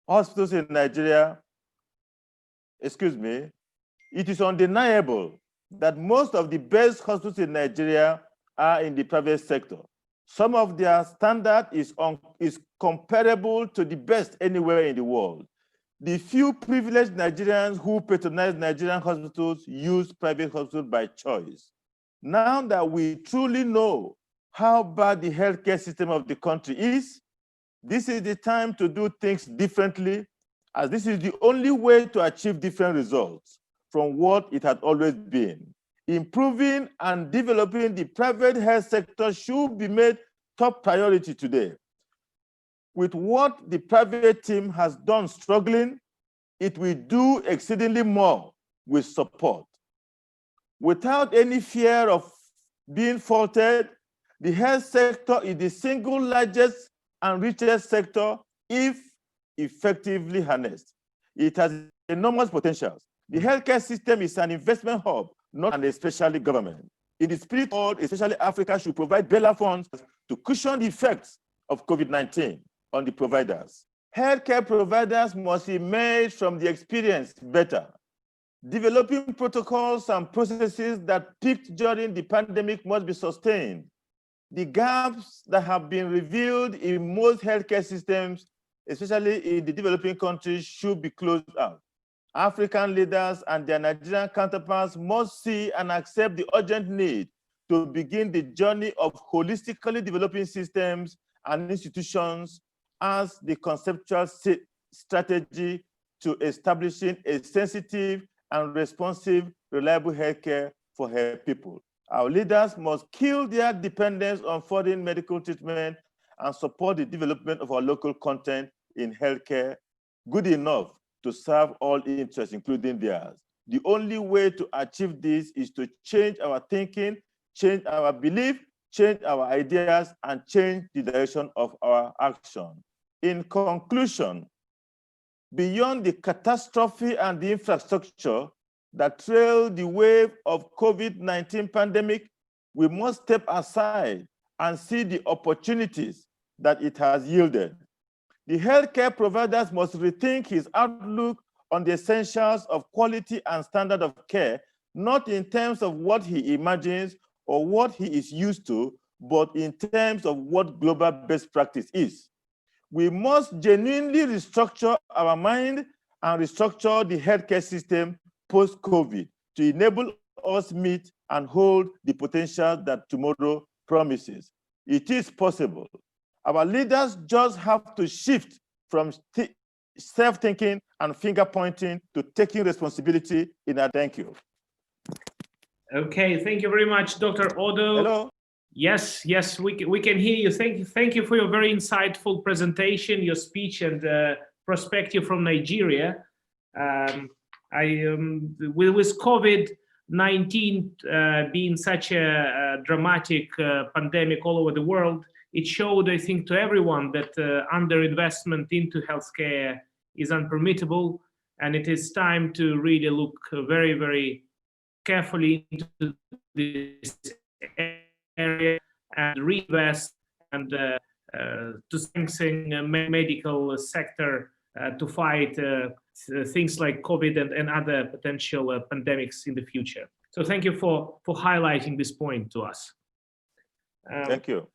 hospitals in Nigeria, it is undeniable that most of the best hospitals in Nigeria are in the private sector. Some of their standard is comparable to the best anywhere in the world. The few privileged Nigerians who patronize Nigerian hospitals use private hospitals by choice. Now that we truly know how bad the healthcare system of the country is, this is the time to do things differently, as this is the only way to achieve different results from what it had always been. Improving and developing the private health sector should be made top priority today. With what the private team has done struggling, it will do exceedingly more with support. Without any fear of being faulted, the health sector is the single largest and richest sector if effectively harnessed. It has enormous potential. The healthcare system is an investment hub, not an especially government. In the spirit of, especially Africa, should provide bailout funds to cushion the effects of COVID-19 on the providers. Healthcare providers must emerge from the experience better. Developing protocols and processes that peaked during the pandemic must be sustained. The gaps that have been revealed in most healthcare systems, especially in the developing countries, should be closed out. African leaders and their Nigerian counterparts must see and accept the urgent need to begin the journey of holistically developing systems and institutions as the conceptual strategy to establishing a sensitive and responsive, reliable healthcare for her people. Our leaders must kill their dependence on foreign medical treatment and support the development of our local content in healthcare, good enough to serve all interests, including theirs. The only way to achieve this is to change our thinking, change our belief, change our ideas, and change the direction of our action. In conclusion, beyond the catastrophe and the infrastructure that trailed the wave of COVID-19 pandemic, we must step aside and see the opportunities that it has yielded. The healthcare providers must rethink his outlook on the essentials of quality and standard of care, not in terms of what he imagines or what he is used to, but in terms of what global best practice is. We must genuinely restructure our mind and restructure the healthcare system post-COVID to enable us meet and hold the potential that tomorrow promises. It is possible. Our leaders just have to shift from self-thinking and finger-pointing to taking responsibility in our thank you. Okay, thank you very much, Dr. Odo. Hello. Yes, we can hear you. Thank you for your very insightful presentation, your speech, and perspective from Nigeria. With COVID, being such a dramatic pandemic all over the world, it showed, I think, to everyone that underinvestment into healthcare is unpermittable, and it is time to really look very, very carefully into this area and reinvest and to strengthen the medical sector to fight things like COVID and other potential pandemics in the future. So thank you for highlighting this point to us. Thank you.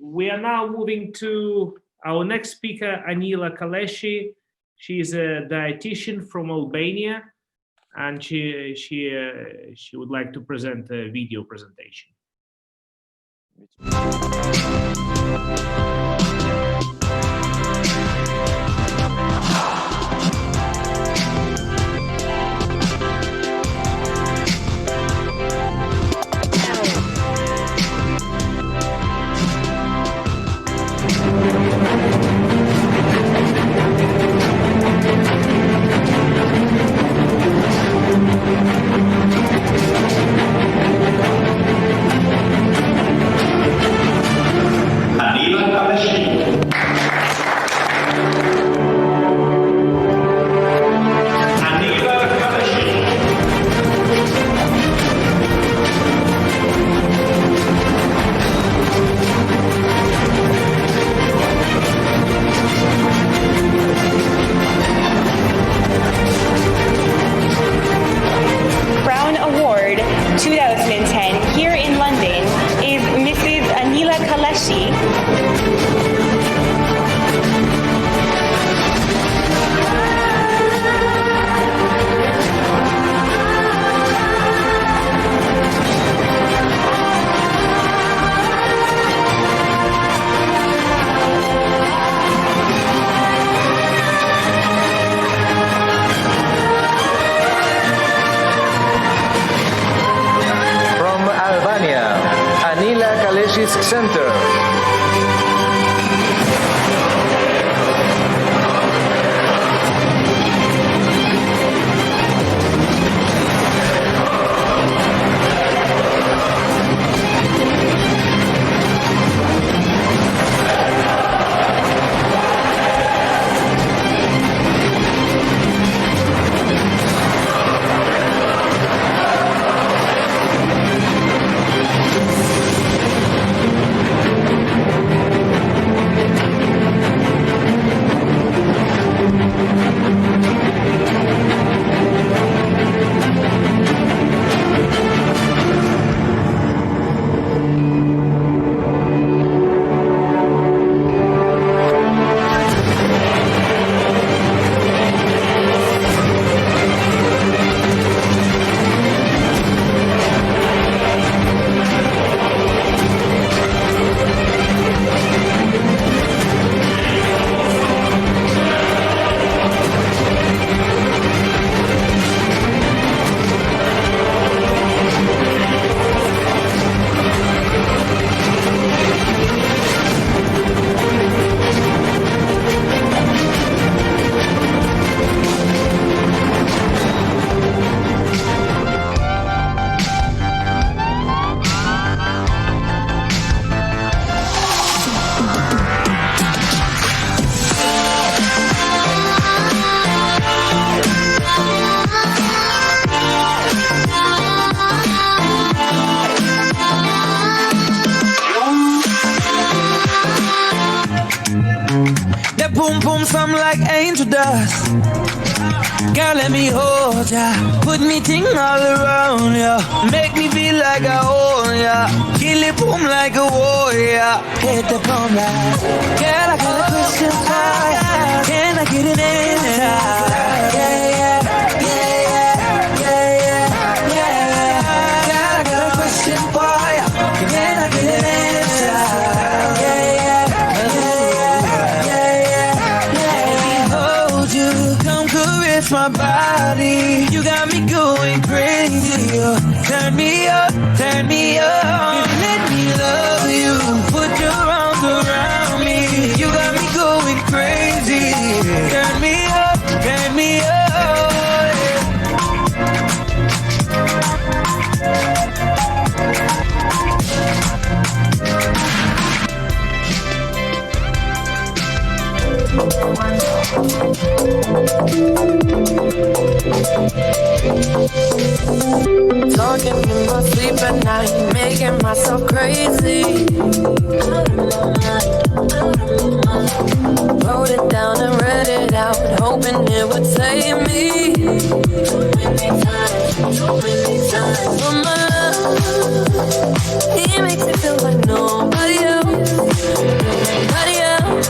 We are now moving to our next speaker, Anila Kaleshi. She is a dietitian from Albania, and she would like to present a video presentation. Brown Award 2010 here in London is Mrs. Anila Kaleshi. From Albania, Anila Kaleshi's Center. That boom boom something like angel dust. Girl, let me hold ya. Put me ting all around ya. Make me feel like I own ya. Kill it boom like a warrior. Hit the bomb like. Girl, I got a question for ya. Can I get an answer? Yeah, yeah, yeah, yeah, yeah, yeah. Girl, I got a question for ya. Can I get an answer? Yeah, yeah. My body, you got me going crazy. Turn me up, turn me up. Let me love you. Put your arms around me. You got me going crazy. Turn me up, turn me up. Talking in my sleep at night, making myself crazy. Wrote it down and read it out, hoping it would save me. For my love, he makes it feel like nobody else, nobody else.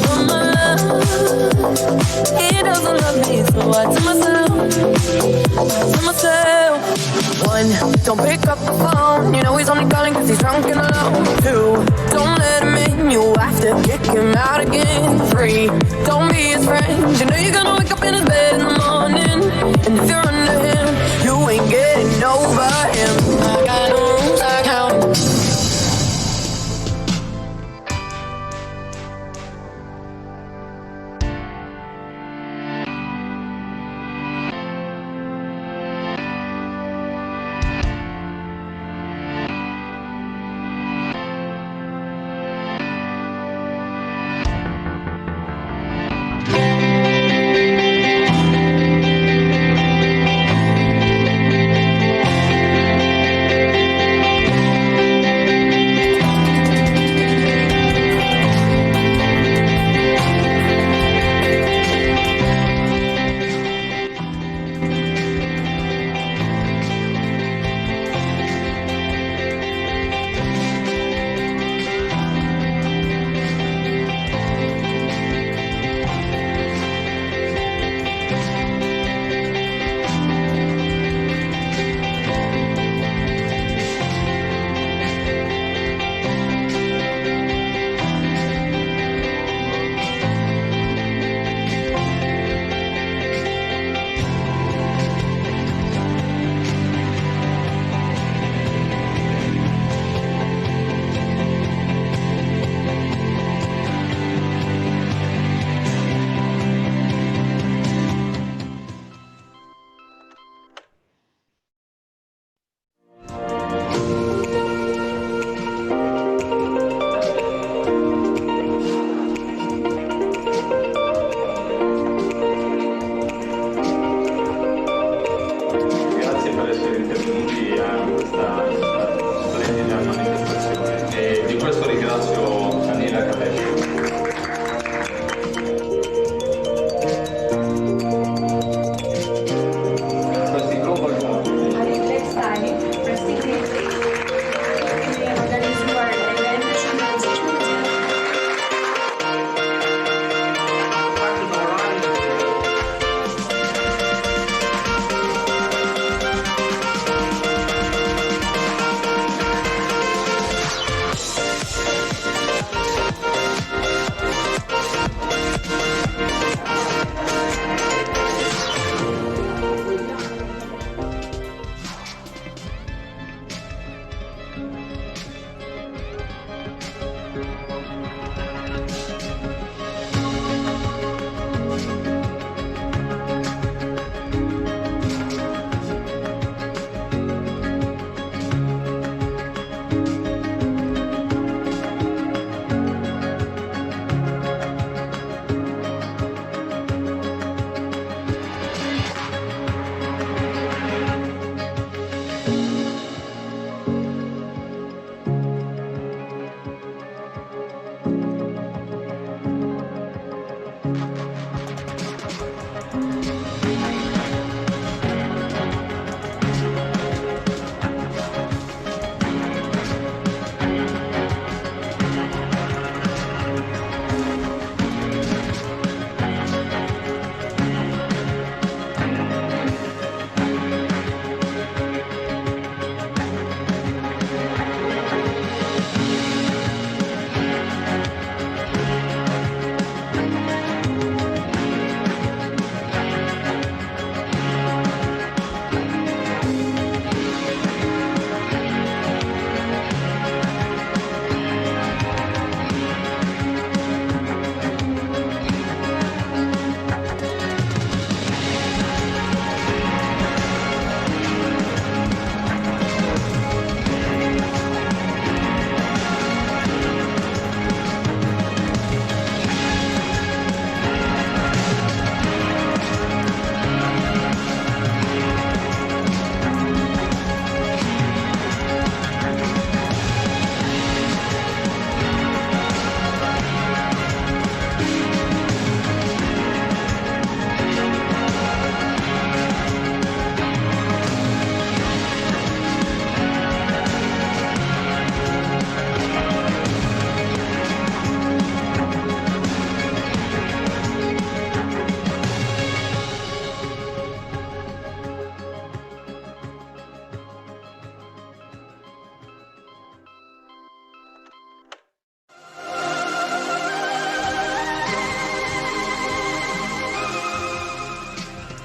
For my love, he doesn't love me, so I tell myself, one, don't pick up the phone. You know he's only calling cause he's drunk and alone. Two, don't let him in. You have to kick him out again. Three, don't be his friend. You know you're gonna wake up in his bed in the morning, and if you're under him, you ain't getting over him. I got no rules, I count.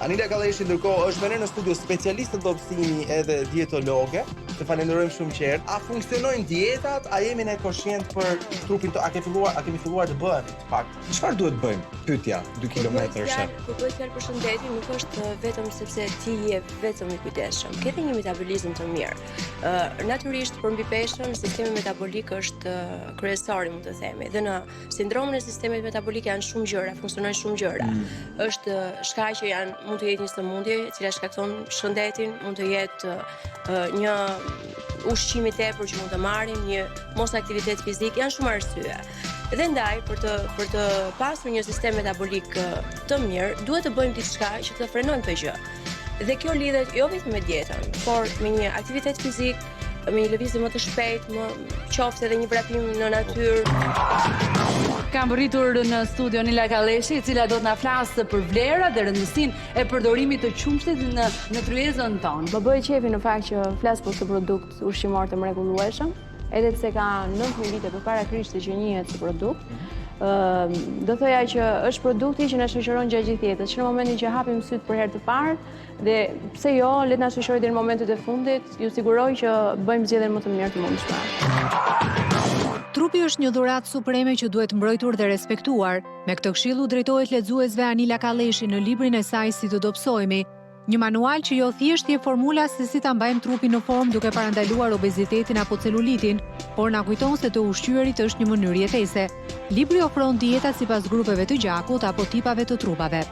Anila Kalleshi ndërkohë është me ne në studio specialiste dobësimi edhe dietologe. Të falenderojmë shumë qertë. A funksionojnë dietat? A jemi ne koshient për trupin tonë? A kemi filluar të bëhemi pak? Çfarë duhet bëjmë? Pyetja 2 kilometra shef. Kur bëhet fjalë për shëndetin, nuk është vetëm sepse ti je vetëm i kujdesshëm. Ke një metabolizëm të mirë. Natyrisht për mbi peshën, sistemi metabolik është kryesori, mund të themi. Dhe në sindromin e sistemit metabolik janë shumë gjëra, funksionojnë shumë gjëra. Është shkaqe mund të jetë një sëmundje e cila shkakton shëndetin, mund të jetë një ushqim i tepër që mund të marrim, një mos aktivitet fizik, janë shumë arsye. Dhe ndaj, për të pasur një sistem metabolik të mirë, duhet të bëjmë diçka që të frenojmë këtë gjë. Dhe kjo lidhet jo vetëm me dietën, por me një aktivitet fizik, me një lëvizje më të shpejtë, më qoftë edhe një vrapim në natyrë. Kam rritur në studio Anila Kalleshi, e cila do të na flasë për vlerat dhe rëndësinë e përdorimit të qumshtit në tryezën tonë. Më bëj qefi në fakt që flas për këtë produkt ushqimor të mrekullueshëm, edhe pse ka 9000 vite përpara Krishtit që njihet si produkt. Do thoja që është produkti që na shoqëron gjatë gjithë jetës, që në momentin që hapim syt për herë të parë, dhe pse jo, le të na shoqërojë deri në momentet e fundit, ju siguroj që bëjmë zgjedhjen më të mirë të mundshme. Trupi është një dhuratë supreme që duhet mbrojtur dhe respektuar. Me këtë këshill u drejtohet lexuesve Anila Kalleshi në librin e saj Si të dobësohemi, një manual që jo thjesht je formula se si ta mbajmë trupin në formë duke parandaluar obezitetin apo celulitin, por na kujton se të ushqyerit është një mënyrë jetese. Libri ofron dieta sipas grupeve të gjakut apo tipave të trupave.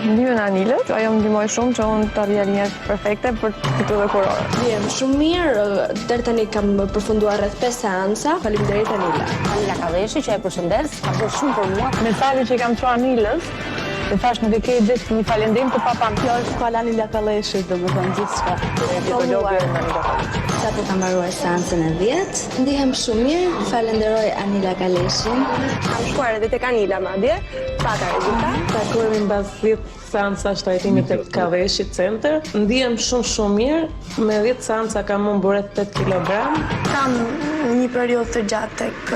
Ndihmën e Anilës, ajo më ndihmoi shumë që unë të arrija linjat perfekte për këtë dhe kurorë. Vjem shumë mirë, deri tani kam përfunduar rreth 5 seanca. Faleminderit Anila. Anila Kalleshi që e përshëndes, ka bërë shumë për mua. Mesazhin që kam thënë Anilës, e thash nuk e ke gjithë një falendim të papam. Kjo është shkolla Anila Kalleshi, domethënë gjithçka. Sa të kam mbaruar seancën e 10, ndihem shumë mirë. Falenderoj Anila Kaleshin. Kam shkuar edhe tek Anila madje, pata rezultat. Takohemi mbas 10 seanca shtrajtimit tek Kalleshi Center. Ndihem shumë mirë. Me 10 seanca kam humbur rreth 8 kg. Kam një periudhë të gjatë tek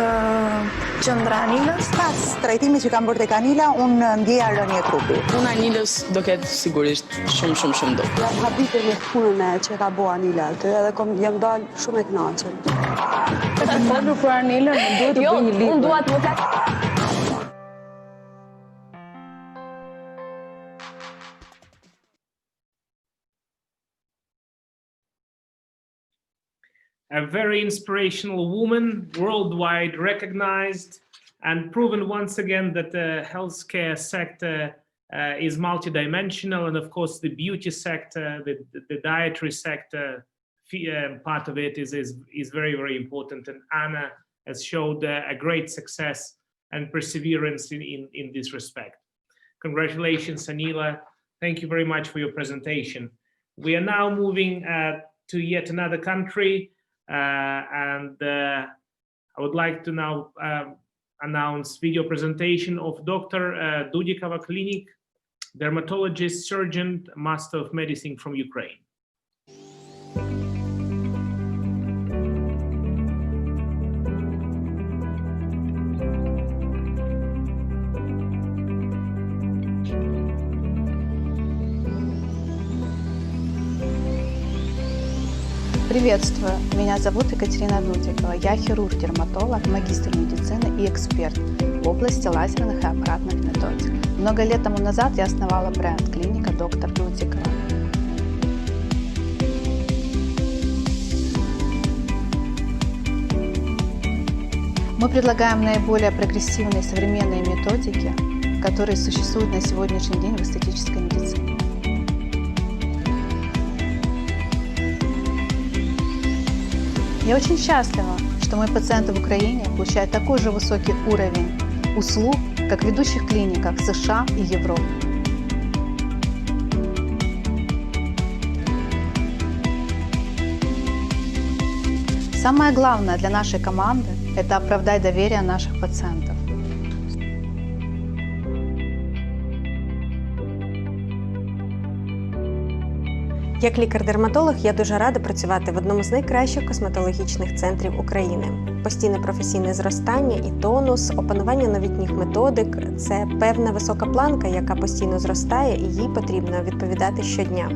qendra Anilës. Pas trajtimit që kam bërë tek Anila, unë ndjeja rënje trupi. Puna Anilës do ketë sigurisht shumë do. Jam habitur me punën që ka bëu Anila aty, edhe jam dalë shumë e kënaqur. Të folur për Anilën, duhet të bëj një libër. Unë dua të më a very inspirational woman, worldwide recognized and proven once again that the healthcare sector is multidimensional, and of course the beauty sector, the dietary sector, part of it is very, very important. And Anna has showed a great success and perseverance in this respect. Congratulations, Anila. Thank you very much for your presentation. We are now moving to yet another country, and I would like to now announce video presentation of Dr. Dudikova Clinic, dermatologist, surgeon, master of medicine from Ukraine. Приветствую, меня зовут Екатерина Дудикова. Я хирург-дерматолог, магистр медицины и эксперт в области лазерных и аппаратных методик. Много лет тому назад я основала бренд клиника «Доктор Дудикова». Мы предлагаем наиболее прогрессивные современные методики, которые существуют на сегодняшний день в эстетической медицине. Я очень счастлива, что мои пациенты в Украине получают такой же высокий уровень услуг, как в ведущих клиниках США и Европы. Самое главное для нашей команды – это оправдать доверие наших пациентов. Як лікар-дерматолог я дуже рада працювати в одному з найкращих косметологічних центрів України. Постійне професійне зростання і тонус, опанування новітніх методик – це певна висока планка, яка постійно зростає і їй потрібно відповідати щодня.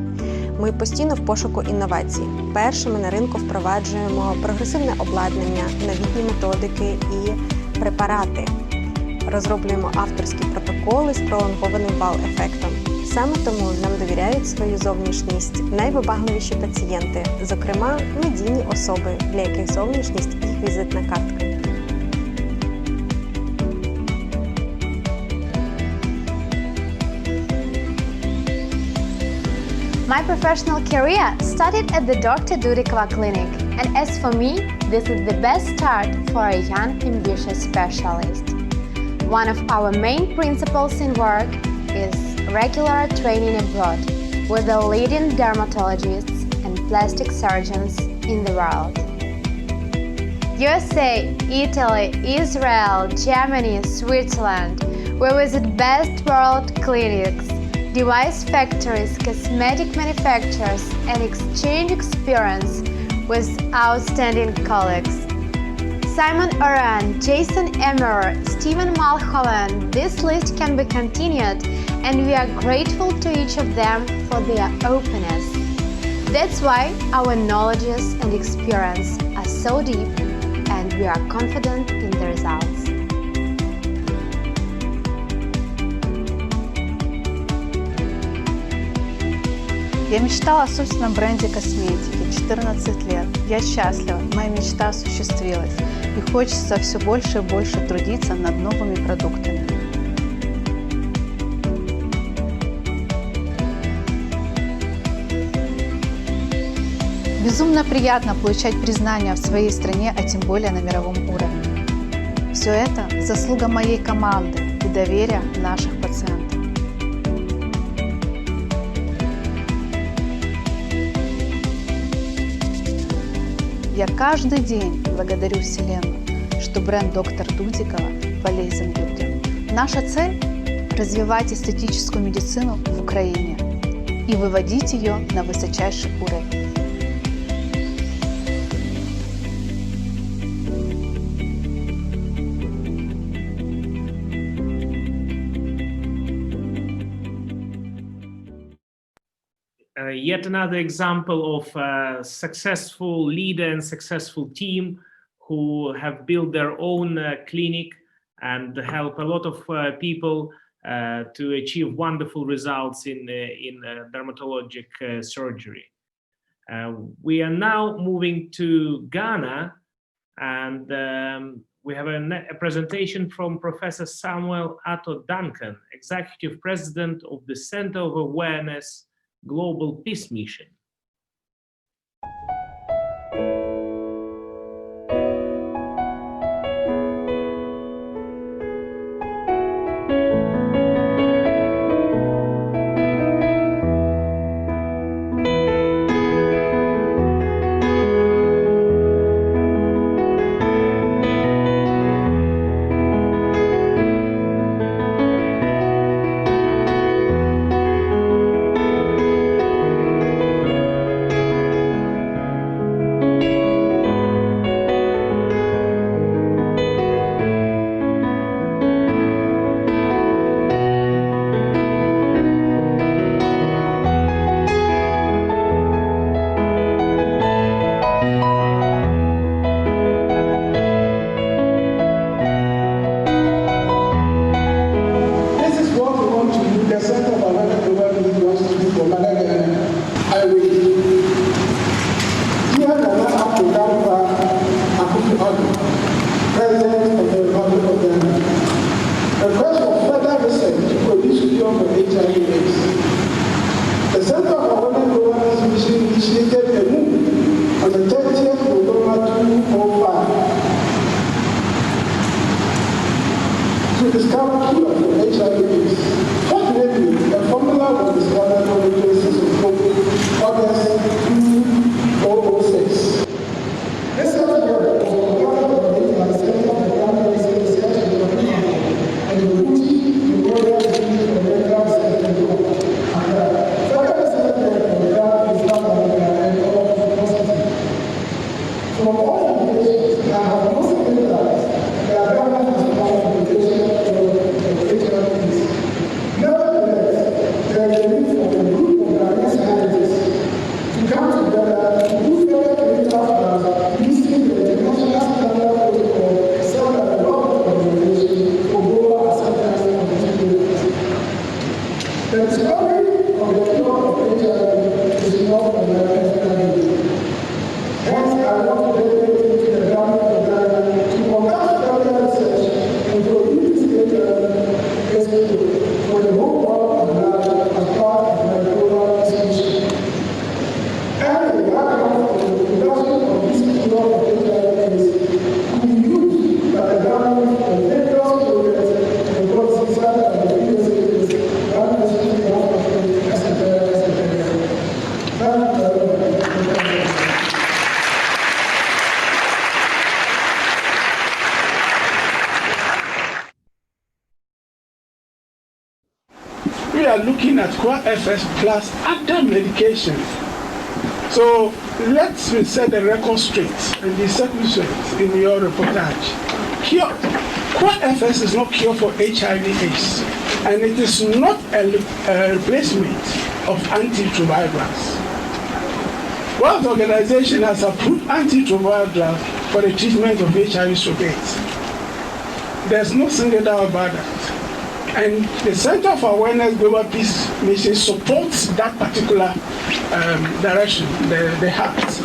Ми постійно в пошуку інновацій. Першими на ринку впроваджуємо прогресивне обладнання, новітні методики і препарати. Розроблюємо авторські протоколи з пролонгованим вау-ефектом. Саме тому нам довіряють свою зовнішність найвибагливіші пацієнти, зокрема, медійні особи, для яких зовнішність – їх візитна картка. My professional career started at the Dr. Dudikova Clinic, and as for me, this is the best start for a young, ambitious specialist. One of our main principles in work is regular training abroad with the leading dermatologists and plastic surgeons in the world. USA, Italy, Israel, Germany, Switzerland, we visit best world clinics, device factories, cosmetic manufacturers, and exchange experience with outstanding colleagues. Simon Oran, Jason Emmer, Stephen Malhoven, this list can be continued, and we are grateful to each of them for their openness. That's why our knowledges and experience are so deep, and we are confident in the results. Я мечтала о собственном бренде косметики 14 лет. Я счастлива, моя мечта осуществилась, и хочется все больше и больше трудиться над новыми продуктами. Безумно приятно получать признание в своей стране, а тем более на мировом уровне. Все это – заслуга моей команды и доверия наших пациентов. Я каждый день благодарю Вселенную, что бренд «Доктор Дудикова» полезен людям. Наша цель – развивать эстетическую медицину в Украине и выводить ее на высочайший уровень. Yet another example of a successful leader and successful team who have built their own clinic and help a lot of people to achieve wonderful results in dermatologic surgery. We are now moving to Ghana, and we have a presentation from Professor Samuel Atto Duncan, Executive President of the Center of Awareness Global Peace Mission. We are looking at QFS plus other medications. So let's set the record straight and be circumspect in your reportage. QFS is not cure for HIV/AIDS, and it is not a replacement of antiretrovirals. World Organization has approved antiretrovirals for the treatment of HIV/AIDS. There's no single doubt about that. And the Center for Awareness Global Peace Mission supports that particular direction, the heart.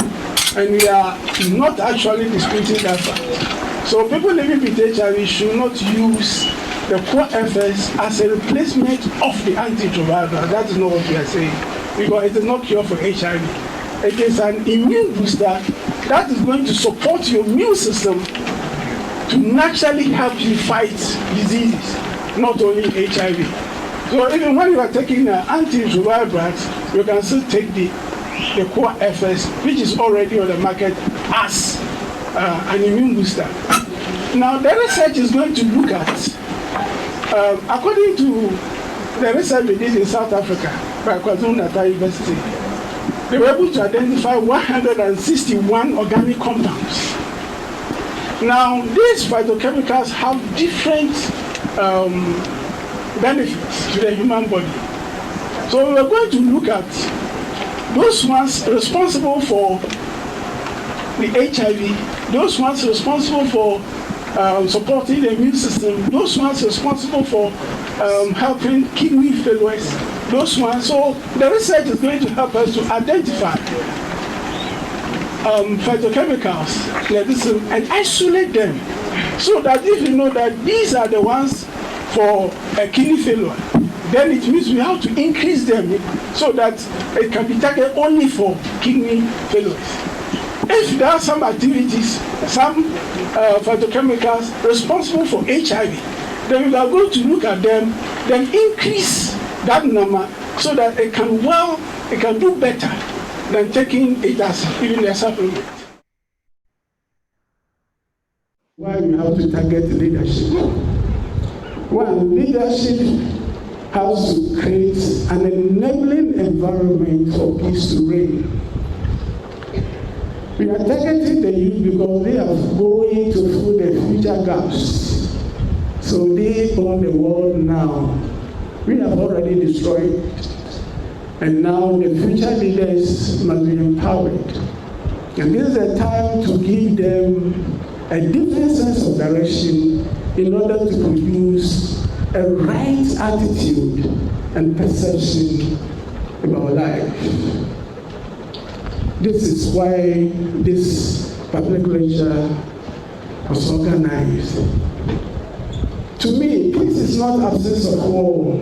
And we are not actually disputing that fact. So people living with HIV should not use the QFS as a replacement of the antiretroviral. That is not what we are saying, because it is not cure for HIV. It is an immune booster that is going to support your immune system to naturally help you fight diseases, not only HIV. So even when you are taking antiretrovirals, you can still take the QFS, which is already on the market, as an immune booster. Now the research is going to look at, according to the research we did in South Africa by KwaZulu-Natal University, they were able to identify 161 organic compounds. Now these phytochemicals have different benefits to the human body. So we're going to look at those ones responsible for the HIV, those ones responsible for supporting the immune system, those ones responsible for helping kidney failures, those ones. So the research is going to help us to identify phytochemicals, and isolate them, so that if you know that these are the ones for a kidney failure, then it means we have to increase them so that it can be targeted only for kidney failures. If there are some activities, some phytochemicals responsible for HIV, then we are going to look at them, then increase that number so that it can do better than taking it as even a supplement. Why we have to target leadership? One, leadership has to create an enabling environment for peace to reign. We are targeting the youth because they are going to fill the future gaps. So they own the world now. We have already destroyed, and now the future leaders must be empowered. And this is a time to give them a different sense of direction in order to produce a right attitude and perception about life. This is why this public lecture was organized. To me, peace is not absence of war,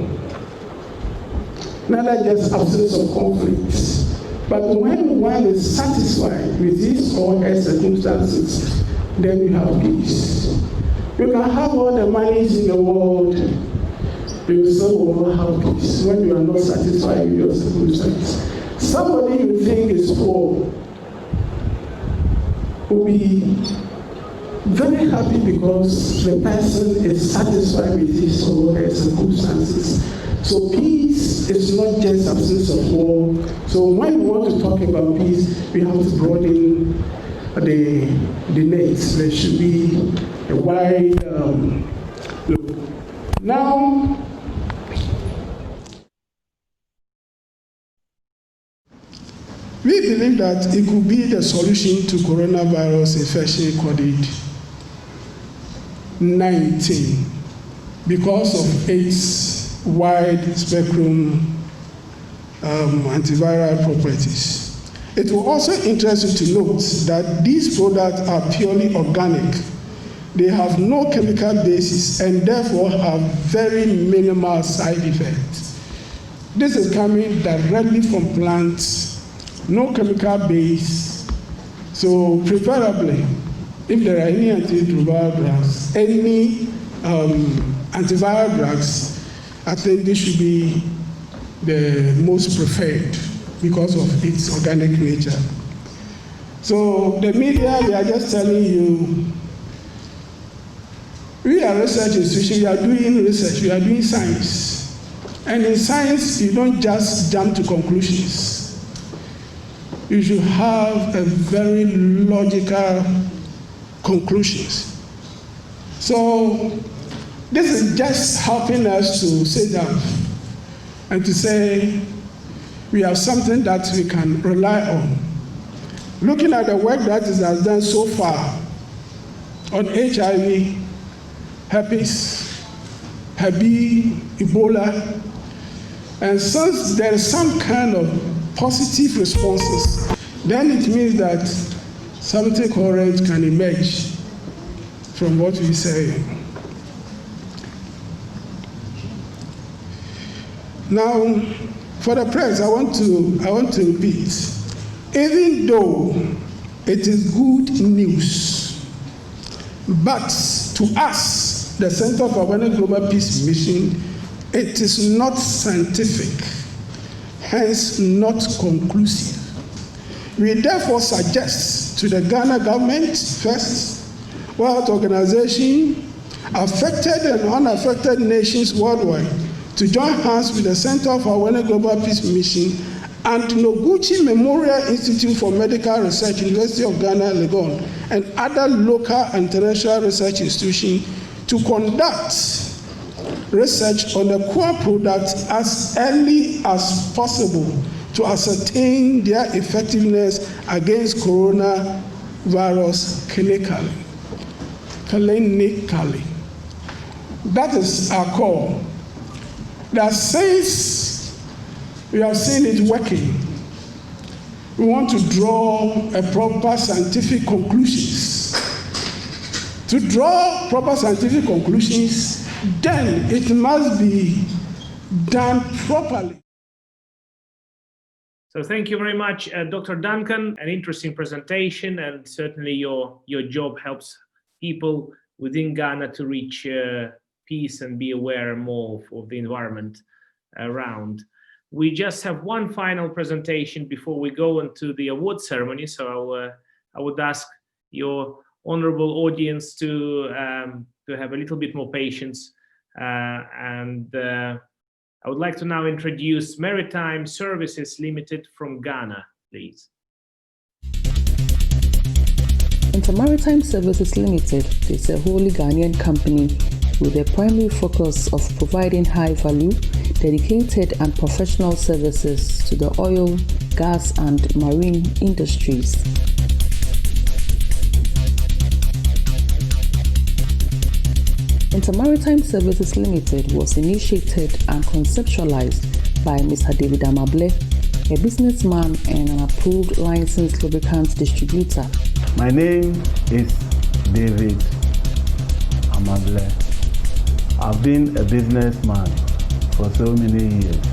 neither just absence of conflicts. But when one is satisfied with these or her circumstances, then you have peace. You can have all the monies in the world, you still will not have peace when you are not satisfied with your circumstances. Somebody you think is poor will be very happy because the person is satisfied with his or her circumstances. So peace is not just absence of war. So when we want to talk about peace, we have to broaden the net. There should be a wide look. Now, we believe that it could be the solution to coronavirus infection COVID-19 because of its wide spectrum antiviral properties. It will also interest you to note that these products are purely organic. They have no chemical basis and therefore have very minimal side effects. This is coming directly from plants, no chemical base. So preferably, if there are any antiretroviral drugs, any antiviral drugs, I think this should be the most preferred because of its organic nature. So the media, they are just telling you, we are a research institution, we are doing research, we are doing science. And in science, you don't just jump to conclusions. You should have a very logical conclusions. So this is just helping us to sit down and to say we have something that we can rely on. Looking at the work that is done so far on HIV, herpes, Hep B, Ebola, and since there is some kind of positive responses, then it means that something current can emerge from what we say. Now, for the press, I want to repeat, even though it is good news, but to us, the Center for Awareness Global Peace Mission, it is not scientific, hence not conclusive. We therefore suggest to the Ghana government, first, World Organization, affected and unaffected nations worldwide, to join hands with the Center for Awareness Global Peace Mission and Noguchi Memorial Institute for Medical Research, University of Ghana, Legon, and other local and international research institutions to conduct research on the core products as early as possible to ascertain their effectiveness against coronavirus clinically. That is our call. That since we have seen it working, we want to draw a proper scientific conclusions. To draw proper scientific conclusions, then it must be done properly. So thank you very much, Dr. Duncan. An interesting presentation, and certainly your job helps people within Ghana to reach peace and be aware more of the environment around. We just have one final presentation before we go into the award ceremony. So I would ask your honorable audience to have a little bit more patience. I would like to now introduce Maritime Services Limited from Ghana, please. Maritime Services Limited is a wholly Ghanaian company with a primary focus of providing high-value, dedicated and professional services to the oil, gas and marine industries. Maritime Services Limited was initiated and conceptualized by Mr. David Amable, a businessman and an approved licensed lubricant distributor. My name is David Amable. I've been a businessman for so many years.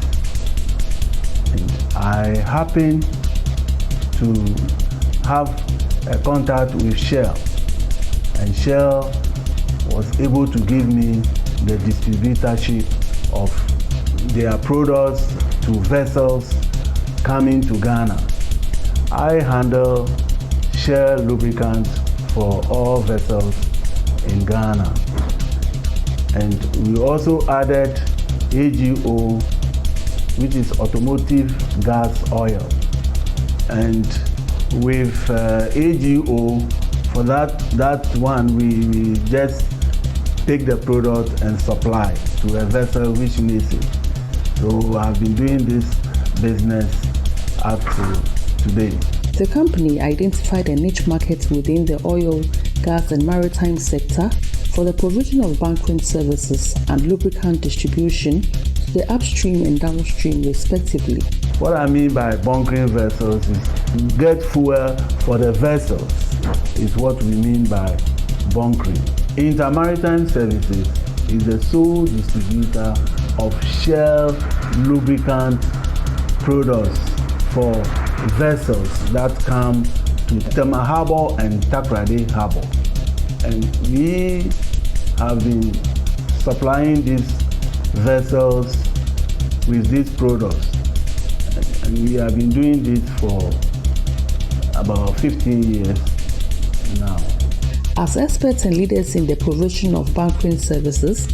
And I happen to have a contact with Shell, and Shell was able to give me the distributorship of their products to vessels coming to Ghana. I handle Shell lubricants for all vessels in Ghana. And we also added AGO, which is automotive gas oil. And with AGO, for that one, we just take the product and supply to a vessel which needs it. So I've been doing this business up to today. The company identified a niche market within the oil, gas and maritime sector for the provision of bunkering services and lubricant distribution to the upstream and downstream respectively. What I mean by bunkering vessels is to get fuel for the vessels is what we mean by bunkering. Maritime Services is the sole distributor of Shell lubricant products for vessels that come to Tema Harbour and Takoradi Harbour. And we have been supplying these vessels with these products. And we have been doing this for about 15 years now. As experts and leaders in the provision of bunkering services,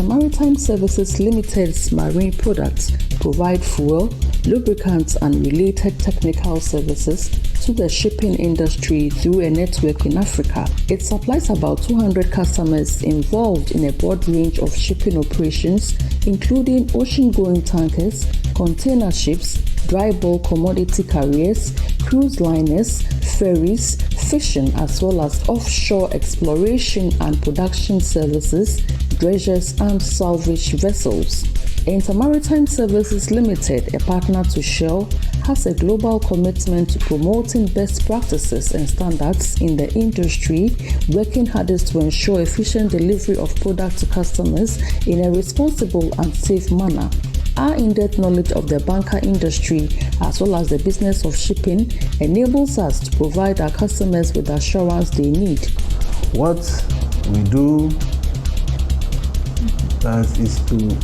Maritime Services Limited's marine products provide fuel, lubricants and related technical services to the shipping industry through a network in Africa. It supplies about 200 customers involved in a broad range of shipping operations, including ocean-going tankers, container ships, dry bulk commodity carriers, cruise liners, ferries, fishing, as well as offshore exploration and production services, dredgers and salvage vessels. Maritime Services Limited, a partner to Shell, has a global commitment to promoting best practices and standards in the industry, working hardest to ensure efficient delivery of products to customers in a responsible and safe manner. Our in-depth knowledge of the bunker industry, as well as the business of shipping, enables us to provide our customers with the assurance they need. What we do is to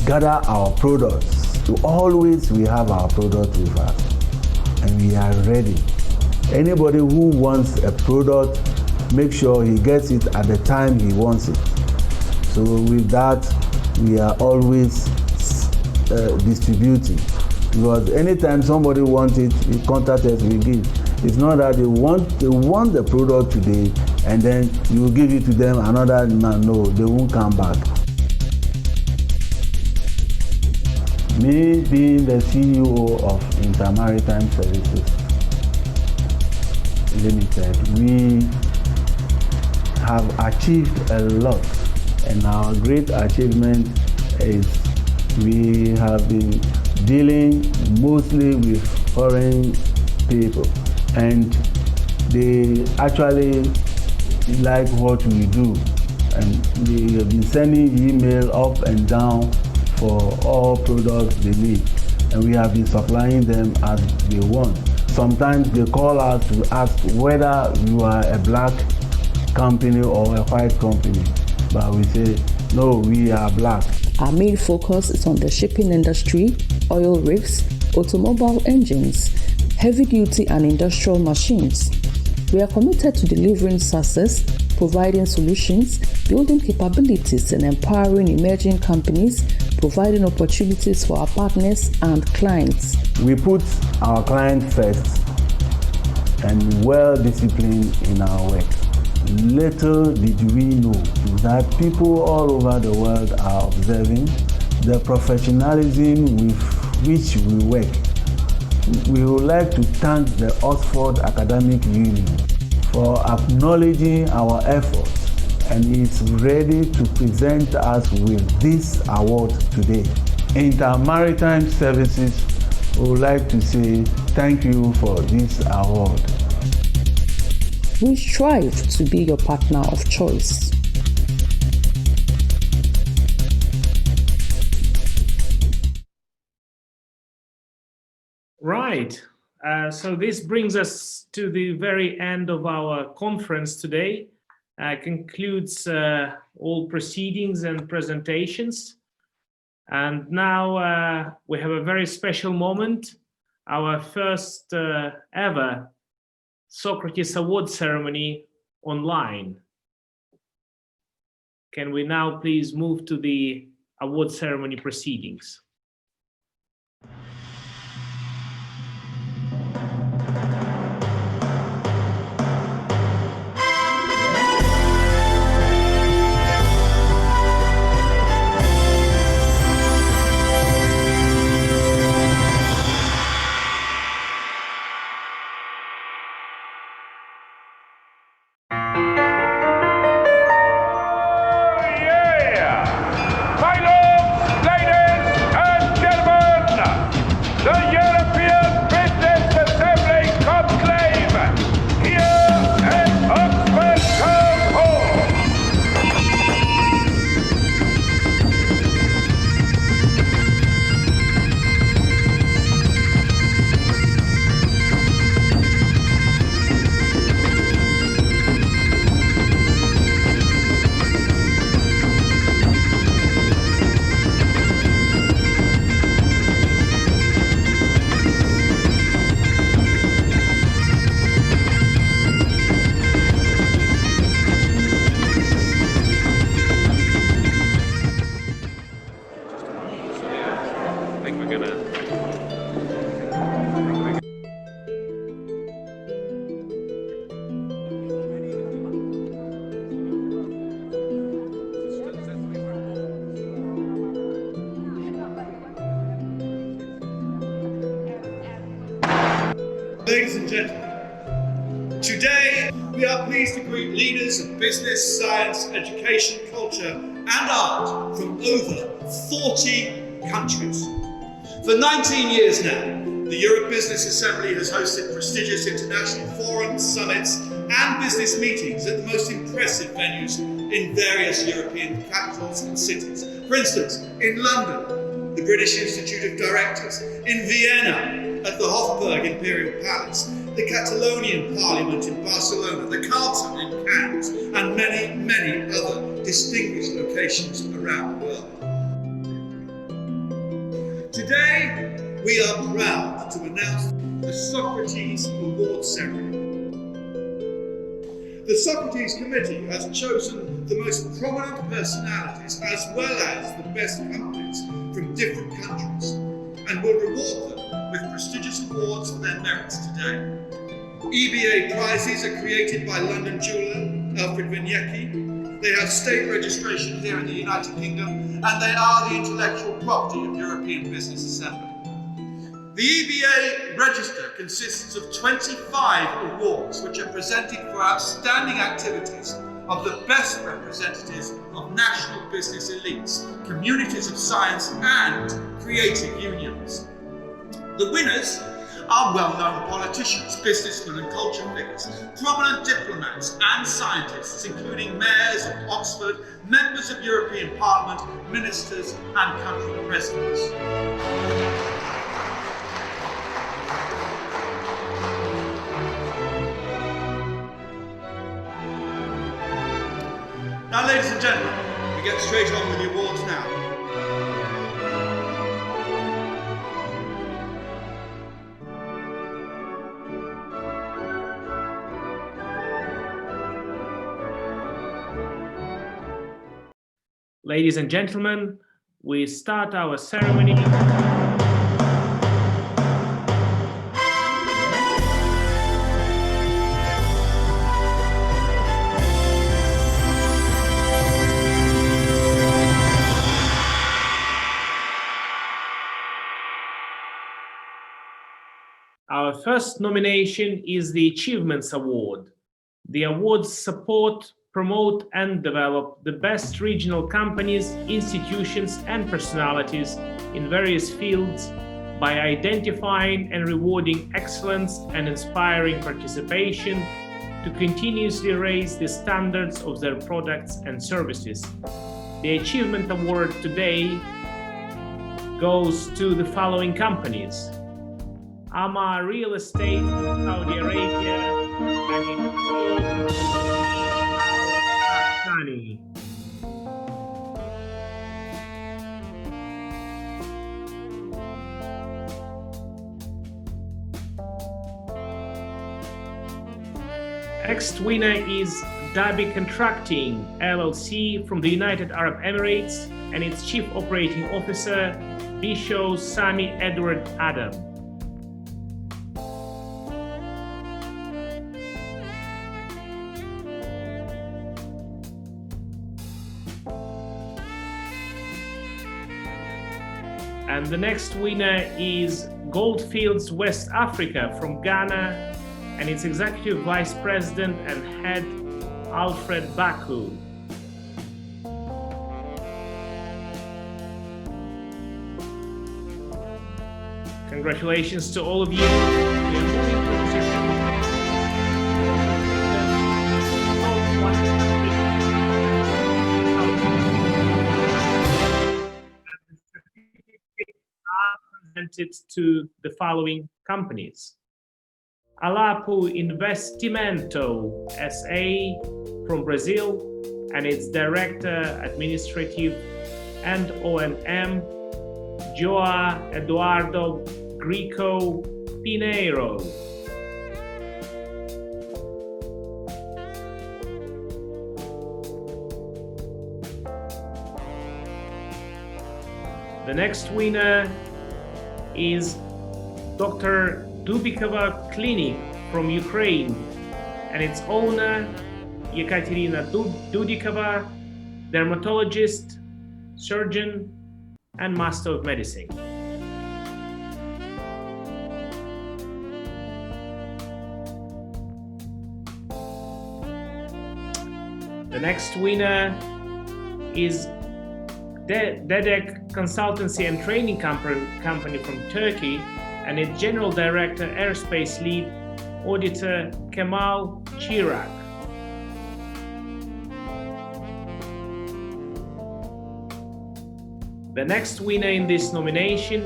gather our products. So always we have our product with us, and we are ready. Anybody who wants a product, make sure he gets it at the time he wants it. So with that, we are always distributing, because anytime somebody wants it, we contact us, we give. It's not that they want the product today and then you give it to them another man. No, they won't come back. Me being the CEO of Maritime Services Limited, we have achieved a lot, and our great achievement is we have been dealing mostly with foreign people, and they actually like what we do, and they have been sending email up and down for all products they need, and we have been supplying them as they want. Sometimes they call us to ask whether you are a black company or a white company, but we say, no, we are black. Our main focus is on the shipping industry, oil rigs, automobile engines, heavy-duty and industrial machines. We are committed to delivering success, providing solutions, building capabilities, and empowering emerging companies, providing opportunities for our partners and clients. We put our client first and well-disciplined in our work. Little did we know that people all over the world are observing the professionalism with which we work. We would like to thank the Oxford Academic Union for acknowledging our efforts, and it's ready to present us with this award today. Inter-Maritime Services would like to say thank you for this award. We strive to be your partner of choice. Right. So this brings us to the very end of our conference today. Concludes all proceedings and presentations. And now we have a very special moment, our first ever Socrates Award ceremony online. Can we now please move to the award ceremony proceedings? Ladies and gentlemen, today we are pleased to greet leaders of business, science, education, culture and art from over 40 countries. For 19 years now, the Europe Business Assembly has hosted prestigious international forums, summits and business meetings at the most impressive venues in various European capitals and cities. For instance, in London, the British Institute of Directors, in Vienna, at the Hofburg Imperial Palace, the Catalonian Parliament in Barcelona, the Carlton in Cannes, and many, many other distinguished locations around the world. Today, we are proud to announce the Socrates Award Ceremony. The Socrates Committee has chosen the most prominent personalities as well as the best companies from different countries and will reward them with prestigious awards for their merits today. EBA prizes are created by London jeweller Alfred Vignecchi. They have state registration here in the United Kingdom, and they are the intellectual property of European Business Assembly. The EBA register consists of 25 awards which are presented for outstanding activities of the best representatives of national business elites, communities of science and creative unions. The winners are well-known politicians, businessmen and culture figures, prominent diplomats and scientists, including mayors of Oxford, members of European Parliament, ministers and country presidents. Now, ladies and gentlemen, we get straight on with the awards now. Ladies and gentlemen, we start our ceremony. Our first nomination is the Achievements Award. The awards support, promote and develop the best regional companies, institutions and personalities in various fields by identifying and rewarding excellence and inspiring participation to continuously raise the standards of their products and services. The Achievement Award today goes to the following companies: Ama Real Estate, Saudi Arabia, and Next winner is Dhabi Contracting LLC from the United Arab Emirates and its Chief Operating Officer, Bisho Sami Edward Adam. And the next winner is Goldfields West Africa from Ghana and its Executive Vice President and Head, Alfred Baku. Congratulations to all of you. Presented to the following companies: Alapu Investimento SA from Brazil and its Director Administrative and O&M, Joa Eduardo Grico Pineiro. The next winner is Dr. Dubikova Clinic from Ukraine and its owner, Yekaterina Dudikova, dermatologist, surgeon, and Master of Medicine. The next winner is Dedek Consultancy and Training Company from Turkey and its General Director, Aerospace Lead, Auditor Kemal Chirac. The next winner in this nomination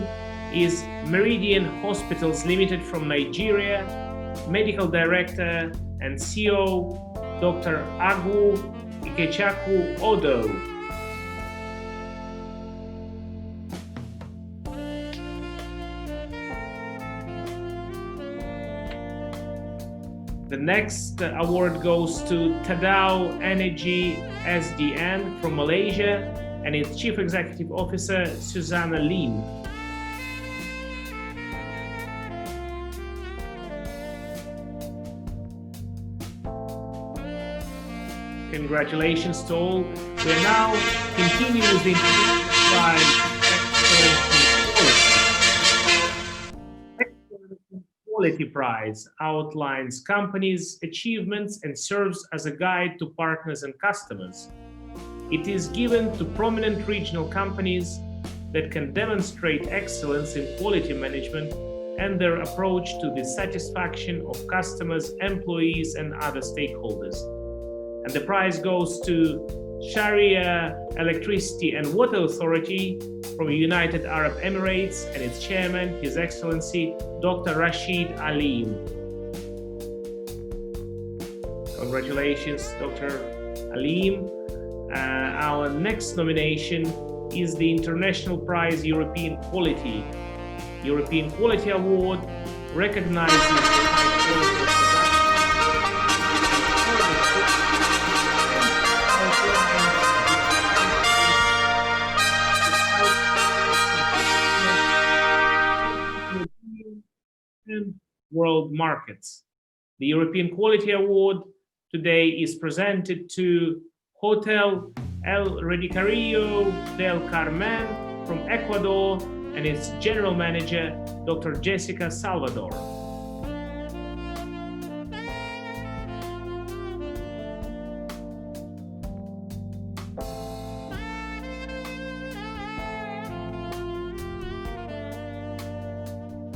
is Meridian Hospitals Limited from Nigeria, Medical Director and CEO, Dr. Agu Ikechaku Odo. The next award goes to Tadao Energy SDN from Malaysia and its Chief Executive Officer, Susanna Lim. Congratulations to all. We are now continuing with the Quality Prize outlines companies' achievements and serves as a guide to partners and customers. It is given to prominent regional companies that can demonstrate excellence in quality management and their approach to the satisfaction of customers, employees, and other stakeholders. And the prize goes to Sharia Electricity and Water Authority from United Arab Emirates and its chairman, His Excellency Dr. Rashid Aleem. Congratulations, Dr. Aleem. Our next nomination is the International Prize European Quality. European Quality Award recognizes the high quality of and world markets. The European Quality Award today is presented to Hotel El Redicario del Carmen from Ecuador and its general manager, Dr. Jessica Salvador.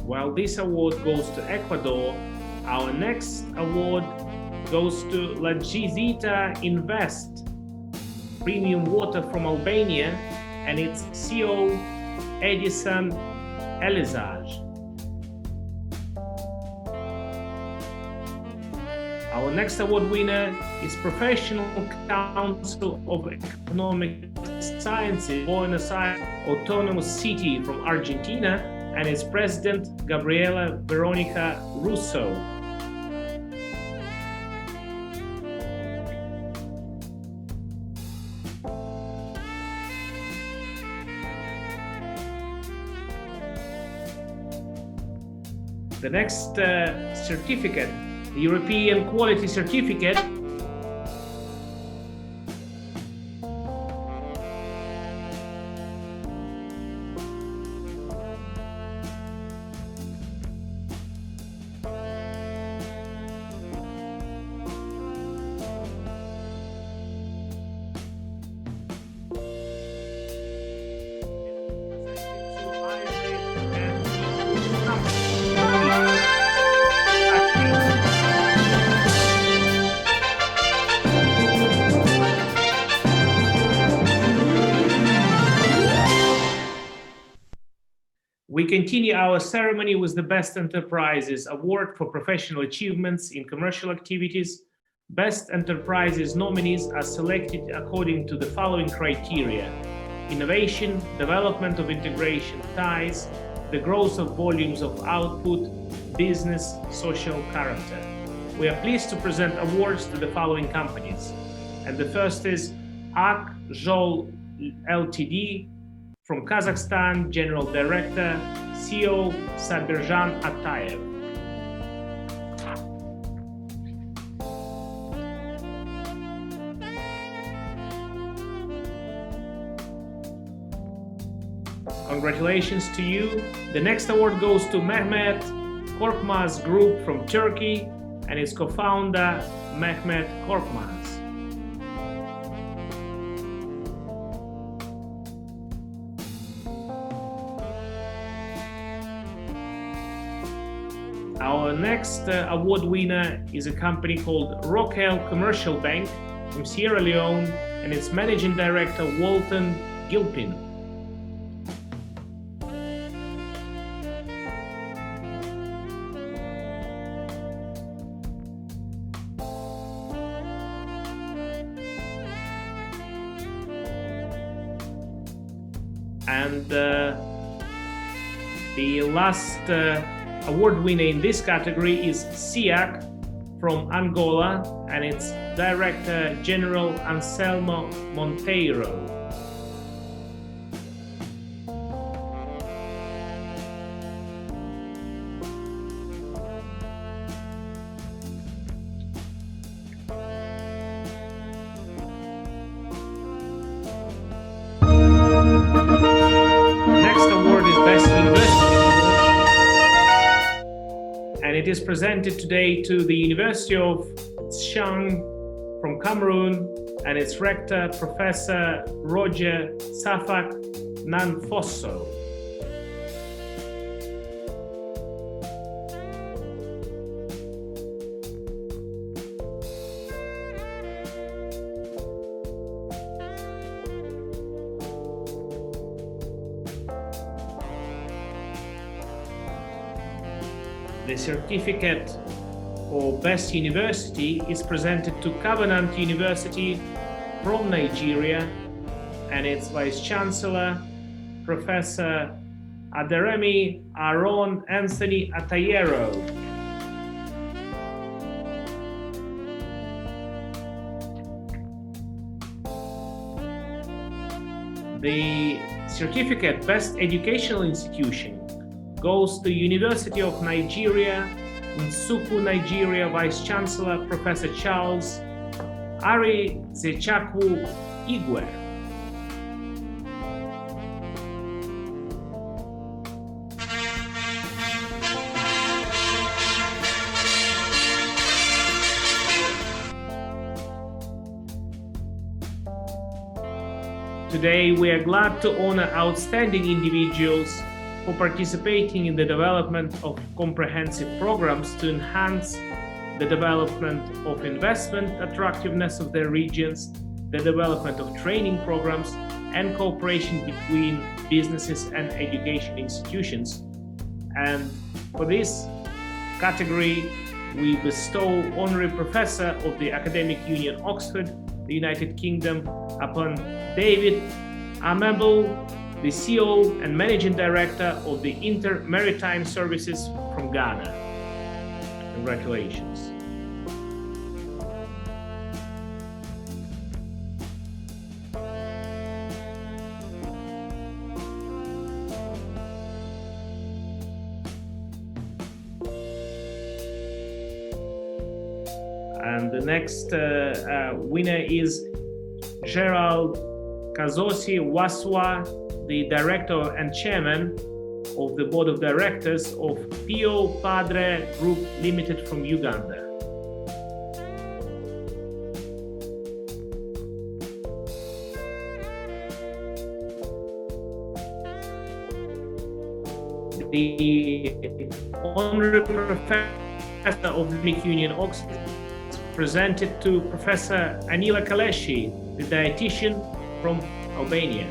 While this award goes to Ecuador, our next award goes to La Gizita Invest, premium water from Albania, and its CEO, Edison Elizaj. Our next award winner is Professional Council of Economic Sciences, Buenos Aires Autonomous City from Argentina, and its president, Gabriela Veronica Russo. The next certificate, the European Quality Certificate, we continue our ceremony with the Best Enterprises Award for Professional Achievements in Commercial Activities. Best Enterprises nominees are selected according to the following criteria: innovation, development of integration ties, the growth of volumes of output, business, social character. We are pleased to present awards to the following companies. And the first is Akjol Ltd, from Kazakhstan, General Director, CEO Sabirjan Atayev. Congratulations to you. The next award goes to Mehmet Korkmaz Group from Turkey and its co-founder, Mehmet Korkmaz. Our next award winner is a company called Rockwell Commercial Bank from Sierra Leone and its managing director, Walton Gilpin. And the last award winner in this category is SIAC from Angola and its Director General Anselmo Monteiro. Next award is Best University, and it is presented today to the University of Xiang from Cameroon and its rector, Professor Roger Safak Nanfosso. The certificate for Best University is presented to Covenant University from Nigeria and its Vice Chancellor, Professor Aderemi Aaron Anthony Atayero. The certificate Best Educational Institution goes to University of Nigeria, Nsukku, Nigeria, Vice Chancellor Professor Charles Ari Zechakwu Igwe. Today, we are glad to honor outstanding individuals for participating in the development of comprehensive programs to enhance the development of investment attractiveness of their regions, the development of training programs, and cooperation between businesses and education institutions. And for this category, we bestow Honorary Professor of the Academic Union Oxford, the United Kingdom, upon David Amable, the CEO and Managing Director of the Inter-Maritime Services from Ghana. Congratulations. And the next winner is Gerald Kazosi Waswa, the Director and Chairman of the Board of Directors of Pio Padre Group Limited from Uganda. The Honorary Professor of the Academic Union Oxford is presented to Professor Anila Kaleshi, the dietitian from Albania.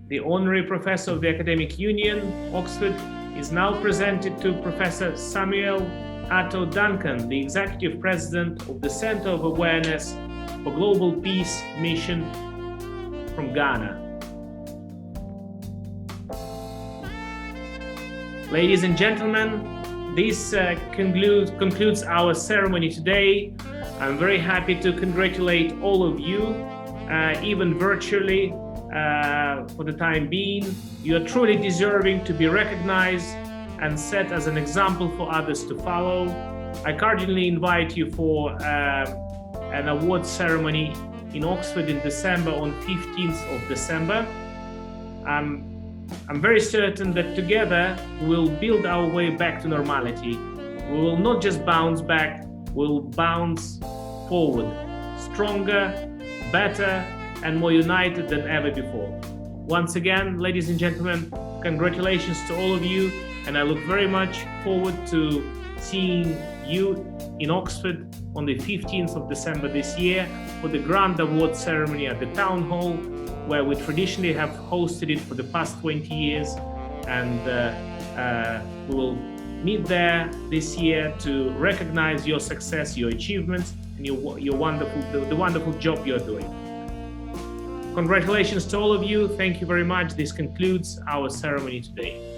The Honorary Professor of the Academic Union, Oxford, is now presented to Professor Samuel Atto Duncan, the Executive President of the Center of Awareness for Global Peace Mission from Ghana. Ladies and gentlemen, this concludes our ceremony today. I'm very happy to congratulate all of you, even virtually, for the time being. You are truly deserving to be recognized and set as an example for others to follow. I cordially invite you for an award ceremony in Oxford in December, on 15th of December. I'm very certain that together we'll build our way back to normality. We will not just bounce back, we'll bounce forward, stronger, better, and more united than ever before. Once again, ladies and gentlemen, congratulations to all of you, and I look very much forward to seeing you in Oxford on the 15th of December this year for the grand award ceremony at the Town Hall, where we traditionally have hosted it for the past 20 years. And we will meet there this year to recognize your success, your achievements, and the wonderful job you're doing. Congratulations to all of you. Thank you very much. This concludes our ceremony today.